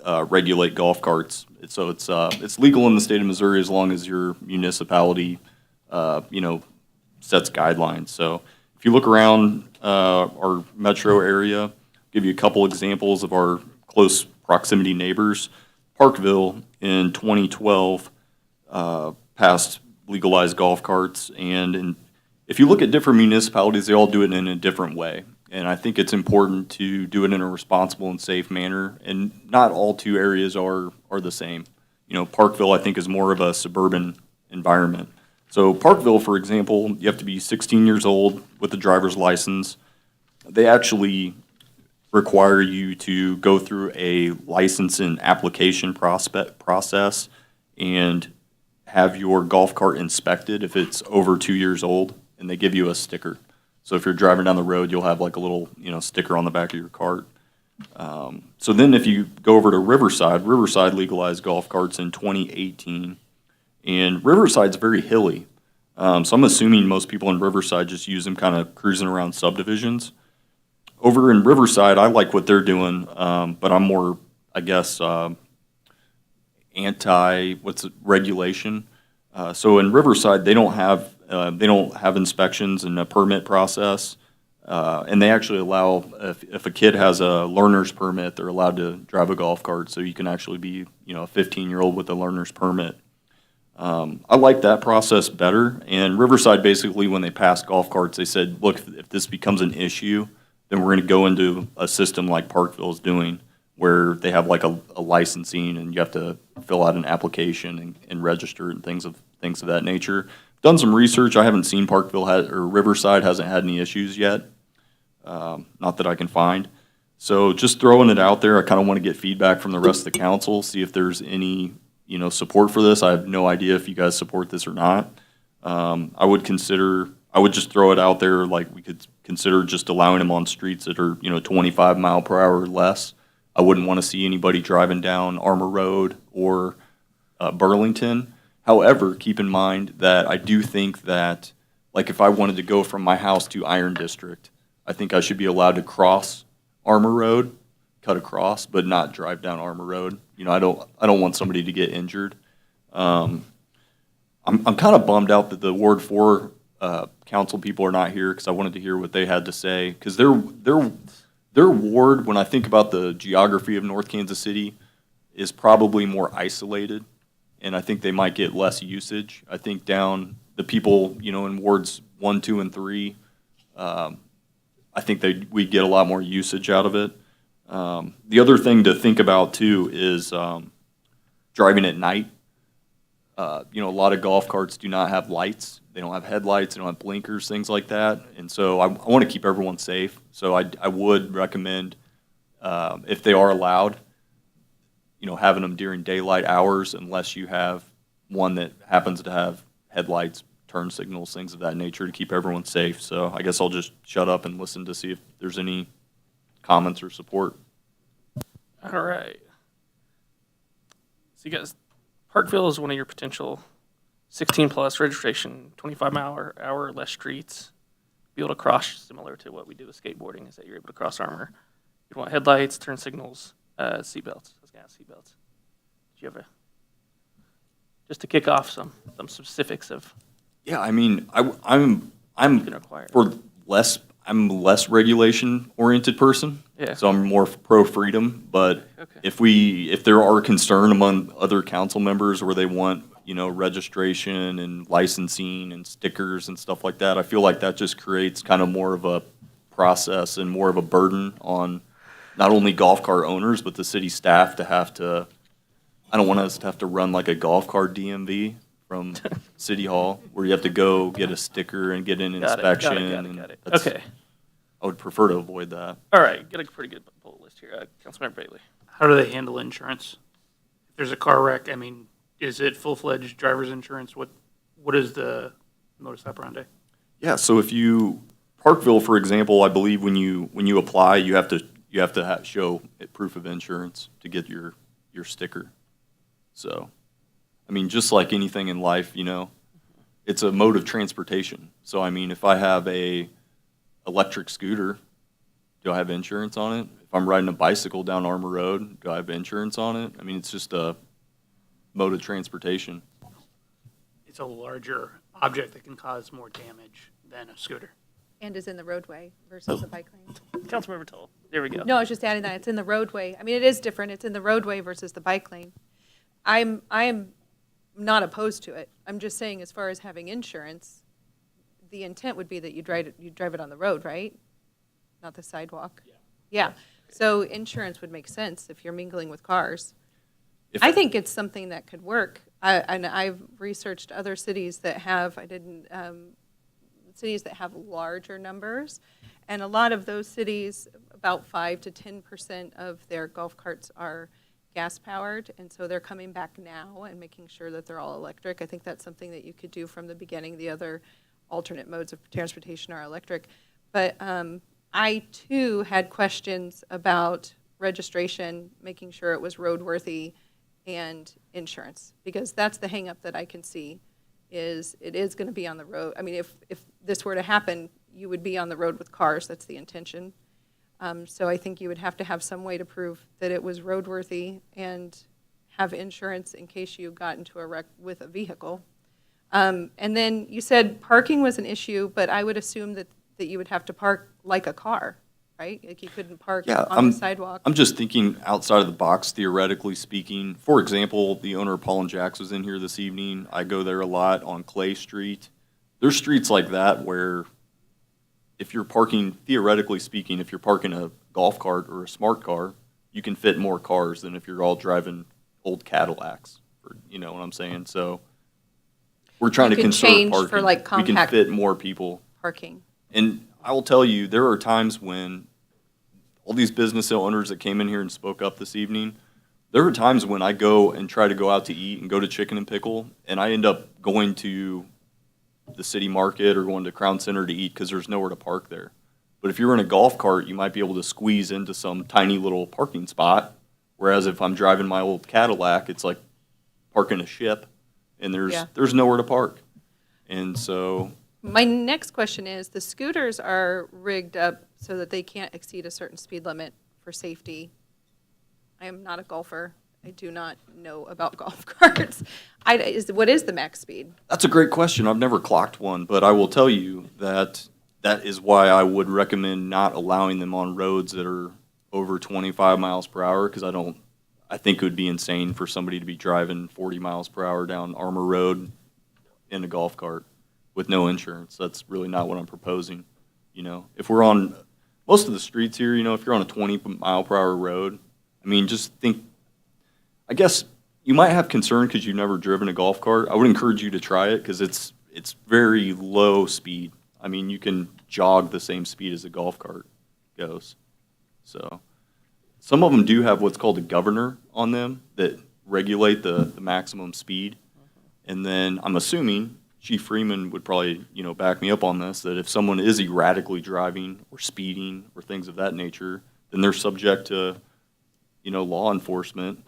regulate golf carts. So it's legal in the state of Missouri as long as your municipality, sets guidelines. So if you look around our metro area, give you a couple examples of our close proximity neighbors. Parkville in 2012 passed legalized golf carts, and if you look at different municipalities, they all do it in a different way. And I think it's important to do it in a responsible and safe manner, and not all two areas are the same. Parkville, I think, is more of a suburban environment. So Parkville, for example, you have to be 16 years old with a driver's license. They actually require you to go through a license and application process and have your golf cart inspected if it's over 2 years old, and they give you a sticker. So if you're driving down the road, you'll have like a little sticker on the back of your cart. So then if you go over to Riverside legalized golf carts in 2018. And Riverside's very hilly. So I'm assuming most people in Riverside just use them kind of cruising around subdivisions. Over in Riverside, I like what they're doing, but I'm more, I guess, regulation. So in Riverside, they don't have inspections and a permit process. And they actually allow, if a kid has a learner's permit, they're allowed to drive a golf cart. So you can actually be, a 15-year-old with a learner's permit. I like that process better. And Riverside, basically, when they passed golf carts, they said, look, if this becomes an issue, then we're going to go into a system like Parkville is doing, where they have like a licensing and you have to fill out an application and register and things of that nature. Done some research. I haven't seen or Riverside hasn't had any issues yet. Not that I can find. So just throwing it out there, I kind of want to get feedback from the rest of the council, see if there's any support for this. I have no idea if you guys support this or not. I would just throw it out there, like we could consider just allowing them on streets that are 25 mile per hour or less. I wouldn't want to see anybody driving down Armor Road or Burlington. However, keep in mind that I do think that, like, if I wanted to go from my house to Iron District, I think I should be allowed to cross Armor Road, cut across, but not drive down Armor Road. I don't want somebody to get injured. I'm kind of bummed out that the Ward 4 council people are not here, because I wanted to hear what they had to say. Because their ward, when I think about the geography of North Kansas City, is probably more isolated, and I think they might get less usage. I think down the people, in wards 1, 2, and 3, I think we get a lot more usage out of it. The other thing to think about too is driving at night. A lot of golf carts do not have lights. They don't have headlights. They don't have blinkers, things like that. And so I want to keep everyone safe. So I would recommend, if they are allowed, having them during daylight hours, unless you have one that happens to have headlights, turn signals, things of that nature, to keep everyone safe. So I guess I'll just shut up and listen to see if there's any comments or support. All right. So you guys, Parkville is one of your potential 16-plus registration, 25 mile per hour or less streets. Be able to cross, similar to what we do with skateboarding, is that you're able to cross Armor. You want headlights, turn signals, seatbelts. those gas seatbelts. Do you have just to kick off some specifics of? Yeah, I mean, I'm can require it. for less. I'm a less regulation oriented person. Yeah. So I'm more pro freedom. But Okay. if there are concern among other council members where they want, registration and licensing and stickers and stuff like that, I feel like that just creates kind of more of a process and more of a burden on not only golf cart owners, but the city staff to have to, I don't want us to have to run like a golf cart DMV from City Hall, where you have to go get a sticker and get an inspection. Got it. That's- Okay. I would prefer to avoid that. All right, got a pretty good bullet list here. Councilmember Bailey. How do they handle insurance? If there's a car wreck, I mean, is it full-fledged driver's insurance? What is the modus operandi? Yeah, so if you, Parkville, for example, I believe when you apply, you have to show proof of insurance to get your sticker. So, I mean, just like anything in life, it's a mode of transportation. So, I mean, if I have a electric scooter, do I have insurance on it? If I'm riding a bicycle down Armour Road, do I have insurance on it? I mean, it's just a mode of transportation. It's a larger object that can cause more damage than a scooter. And is in the roadway versus the bike lane. Councilmember Toll. There we go. No, I was just adding that. It's in the roadway. I mean, it is different. It's in the roadway versus the bike lane. I'm not opposed to it. I'm just saying, as far as having insurance, the intent would be that you drive it on the road, right? Not the sidewalk. Yeah. So insurance would make sense if you're mingling with cars. I think it's something that could work. And I've researched other cities that have, cities that have larger numbers. And a lot of those cities, about 5 to 10% of their golf carts are gas powered. And so they're coming back now and making sure that they're all electric. I think that's something that you could do from the beginning. The other alternate modes of transportation are electric. But I, too, had questions about registration, making sure it was roadworthy, and insurance, because that's the hangup that I can see, is it is going to be on the road. I mean, if this were to happen, you would be on the road with cars. That's the intention. So I think you would have to have some way to prove that it was roadworthy and have insurance in case you got into a wreck with a vehicle. And then you said parking was an issue, but I would assume that you would have to park like a car, right? Like you couldn't park on the sidewalk. I'm just thinking outside of the box, theoretically speaking. For example, the owner of Paul and Jack's was in here this evening. I go there a lot on Clay Street. There's streets like that where if you're parking, theoretically speaking, if you're parking a golf cart or a smart car, you can fit more cars than if you're all driving old Cadillacs. You know what I'm saying? So we're trying to conserve change parking. for, like, We can compact fit more people. Parking. And I will tell you, there are times when all these business owners that came in here and spoke up this evening, there are times when I go and try to go out to eat and go to Chicken and Pickle, and I end up going to the city market or going to Crown Center to eat because there's nowhere to park there. But if you're in a golf cart, you might be able to squeeze into some tiny little parking spot, whereas if I'm driving my old Cadillac, it's like parking a ship, and there's nowhere to park. And so... My next question is, the scooters are rigged up so that they can't exceed a certain speed limit for safety. I am not a golfer. I do not know about golf carts. What is the max speed? That's a great question. I've never clocked one, but I will tell you that that is why I would recommend not allowing them on roads that are over 25 miles per hour, because I think it would be insane for somebody to be driving 40 miles per hour down Armour Road in a golf cart with no insurance. That's really not what I'm proposing. If we're on most of the streets here, if you're on a 20 mile per hour road, I mean, just think, I guess you might have concern because you've never driven a golf cart. I would encourage you to try it because it's very low speed. I mean, you can jog the same speed as a golf cart goes. So some of them do have what's called a governor on them that regulate the maximum speed. And then I'm assuming Chief Freeman would probably, back me up on this, that if someone is erratically driving or speeding or things of that nature, then they're subject to, law enforcement.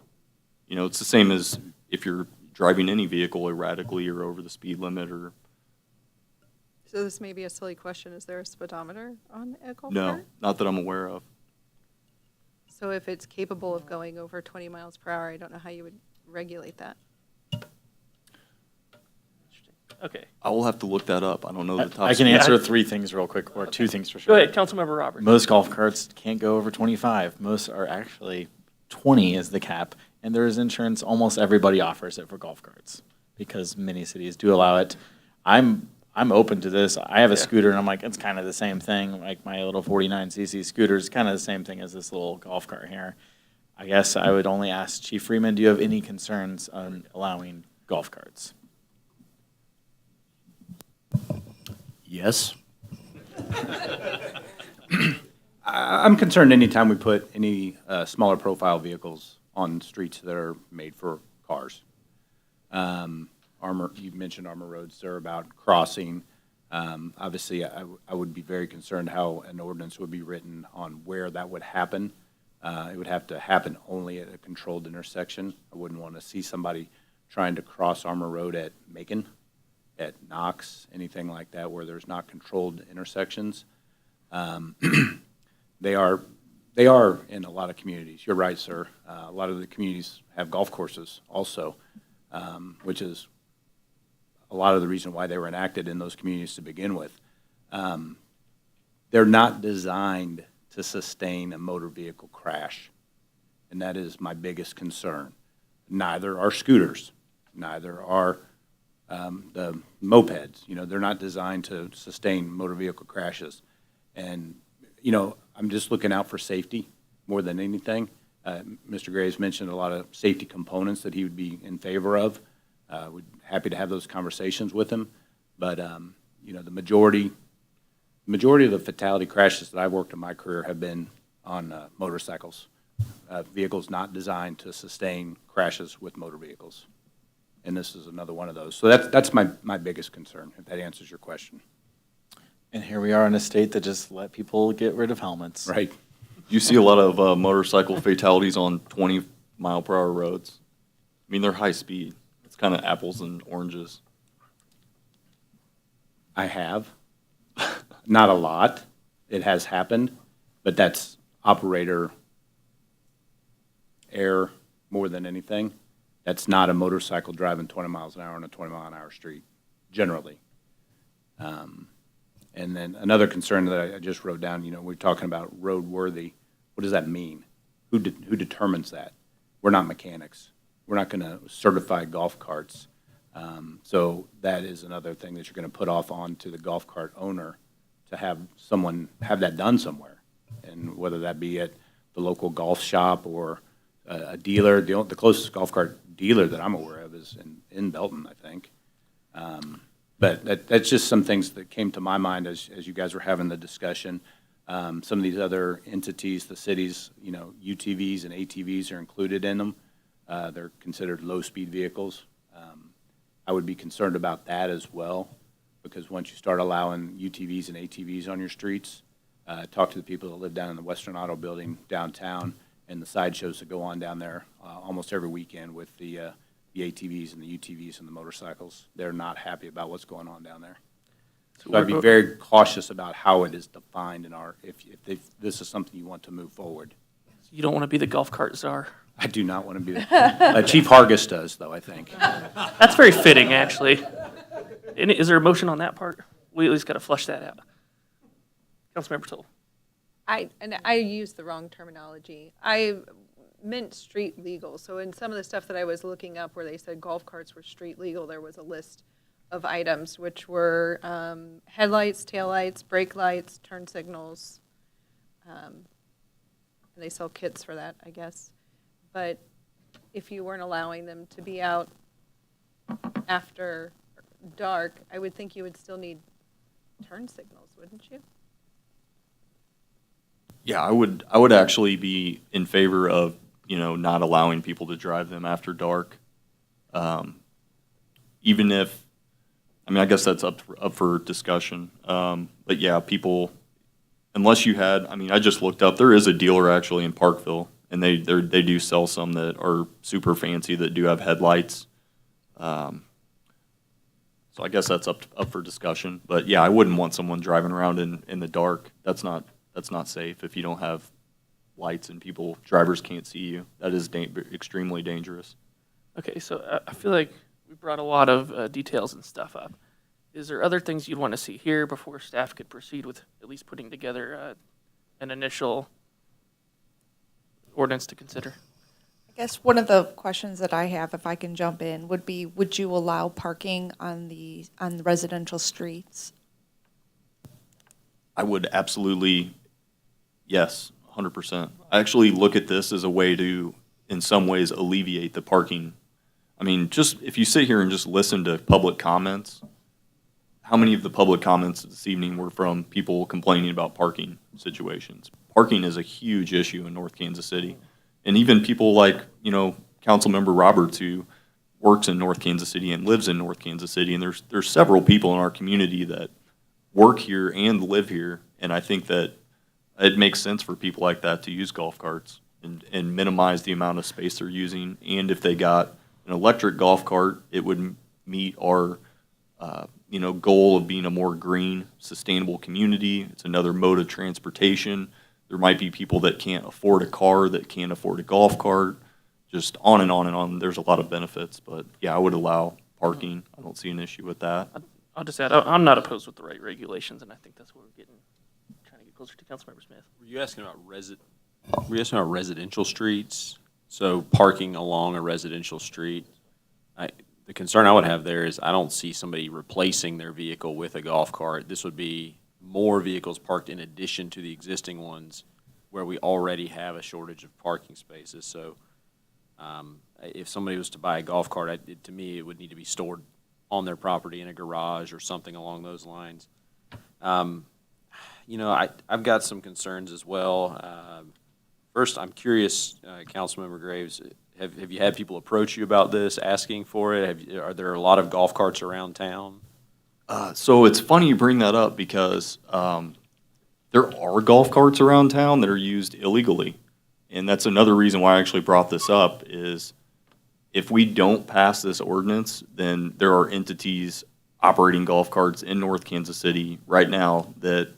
It's the same as if you're driving any vehicle erratically or over the speed limit or... So this may be a silly question. Is there a speedometer on a golf cart? No, not that I'm aware of. So if it's capable of going over 20 miles per hour, I don't know how you would regulate that. Okay. I will have to look that up. I don't know the top. I can Yeah, answer I- 3 things real quick, or 2 things for Go sure. ahead, Councilmember Roberts. Most golf carts can't go over 25. Most are actually 20 is the cap, and there is insurance. Almost everybody offers it for golf carts because many cities do allow it. I'm open to this. I have a scooter, and I'm like, it's kind of the same thing. Like my little 49cc scooter is kind of the same thing as this little golf cart here. I guess I would only ask Chief Freeman, do you have any concerns on allowing golf carts? Yes. I'm concerned anytime we put any smaller profile vehicles on streets that are made for cars. You mentioned Armor roads, they're about crossing. Obviously, I would be very concerned how an ordinance would be written on where that would happen. It would have to happen only at a controlled intersection. I wouldn't want to see somebody trying to cross Armor Road at Macon, at Knox, anything like that, where there's not controlled intersections. They are in a lot of communities. You're right, sir. A lot of the communities have golf courses also, which is a lot of the reason why they were enacted in those communities to begin with. They're not designed to sustain a motor vehicle crash, and that is my biggest concern. Neither are scooters, neither are the mopeds. You know, they're not designed to sustain motor vehicle crashes. And, you know, I'm just looking out for safety more than anything. Mr. Graves mentioned a lot of safety components that he would be in favor of. We're happy to have those conversations with him. But, you know, the majority of the fatality crashes that I've worked in my career have been on motorcycles, vehicles not designed to sustain crashes with motor vehicles. And this is another one of those. So that's my biggest concern, if that answers your question. And here we are in a state that just let people get rid of helmets. Right. You see a lot of motorcycle fatalities on 20-mile-per-hour roads. I mean, they're high speed. It's kind of apples and oranges. I have. Not a lot. It has happened, but that's operator error more than anything. That's not a motorcycle driving 20 miles an hour on a 20-mile-an-hour street, generally. And then another concern that I just wrote down, you know, we're talking about roadworthy. What does that mean? Who determines that? We're not mechanics. We're not going to certify golf carts. So that is another thing that you're going to put off onto the golf cart owner to have someone have that done somewhere. And whether that be at the local golf shop or a dealer, the closest golf cart dealer that I'm aware of is in Belton, I think. But that's just some things that came to my mind as you guys were having the discussion. Some of these other entities, the cities, you know, UTVs and ATVs are included in them. They're considered low-speed vehicles. I would be concerned about that as well, because once you start allowing UTVs and ATVs on your streets, talk to the people that live down in the Western Auto Building downtown and the sideshows that go on down there almost every weekend with the ATVs and the UTVs and the motorcycles. They're not happy about what's going on down there. So I'd be very cautious about how it is defined in our, if this is something you want to move forward. You don't want to be the golf cart czar. I do not want to be that. Chief Hargis does, though, I think. That's very fitting, actually. Is there a motion on that part? We at least got to flush that out. Councilmember Toll. I used the wrong terminology. I meant street legal. So in some of the stuff that I was looking up where they said golf carts were street legal, there was a list of items, which were headlights, taillights, brake lights, turn signals. And they sell kits for that, I guess. But if you weren't allowing them to be out after dark, I would think you would still need turn signals, wouldn't you? Yeah, I would actually be in favor of, you know, not allowing people to drive them after dark. Even if, I mean, I guess that's up for discussion. But yeah, people, unless you had, I mean, I just looked up, there is a dealer actually in Parkville, and they do sell some that are super fancy that do have headlights. So I guess that's up for discussion. But yeah, I wouldn't want someone driving around in the dark. That's not safe if you don't have lights and drivers can't see you. That is extremely dangerous. Okay, so I feel like we brought a lot of details and stuff up. Is there other things you'd want to see here before staff could proceed with at least putting together an initial ordinance to consider? I guess one of the questions that I have, if I can jump in, would be, would you allow parking on the residential streets? I would absolutely, yes, 100%. I actually look at this as a way to, in some ways, alleviate the parking. I mean, just if you sit here and just listen to public comments, how many of the public comments this evening were from people complaining about parking situations? Parking is a huge issue in North Kansas City. And even people like, Councilmember Roberts, who works in North Kansas City and lives in North Kansas City, and there's several people in our community that work here and live here, and I think that it makes sense for people like that to use golf carts and minimize the amount of space they're using. And if they got an electric golf cart, it would meet our goal of being a more green, sustainable community. It's another mode of transportation. There might be people that can't afford a car that can't afford a golf cart, just on and on and on. There's a lot of benefits, but yeah, I would allow parking. I don't see an issue with that. I'll just add, I'm not opposed with the right regulations, and I think that's what we're trying to get closer to Councilmember Smith. Were you asking about residential streets? So parking along a residential street? The concern I would have there is I don't see somebody replacing their vehicle with a golf cart. This would be more vehicles parked in addition to the existing ones where we already have a shortage of parking spaces. So if somebody was to buy a golf cart, to me, it would need to be stored on their property in a garage or something along those lines. I've got some concerns as well. First, I'm curious, Councilmember Graves, have you had people approach you about this, asking for it? Are there a lot of golf carts around town? So it's funny you bring that up because there are golf carts around town that are used illegally. And that's another reason why I actually brought this up is if we don't pass this ordinance, then there are entities operating golf carts in North Kansas City right now that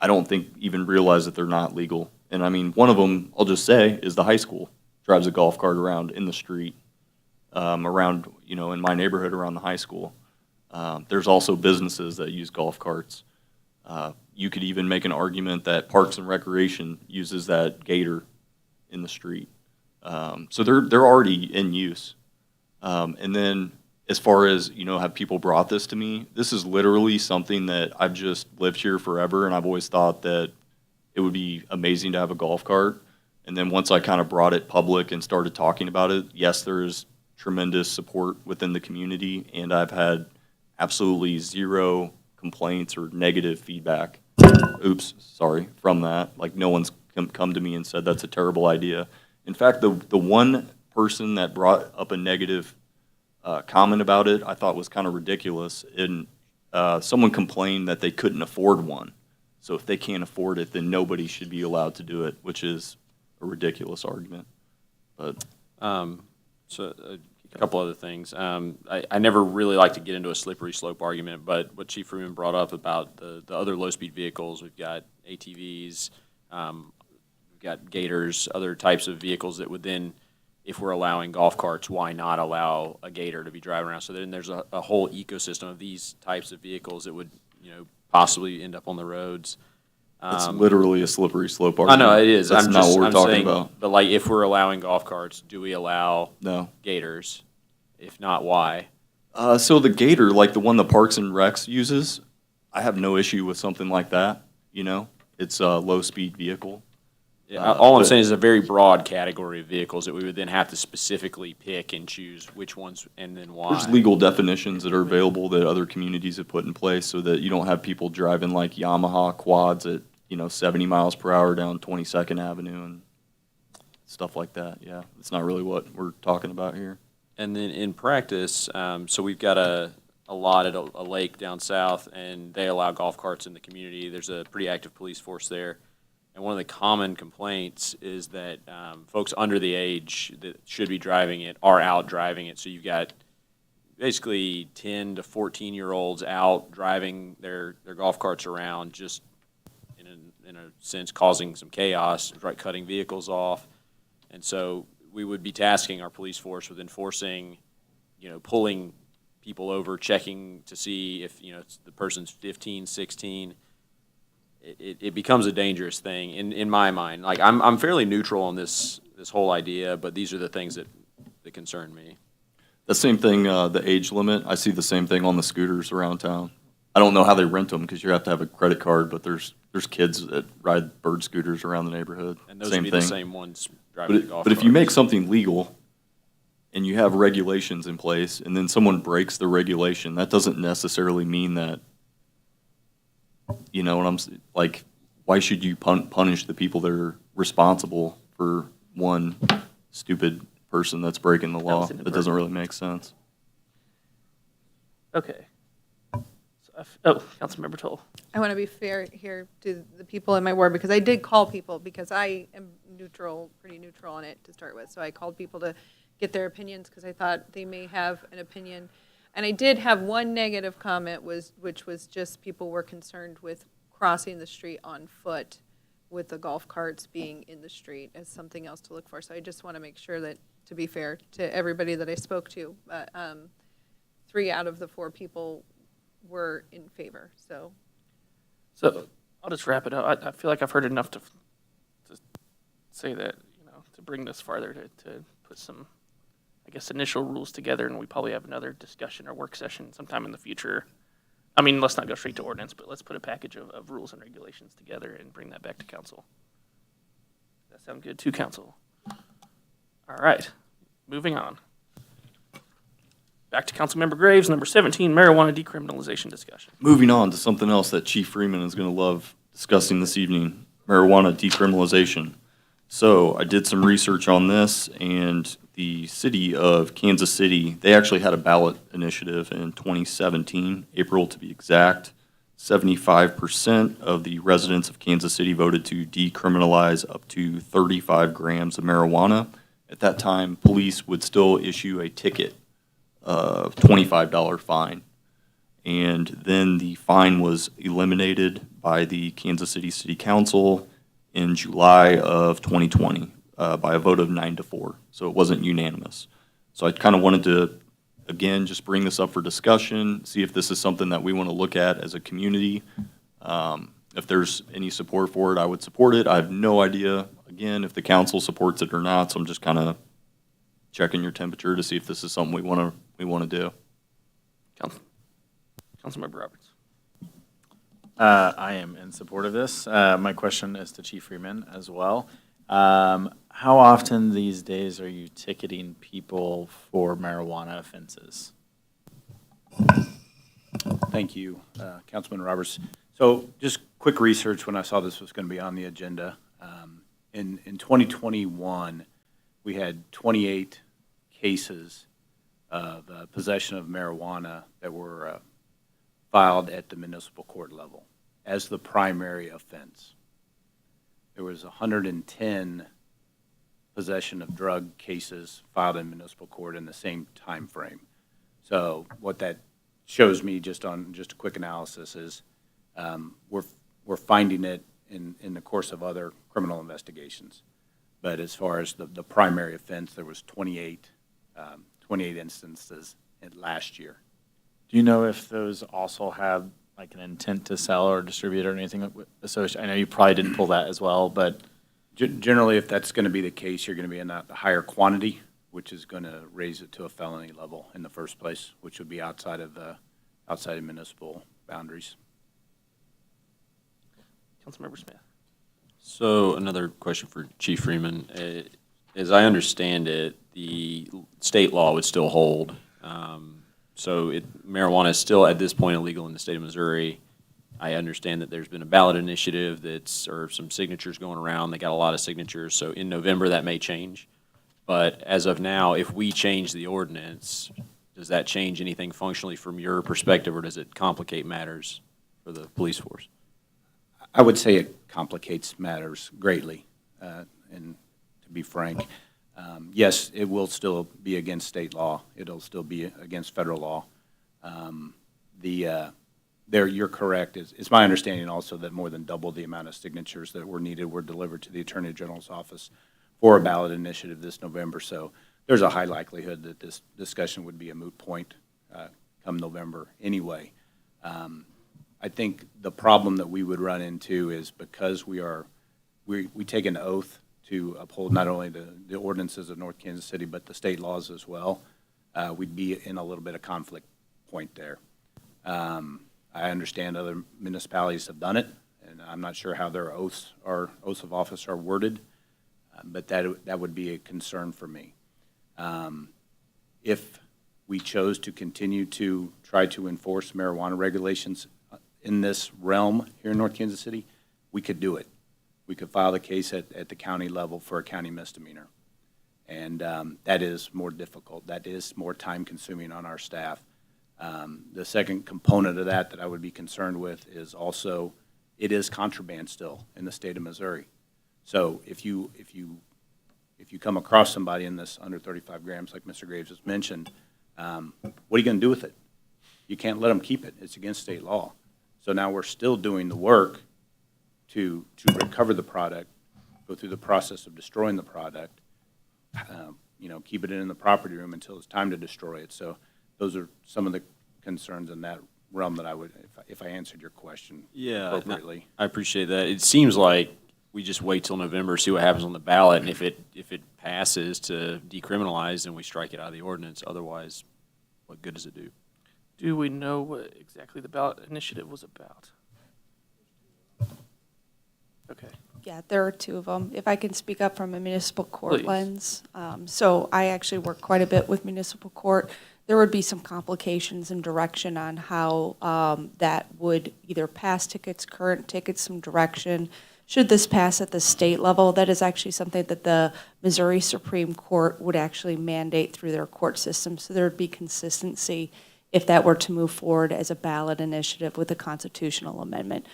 I don't think even realize that they're not legal. And I mean, one of them, I'll just say, is the high school. Drives a golf cart around in the street, around, in my neighborhood around the high school. There's also businesses that use golf carts. You could even make an argument that Parks and Recreation uses that gator in the street. So they're already in use. And then as far as, have people brought this to me, this is literally something that I've just lived here forever, and I've always thought that it would be amazing to have a golf cart. And then once I kind of brought it public and started talking about it, yes, there is tremendous support within the community, and I've had absolutely zero complaints or negative feedback. From that. Like, no one's come to me and said that's a terrible idea. In fact, the one person that brought up a negative comment about it, I thought was kind of ridiculous. And someone complained that they couldn't afford one. So if they can't afford it, then nobody should be allowed to do it, which is a ridiculous argument. But a couple other things. I never really like to get into a slippery slope argument, but what Chief Freeman brought up about the other low-speed vehicles, we've got ATVs, we've got gators, other types of vehicles that would then, if we're allowing golf carts, why not allow a gator to be driving around? So then there's a whole ecosystem of these types of vehicles that would, possibly end up on the roads. It's literally a slippery slope argument. I know it is. That's not what we're talking about. But like, if we're allowing golf carts, do we allow No. gators? If not, why? So the gator, like the one the Parks and Recs uses, I have no issue with something like that. It's a low-speed vehicle. Yeah, all I'm saying is a very broad category of vehicles that we would then have to specifically pick and choose which ones and then why. There's legal definitions that are available that other communities have put in place so that you don't have people driving like Yamaha quads at 70 miles per hour down 22nd Avenue and stuff like that. Yeah, it's not really what we're talking about here. And then in practice, so we've got a lot at a lake down south, and they allow golf carts in the community. There's a pretty active police force there. And one of the common complaints is that folks under the age that should be driving it are out driving it. So you've got basically 10 to 14-year-olds out driving their golf carts around just in in a sense, causing some chaos, right, cutting vehicles off. And so we would be tasking our police force with enforcing, pulling people over, checking to see if, the person's 15, 16. It becomes a dangerous thing in my mind. Like, I'm fairly neutral on this whole idea, but these are the things that concern me. The same thing, the age limit, I see the same thing on the scooters around town. I don't know how they rent them because you have to have a credit card, but there's kids that ride bird scooters around the neighborhood. And those Same would be the thing. same ones driving the golf But if you carts. make something legal and you have regulations in place and then someone breaks the regulation, that doesn't necessarily mean that, like, why should you punish the people that are responsible for one stupid person that's breaking the law? That doesn't really make sense. Okay. Councilmember Toll. I want to be fair here to the people in my ward, because I did call people, because I am pretty neutral on it to start with. So I called people to get their opinions, because I thought they may have an opinion. And I did have one negative comment, which was just people were concerned with crossing the street on foot with the golf carts being in the street as something else to look for. So I just want to make sure that, to be fair to everybody that I spoke to, 3 out of the 4 people were in favor, so. So I'll just wrap it up. I feel like I've heard enough to say that, to bring this farther, to put some, I guess, initial rules together, and we probably have another discussion or work session sometime in the future. I mean, let's not go straight to ordinance, but let's put a package of rules and regulations together and bring that back to council. Does that sound good to council? All right, moving on. Back to Councilmember Graves, number 17, marijuana decriminalization discussion. Moving on to something else that Chief Freeman is going to love discussing this evening, marijuana decriminalization. So I did some research on this, and the city of Kansas City, they actually had a ballot initiative in 2017, April to be exact. 75% of the residents of Kansas City voted to decriminalize up to 35 grams of marijuana. At that time, police would still issue a ticket, $25 fine. And then the fine was eliminated by the Kansas City City Council in July of 2020 by a vote of 9-4. So it wasn't unanimous. So I kind of wanted to, again, just bring this up for discussion, see if this is something that we want to look at as a community. If there's any support for it, I would support it. I have no idea, again, if the council supports it or not, so I'm just kind of checking your temperature to see if this is something we want to do. Councilmember Roberts. I am in support of this. My question is to Chief Freeman as well. How often these days are you ticketing people for marijuana offenses? Thank you, Councilman Roberts. So just quick research when I saw this was going to be on the agenda. In 2021, we had 28 cases of possession of marijuana that were filed at the municipal court level as the primary offense. There was 110 possession of drug cases filed in municipal court in the same time frame. So what that shows me, just a quick analysis, is we're finding it in the course of other criminal investigations. But as far as the primary offense, there was 28 instances last year. Do you know if those also have like an intent to sell or distribute or anything associated? I know you probably didn't pull that as well, but Generally, if that's going to be the case, you're going to be in a higher quantity, which is going to raise it to a felony level in the first place, which would be outside of municipal boundaries. Councilmember Smith. So another question for Chief Freeman. As I understand it, the state law would still hold. So marijuana is still at this point illegal in the state of Missouri. I understand that there's been a ballot initiative or some signatures going around. They got a lot of signatures. So in November, that may change. But as of now, if we change the ordinance, does that change anything functionally from your perspective, or does it complicate matters for the police force? I would say it complicates matters greatly. And to be frank, yes, it will still be against state law. It'll still be against federal law. You're correct. It's my understanding also that more than double the amount of signatures that were needed were delivered to the Attorney General's office for a ballot initiative this November. So there's a high likelihood that this discussion would be a moot point come November anyway. I think the problem that we would run into is because we take an oath to uphold not only the ordinances of North Kansas City, but the state laws as well, we'd be in a little bit of conflict point there. I understand other municipalities have done it, and I'm not sure how their oaths of office are worded, but that would be a concern for me. If we chose to continue to try to enforce marijuana regulations in this realm here in North Kansas City, we could do it. We could file the case at the county level for a county misdemeanor. And that is more difficult. That is more time-consuming on our staff. The second component of that I would be concerned with is also it is contraband still in the state of Missouri. So if you come across somebody in this under 35 grams, like Mr. Graves has mentioned, what are you going to do with it? You can't let them keep it. It's against state law. So now we're still doing the work to recover the product, go through the process of destroying the product, keep it in the property room until it's time to destroy it. So those are some of the concerns in that realm that I would, if I answered your question appropriately. I appreciate that. It seems like we just wait till November, see what happens on the ballot, and if it passes to decriminalize, then we strike it out of the ordinance. Otherwise, what good does it do? Do we know what exactly the ballot initiative was about? Okay. Yeah, there are two of them. If I can speak up from a municipal court Please. lens. So I actually work quite a bit with municipal court. There would be some complications and direction on how that would either pass tickets, current tickets, some direction. Should this pass at the state level, that is actually something that the Missouri Supreme Court would actually mandate through their court system. So there would be consistency if that were to move forward as a ballot initiative with a constitutional amendment.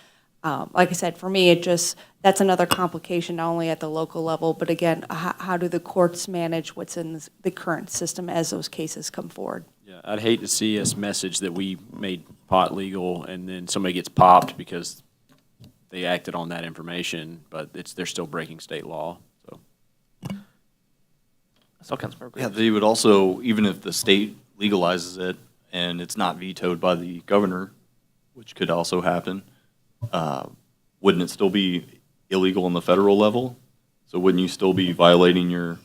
Like I said, for me, that's another complication, not only at the local level, but again, how do the courts manage what's in the current system as those cases come forward? Yeah, I'd hate to see us message that we made pot legal and then somebody gets popped because they acted on that information, but they're still breaking state law. So That's all Councilmember Yeah, Graves. they would also, even if the state legalizes it and it's not vetoed by the governor, which could also happen, wouldn't it still be illegal on the federal level? So wouldn't you still be violating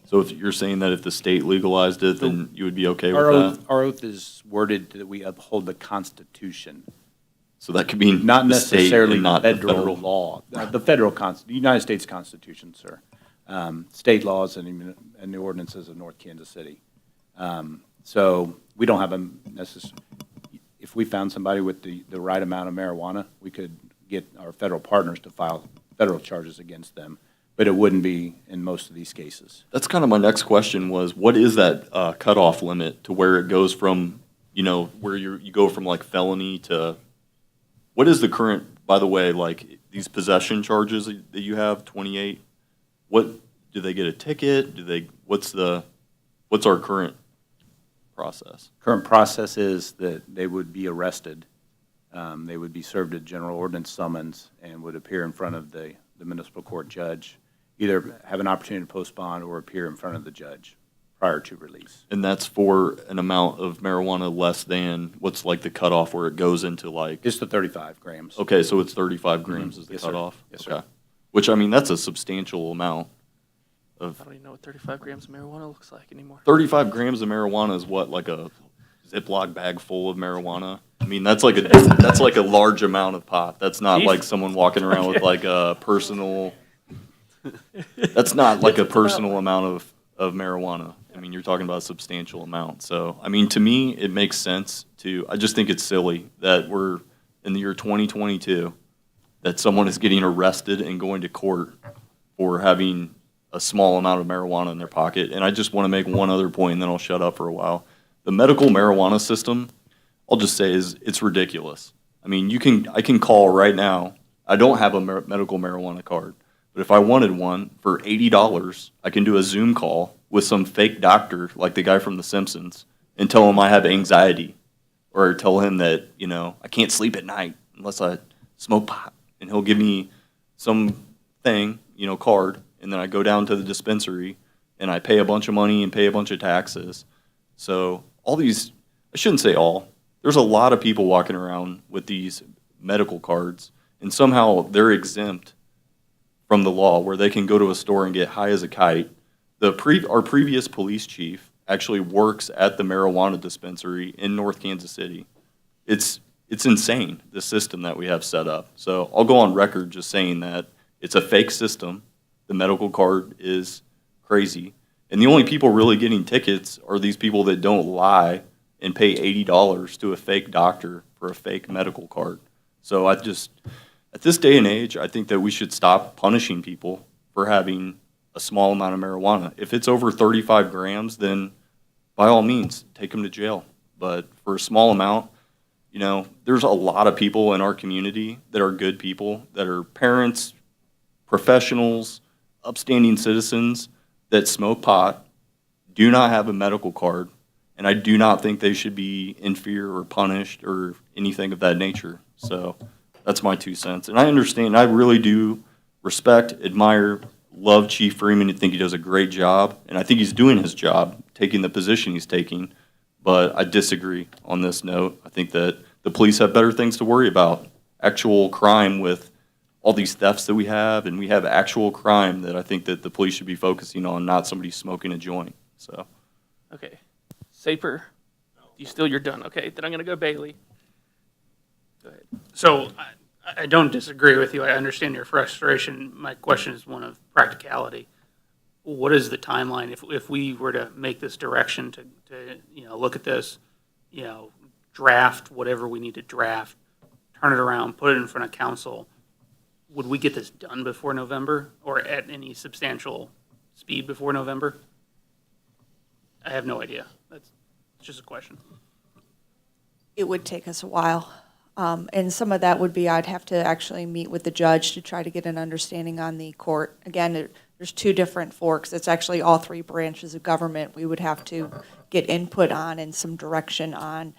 so if you're saying that if the state legalized it, then you would be okay with that? Our oath is worded that we uphold the Constitution. So that could be Not the state necessarily and not the federal federal law. The United States Constitution, sir. State laws and the ordinances of North Kansas City. So we don't have if we found somebody with the right amount of marijuana, we could get our federal partners to file federal charges against them, but it wouldn't be in most of these cases. That's kind of my next question was, what is that cutoff limit to where it goes from, where you go from like felony to, what is the current, by the way, like these possession charges that you have, 28, do they get a ticket? What's our current process? Current process is that they would be arrested. They would be served a general ordinance summons and would appear in front of the municipal court judge, either have an opportunity to post bond or appear in front of the judge prior to release. And that's for an amount of marijuana less than, what's like the cutoff where it goes into like? Just the 35 grams. Okay, so it's 35 grams is the Yes, sir. cutoff? Yes, sir. Okay. Which, I mean, that's a substantial amount I don't even know what 35 grams of marijuana looks like anymore. 35 grams of marijuana is what, like a Ziploc bag full of marijuana? I mean, that's like a large amount of pot. That's not like someone walking around with like a personal, that's not like a personal amount of marijuana. I mean, you're talking about a substantial amount. So, I mean, to me, it makes sense I just think it's silly that we're in the year 2022, that someone is getting arrested and going to court for having a small amount of marijuana in their pocket. And I just want to make one other point, and then I'll shut up for a while. The medical marijuana system, I'll just say, it's ridiculous. I mean, I can call right now. I don't have a medical marijuana card, but if I wanted one for $80, I can do a Zoom call with some fake doctor, like the guy from The Simpsons, and tell him I have anxiety. or tell him that, you know, I can't sleep at night unless I smoke pot. And he'll give me some thing, you know, card, and then I go down to the dispensary and I pay a bunch of money and pay a bunch of taxes. So all these, I shouldn't say all, there's a lot of people walking around with these medical cards, and somehow they're exempt from the law where they can go to a store and get high as a kite. Our previous police chief actually works at the marijuana dispensary in North Kansas City. It's insane, the system that we have set up. So I'll go on record just saying that it's a fake system. The medical card is crazy. And the only people really getting tickets are these people that don't lie and pay $80 to a fake doctor for a fake medical card. So at this day and age, I think that we should stop punishing people for having a small amount of marijuana. If it's over 35 grams, then by all means, take them to jail. But for a small amount, you know, there's a lot of people in our community that are good people, that are parents, professionals, upstanding citizens that smoke pot, do not have a medical card, and I do not think they should be in fear or punished or anything of that nature. So that's my 2 cents. And I understand, I really do respect, admire, love Chief Freeman. I think he does a great job, and I think he's doing his job, taking the position he's taking. But I disagree on this note. I think that the police have better things to worry about. Actual crime with all these thefts that we have, and we have actual crime that I think that the police should be focusing on, not somebody smoking a joint. So, Okay. Saper, you're done. Okay, then I'm going to go Bailey. Go ahead. So I don't disagree with you. I understand your frustration. My question is one of practicality. What is the timeline if we were to make this direction to you know, look at this, you know, draft whatever we need to draft, turn it around, put it in front of council? Would we get this done before November, or at any substantial speed before November? I have no idea. That's just a question. It would take us a while. And some of that would be, I'd have to actually meet with the judge to try to get an understanding on the court. Again, there's 2 different forks. It's actually all 3 branches of government we would have to get input on and some direction on.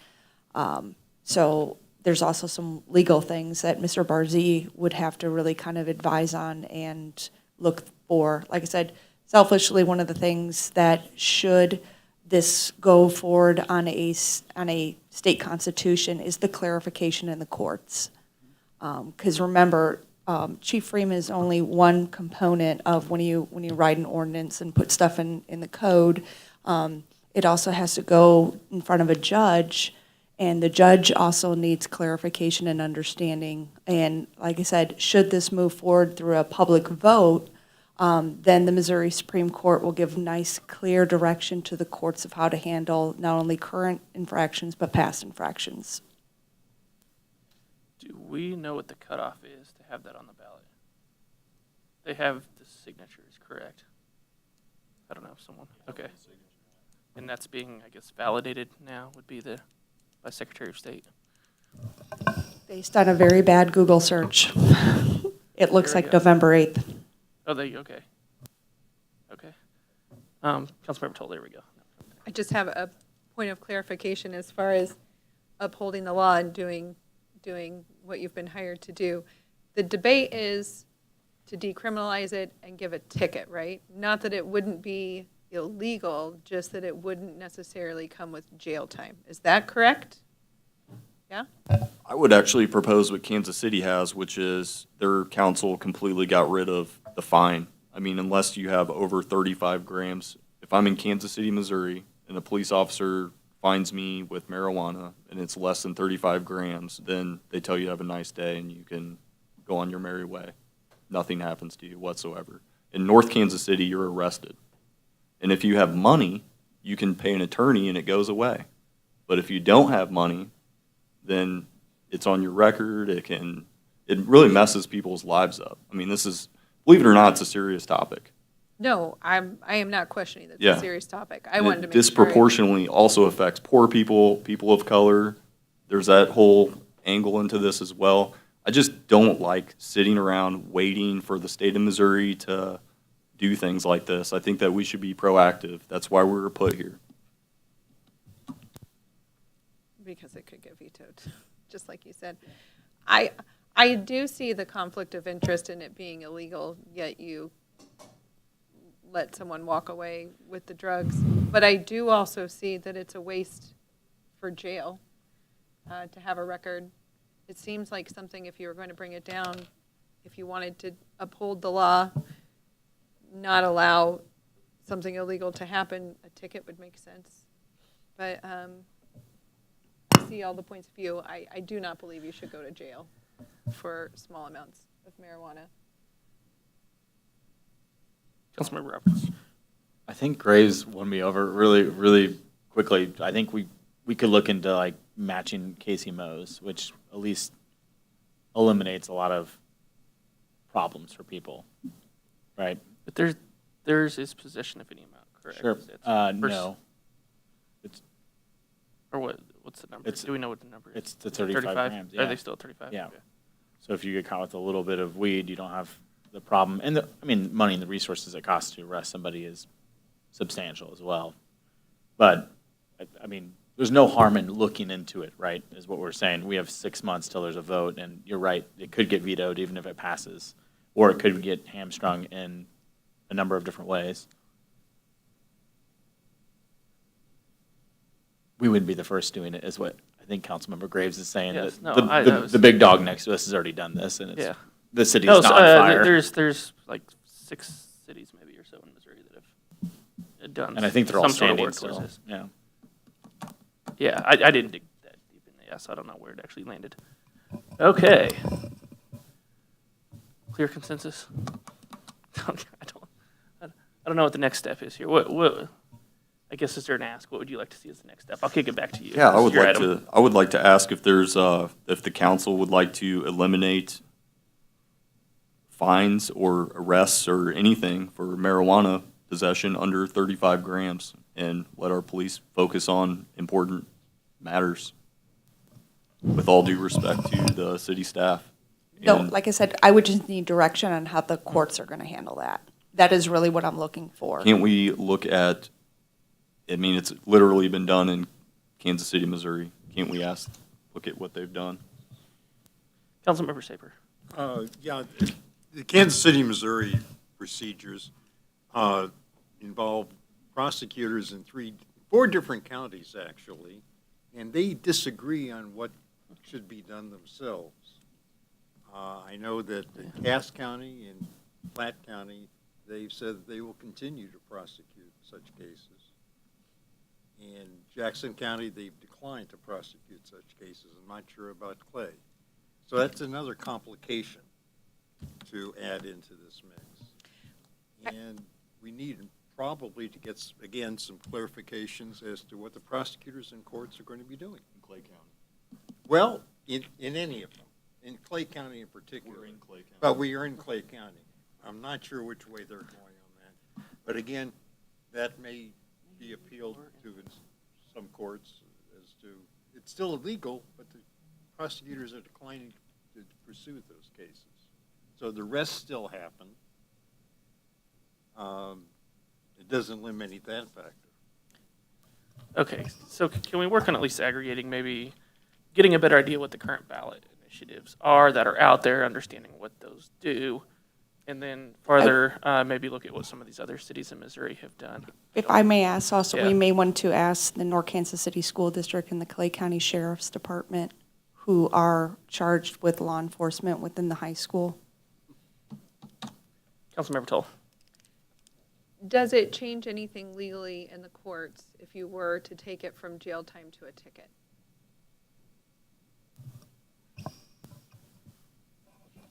So there's also some legal things that Mr. Barzee would have to really kind of advise on and look for. Like I said, selfishly, one of the things that should this go forward on a state constitution is the clarification in the courts. Because remember, Chief Freeman is only one component of when you write an ordinance and put stuff in the code. It also has to go in front of a judge, and the judge also needs clarification and understanding. And like I said, should this move forward through a public vote, then the Missouri Supreme Court will give nice, clear direction to the courts of how to handle not only current infractions, but past infractions. Do we know what the cutoff is to have that on the ballot? They have the signatures, correct? I don't know if someone, okay. And that's being, I guess, validated now would be by Secretary of State. Based on a very bad Google search. It looks There we like go. November 8th. Oh, there you, okay. Okay. Councilmember Toll, there we go. I just have a point of clarification as far as upholding the law and doing what you've been hired to do. The debate is to decriminalize it and give a ticket, right? Not that it wouldn't be illegal, just that it wouldn't necessarily come with jail time. Is that correct? Yeah? I would actually propose what Kansas City has, which is their council completely got rid of the fine. I mean, unless you have over 35 grams. If I'm in Kansas City, Missouri, and a police officer finds me with marijuana and it's less than 35 grams, then they tell you to have a nice day and you can go on your merry way. Nothing happens to you whatsoever. In North Kansas City, you're arrested. And if you have money, you can pay an attorney and it goes away. But if you don't have money, then it's on your record. It really messes people's lives up. I mean, this is, believe it or not, it's a serious topic. No, I am not questioning that it's Yeah. a serious topic. I And wanted to it make sure. disproportionately also affects poor people, people of color. There's that whole angle into this as well. I just don't like sitting around waiting for the state of Missouri to do things like this. I think that we should be proactive. That's why we were put here. because it could get vetoed, just like you said. I do see the conflict of interest in it being illegal, yet you let someone walk away with the drugs. But I do also see that it's a waste for jail to have a record. It seems like something, if you were going to bring it down, if you wanted to uphold the law, not allow something illegal to happen, a ticket would make sense. But I see all the points of view. I do not believe you should go to jail for small amounts of marijuana. Councilmember Roberts. I think Graves won me over really, really quickly. I think we could look into like matching Casey Mo's, which at least eliminates a lot of problems for people, right? But theirs is possession of any amount, correct? Sure. No. It's or what's the number? Do we know what the number is? It's the 35 grams. Are they still 35? Yeah. Okay. So if you get caught with a little bit of weed, you don't have the problem. And money and the resources it costs to arrest somebody is substantial as well. But I mean, there's no harm in looking into it, right? Is what we're saying. We have 6 months till there's a vote, and you're right. It could get vetoed even if it passes, or it could get hamstrung in a number of different ways. We wouldn't be the first doing it, is what I think Councilmember Graves is saying. Yes, That no, the big dog next to us has already done this, and it's, Yeah. the city's No, not on fire. There's like 6 cities maybe or so in Missouri that have done. And I think they're all some sort of standing work still. towards this. Yeah. Yeah, I didn't dig that deep in the so I don't know where it actually landed. Okay. Clear consensus? I don't know what the next step is here. What I guess is there an ask? What would you like to see as the next step? I'll kick it back to you. Yeah, This is your item. I would like to ask if there's, if the council would like to eliminate fines or arrests or anything for marijuana possession under 35 grams and let our police focus on important matters with all due respect to the city staff. No, And- like I said, I would just need direction on how the courts are going to handle that. That is really what I'm looking for. Can't we look at, I mean, it's literally been done in Kansas City, Missouri. Can't we look at what they've done? Councilmember Saper. Yeah, the Kansas City, Missouri procedures involve prosecutors in 4 different counties, actually, and they disagree on what should be done themselves. I know that in Cass County and Platte County, they've said they will continue to prosecute such cases. In Jackson County, they've declined to prosecute such cases. I'm not sure about Clay. So that's another complication to add into this mix. And we need probably to get, again, some clarifications as to what the prosecutors and courts are going to be doing. In Clay County. Well, in any of them, in Clay County in particular. We're in Clay County. But we are in Clay County. I'm not sure which way they're going on that. But again, that may be appealed to in some courts as to, it's still illegal, but the prosecutors are declining to pursue those cases. So the rest still happen. It doesn't eliminate that factor. Okay, so can we work on at least aggregating, maybe getting a better idea what the current ballot initiatives are that are out there, understanding what those do, and then further maybe look at what some of these other cities in Missouri have done. If I may ask also, Yeah. we may want to ask the North Kansas City School District and the Clay County Sheriff's Department, who are charged with law enforcement within the high school. Councilmember Toll. Does it change anything legally in the courts if you were to take it from jail time to a ticket?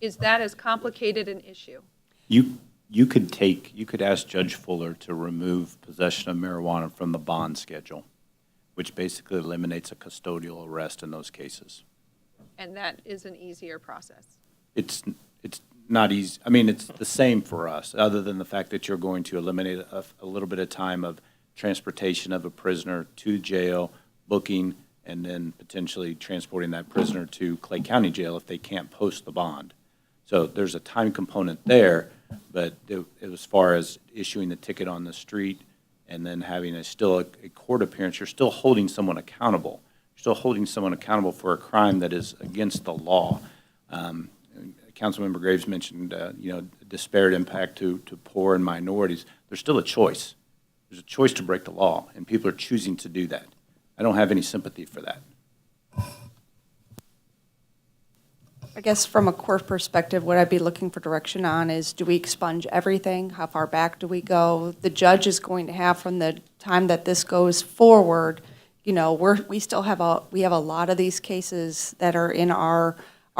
Is that as complicated an issue? You could ask Judge Fuller to remove possession of marijuana from the bond schedule, which basically eliminates a custodial arrest in those cases. And that is an easier process. It's not easy. I mean, it's the same for us, other than the fact that you're going to eliminate a little bit of time of transportation of a prisoner to jail, booking, and then potentially transporting that prisoner to Clay County Jail if they can't post the bond. So there's a time component there, but as far as issuing the ticket on the street and then having still a court appearance, you're still holding someone accountable. still holding someone accountable for a crime that is against the law. Councilmember Graves mentioned, disparate impact to poor and minorities. There's still a choice. There's a choice to break the law, and people are choosing to do that. I don't have any sympathy for that. I guess from a court perspective, what I'd be looking for direction on is, do we expunge everything? How far back do we go? The judge is going to have, from the time that this goes forward, we still have we have a lot of these cases that are in our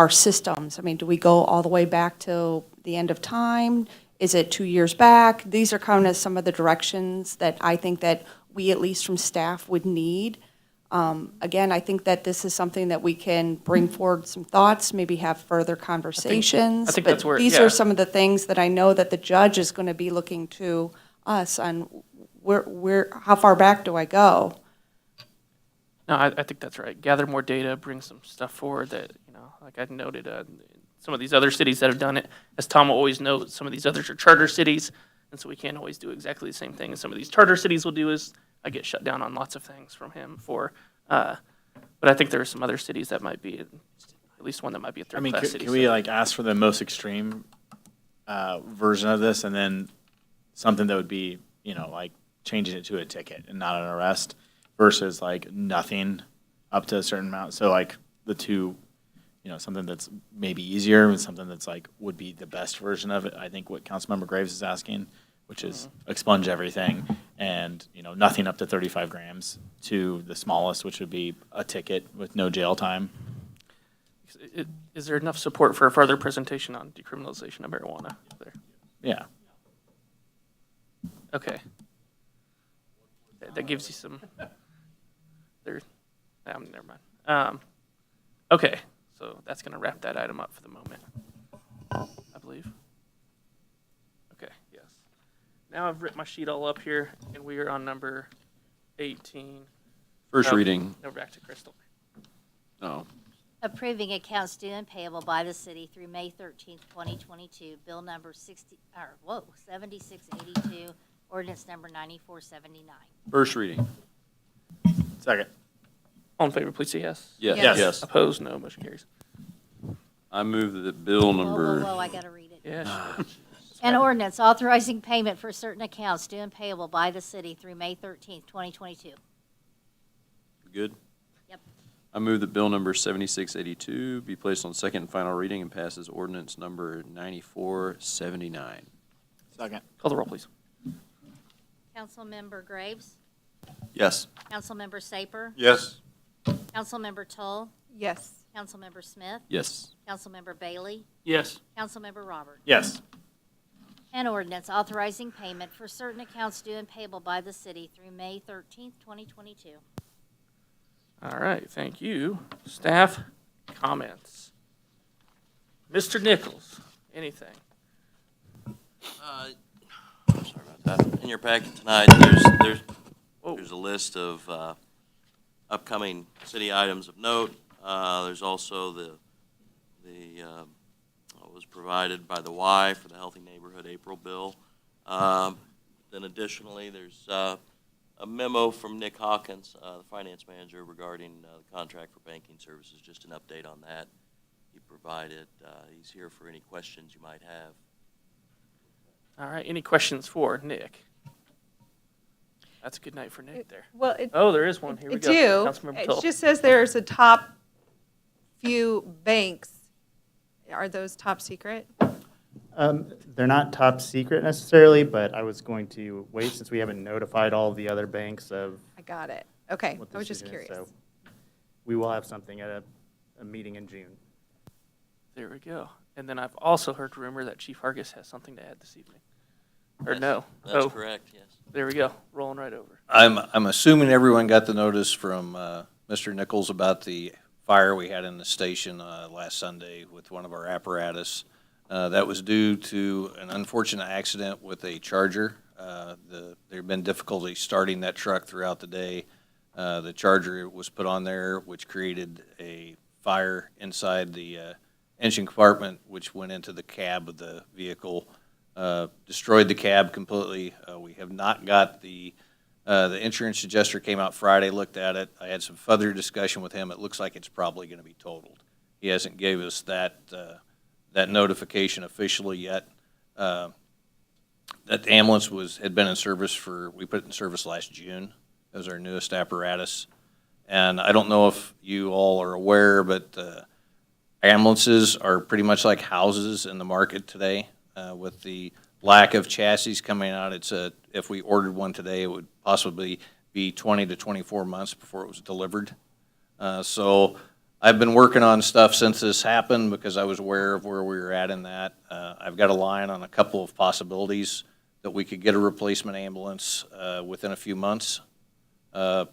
systems. I mean, do we go all the way back to the end of time? Is it 2 years back? These are kind of some of the directions that I think that we, at least from staff, would need. Again, I think that this is something that we can bring forward some thoughts, maybe have further conversations. I think but that's where, these yeah. are some of the things that I know that the judge is going to be looking to us on how far back do I go? No, I think that's right. Gather more data, bring some stuff forward that, like I noted, some of these other cities that have done it. As Tom always notes, some of these others are charter cities, and so we can't always do exactly the same thing as some of these charter cities will do. Is I get shut down on lots of things from him for, but I think there are some other cities that might be, at least one that might be a third-class city. Can we ask for the most extreme version of this, and then something that would be, like changing it to a ticket and not an arrest, versus like nothing up to a certain amount? So like the two, something that's maybe easier and something that's like would be the best version of it. I think what Councilmember Graves is asking, which is expunge everything and, nothing up to 35 grams, to the smallest, which would be a ticket with no jail time. Is there enough support for a further presentation on decriminalization of marijuana there? Yeah. Okay. That gives you some, never mind. Okay, so that's going to wrap that item up for the moment, I believe. Okay, yes. Now I've written my sheet all up here, and we are on number 18. First reading. No, back to Crystal. Oh. Approving accounts due and payable by the city through May 13th, 2022, bill number 7682, ordinance number 9479. First reading. Second. All in favor, please say yes. Yes. Yes. Yes. Opposed, no. Motion carries. I move that bill number. Whoa, I gotta read it. Yeah, sure. An ordinance authorizing payment for certain accounts due and payable by the city through May 13th, 2022. Good? Yep. I move that bill number 7682 be placed on second and final reading and passes ordinance number 9479. Second. Call the roll, please. Councilmember Graves? Yes. Councilmember Saper? Yes. Councilmember Tull? Yes. Councilmember Smith? Yes. Councilmember Bailey? Yes. Councilmember Robert? Yes. An ordinance authorizing payment for certain accounts due and payable by the city through May 13th, 2022. All right, thank you. Staff comments. Mr. Nichols, anything? Sorry about that. In your packet tonight, there's a list of upcoming city items of note. There's also what was provided by the Y for the Healthy Neighborhood April bill. Then additionally, there's a memo from Nick Hawkins, the finance manager, regarding the contract for banking services. Just an update on that. He provided. He's here for any questions you might have. All right, any questions for Nick? That's a good night for Nick there. Well, Oh, there is one. Here we go. Councilmember It Tull. just says there's a top few banks. Are those top secret? They're not top secret necessarily, but I was going to wait since we haven't notified all the other banks of. I got it. Okay, what I was the just decision is, curious. so we will have something at a meeting in June. There we go. And then I've also heard rumor that Chief Hargis has something to add this evening. Or Yes, no? that's Oh, correct, yes. There we go. Rolling right over. I'm assuming everyone got the notice from Mr. Nichols about the fire we had in the station last Sunday with one of our apparatus. That was due to an unfortunate accident with a charger. There had been difficulty starting that truck throughout the day. The charger was put on there, which created a fire inside the engine compartment, which went into the cab of the vehicle, destroyed the cab completely. We have not got the The insurance adjuster came out Friday, looked at it. I had some further discussion with him. It looks like it's probably going to be totaled. He hasn't gave us that notification officially yet. That ambulance had been in service we put it in service last June. It was our newest apparatus. And I don't know if you all are aware, but ambulances are pretty much like houses in the market today. With the lack of chassis coming out, if we ordered one today, it would possibly be 20 to 24 months before it was delivered. So I've been working on stuff since this happened because I was aware of where we were at in that. I've got a line on a couple of possibilities that we could get a replacement ambulance within a few months. The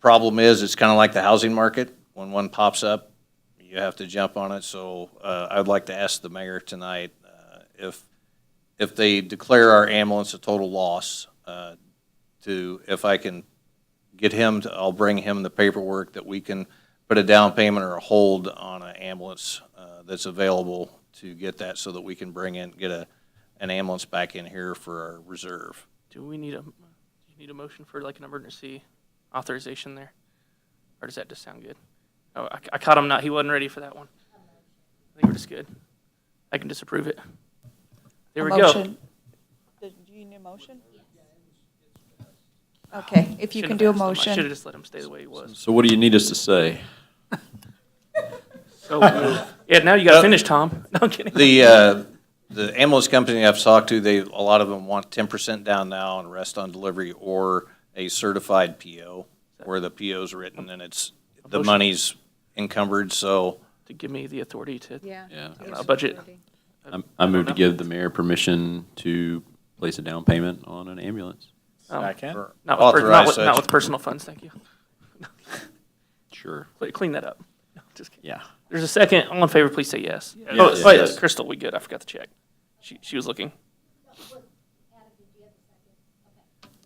problem is it's kind of like the housing market. When one pops up, you have to jump on it. So I'd like to ask the mayor tonight if they declare our ambulance a total loss, if I can get him I'll bring him the paperwork that we can put a down payment or a hold on an ambulance that's available to get that so that we can get an ambulance back in here for our reserve. Do you need a motion for like an emergency authorization there? Or does that just sound good? Oh, I caught him he wasn't ready for that one. I think we're just good. I can disapprove it. There we go. Do you need a motion? Okay, if you can do a motion. I should have just let him stay the way he was. So what do you need us to say? So, yeah, now you got to finish, Tom. No, I'm kidding. The ambulance company I've talked to, a lot of them want 10% down now and rest on delivery, or a certified PO where the PO's written and the money's encumbered. So to give me the authority to a budget. I move to give the mayor permission to place a down payment on an ambulance. Not with personal funds, thank you. Sure. Clean that up. No, just kidding. Yeah. There's a second. All in favor, please say yes. Yes. Yes. Crystal, we good. I forgot to check. She was looking.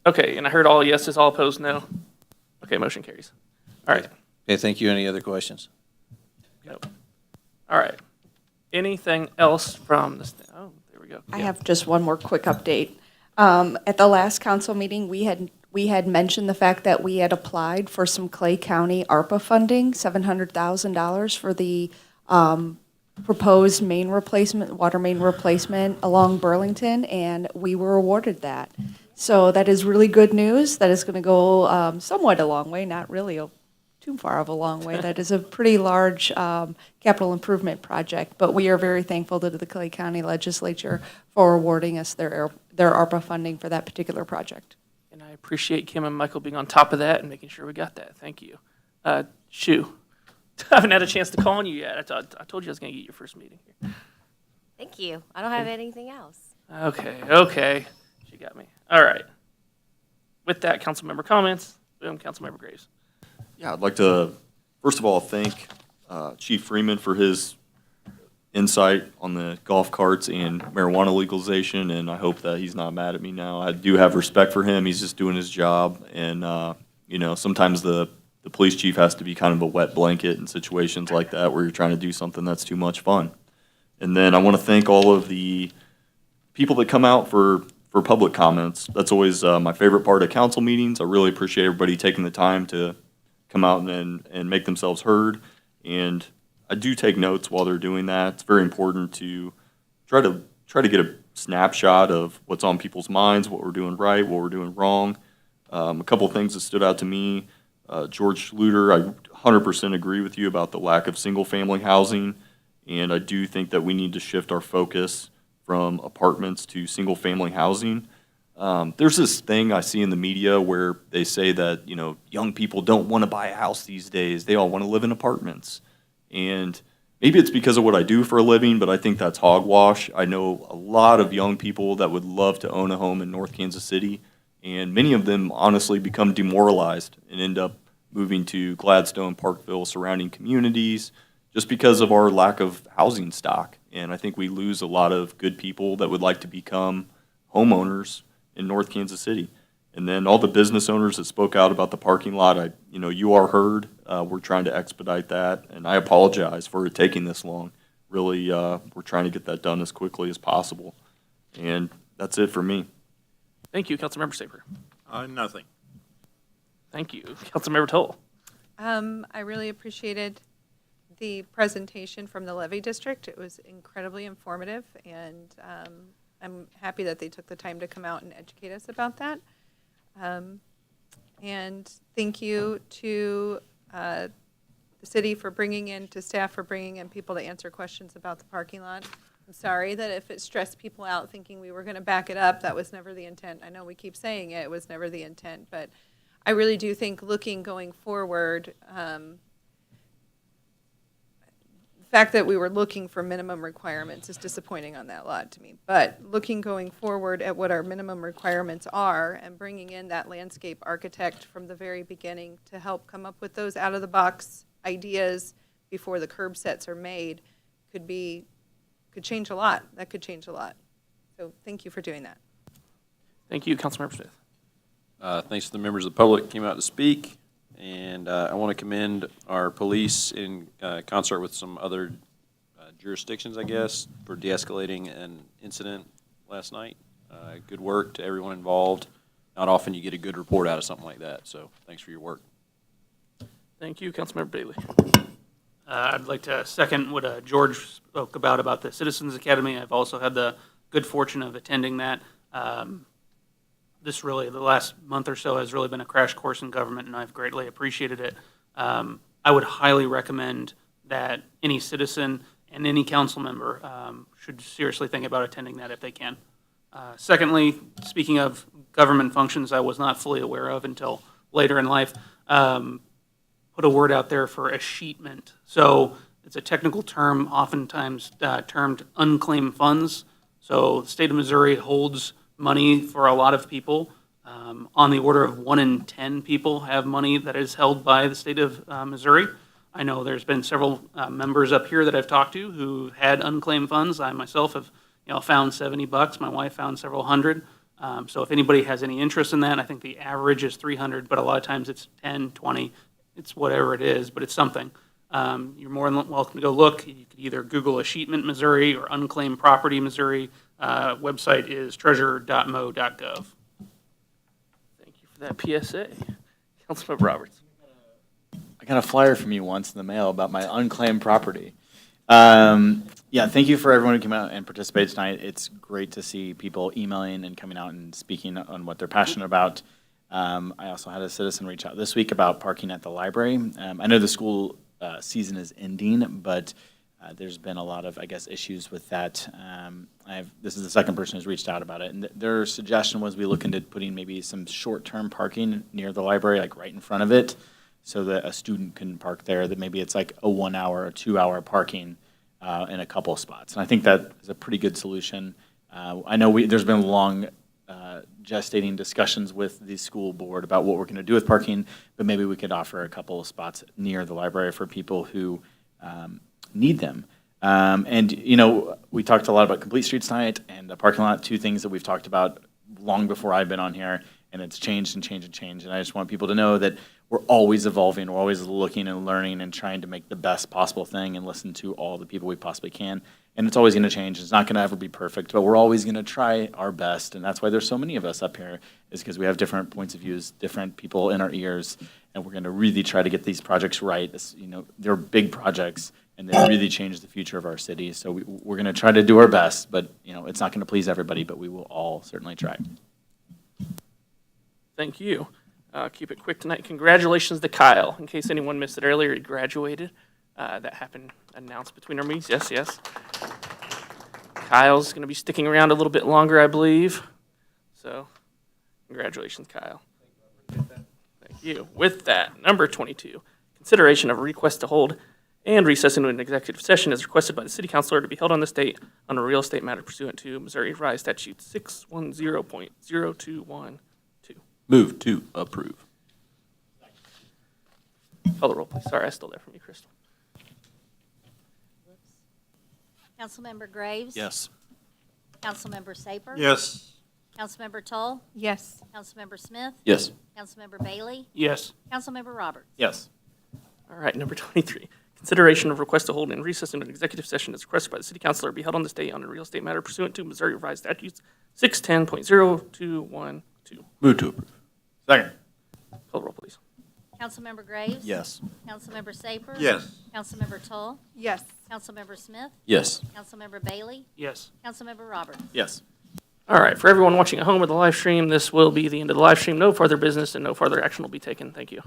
Okay, and I heard all yeses, all opposed, no. Okay, motion carries. All right. Okay, thank you. Any other questions? Nope. All right. Anything else from this? Oh, there we go. I have just one more quick update. At the last council meeting, we had mentioned the fact that we had applied for some Clay County ARPA funding, $700,000 for the proposed water main replacement along Burlington, and we were awarded that. So that is really good news. That is going to go somewhat a long way, not really too far of a long way. That is a pretty large capital improvement project, but we are very thankful to the Clay County Legislature for awarding us their ARPA funding for that particular project. And I appreciate Kim and Michael being on top of that and making sure we got that. Thank you. Shu, I haven't had a chance to call on you yet. I told you I was going to get your first meeting here. Thank you. I don't have anything else. Okay. She got me. All right. With that, council member comments. Boom, council member Graves. Yeah, I'd like to, first of all, thank Chief Freeman for his insight on the golf carts and marijuana legalization, and I hope that he's not mad at me now. I do have respect for him. He's just doing his job, and, sometimes the police chief has to be kind of a wet blanket in situations like that where you're trying to do something that's too much fun. And then I want to thank all of the people that come out for public comments. That's always my favorite part of council meetings. I really appreciate everybody taking the time to come out and make themselves heard. And I do take notes while they're doing that. It's very important to try to get a snapshot of what's on people's minds, what we're doing right, what we're doing wrong. A couple of things that stood out to me. George Schluter, I 100% agree with you about the lack of single-family housing, and I do think that we need to shift our focus from apartments to single-family housing. There's this thing I see in the media where they say that, young people don't want to buy a house these days. They all want to live in apartments. And maybe it's because of what I do for a living, but I think that's hogwash. I know a lot of young people that would love to own a home in North Kansas City, and many of them honestly become demoralized and end up moving to Gladstone, Parkville, surrounding communities, just because of our lack of housing stock. And I think we lose a lot of good people that would like to become homeowners in North Kansas City. And then all the business owners that spoke out about the parking lot, you are heard. We're trying to expedite that, and I apologize for it taking this long. Really, we're trying to get that done as quickly as possible. And that's it for me. Thank you, Councilmember Saper. Nothing. Thank you, Councilmember Toll. I really appreciated the presentation from the levy district. It was incredibly informative, and I'm happy that they took the time to come out and educate us about that. And thank you to the city for to staff for bringing in people to answer questions about the parking lot. I'm sorry that if it stressed people out thinking we were going to back it up, that was never the intent. I know we keep saying it was never the intent, but I really do think going forward, the fact that we were looking for minimum requirements is disappointing on that lot to me. But going forward at what our minimum requirements are and bringing in that landscape architect from the very beginning to help come up with those out-of-the-box ideas before the curb sets are made could change a lot. That could change a lot. So thank you for doing that. Thank you, Councilmember Smith. Thanks to the members of the public who came out to speak. And I want to commend our police in concert with some other jurisdictions, I guess, for de-escalating an incident last night. Good work to everyone involved. Not often you get a good report out of something like that, so thanks for your work. Thank you, Councilmember Bailey. I'd like to second what George spoke about the Citizens Academy. I've also had the good fortune of attending that. The last month or so has really been a crash course in government, and I've greatly appreciated it. I would highly recommend that any citizen and any council member should seriously think about attending that if they can. Secondly, speaking of government functions I was not fully aware of until later in life, put a word out there for escheatment. So it's a technical term, oftentimes termed unclaimed funds. So the state of Missouri holds money for a lot of people. On the order of 1 in 10 people have money that is held by the state of Missouri. I know there's been several members up here that I've talked to who had unclaimed funds. I myself have found $70. My wife found several hundred. So if anybody has any interest in that, I think the average is 300, but a lot of times it's 10, 20. It's whatever it is, but it's something. You're more than welcome to go look. You could either Google escheatment Missouri or unclaimed property Missouri. Website is treasure.mo.gov. Thank you for that PSA. Councilmember Roberts. I got a flyer from you once in the mail about my unclaimed property. Yeah, thank you for everyone who came out and participated tonight. It's great to see people emailing and coming out and speaking on what they're passionate about. I also had a citizen reach out this week about parking at the library. I know the school season is ending, but there's been a lot of, I guess, issues with that. This is the second person who's reached out about it, and their suggestion was we look into putting maybe some short-term parking near the library, like right in front of it, so that a student can park there, that maybe it's like a 1 hour or 2 hour parking in a couple of spots. And I think that is a pretty good solution. I know there's been long gestating discussions with the school board about what we're going to do with parking, but maybe we could offer a couple of spots near the library for people who need them. And, we talked a lot about complete streets tonight and the parking lot, two things that we've talked about long before I've been on here, and it's changed and changed and changed. And I just want people to know that we're always evolving, we're always looking and learning and trying to make the best possible thing and listen to all the people we possibly can. And it's always going to change. It's not going to ever be perfect, but we're always going to try our best. And that's why there's so many of us up here, is because we have different points of views, different people in our ears, and we're going to really try to get these projects right. They're big projects, and they really change the future of our city. So we're going to try to do our best, but it's not going to please everybody, but we will all certainly try. Thank you. Keep it quick tonight. Congratulations to Kyle. In case anyone missed it earlier, he graduated. That happened, announced between our meetings. Yes. Kyle's going to be sticking around a little bit longer, I believe. So, congratulations, Kyle. Thank you. With that, number 22, consideration of a request to hold and recess into an executive session as requested by the city councilor to be held on this date on a real estate matter pursuant to Missouri Revised Statute 610.0212. Move to approve. Call the roll, please. Sorry, I stole that from you, Crystal. Councilmember Graves? Yes. Councilmember Saper? Yes. Councilmember Toll? Yes. Councilmember Smith? Yes. Councilmember Bailey? Yes. Councilmember Roberts? Yes. All right, number 23, Consideration of request to hold in recess into an executive session as requested by the city councilor be held on this day on a real estate matter pursuant to Missouri Revised Statutes 610.0212. Move to approve. Second. Call the roll, please. Councilmember Graves? Yes. Councilmember Saper? Yes. Councilmember Tull? Yes. Councilmember Smith? Yes. Councilmember Bailey? Yes. Councilmember Roberts? Yes. All right, for everyone watching at home or the live stream, this will be the end of the live stream. No further business and no further action will be taken. Thank you.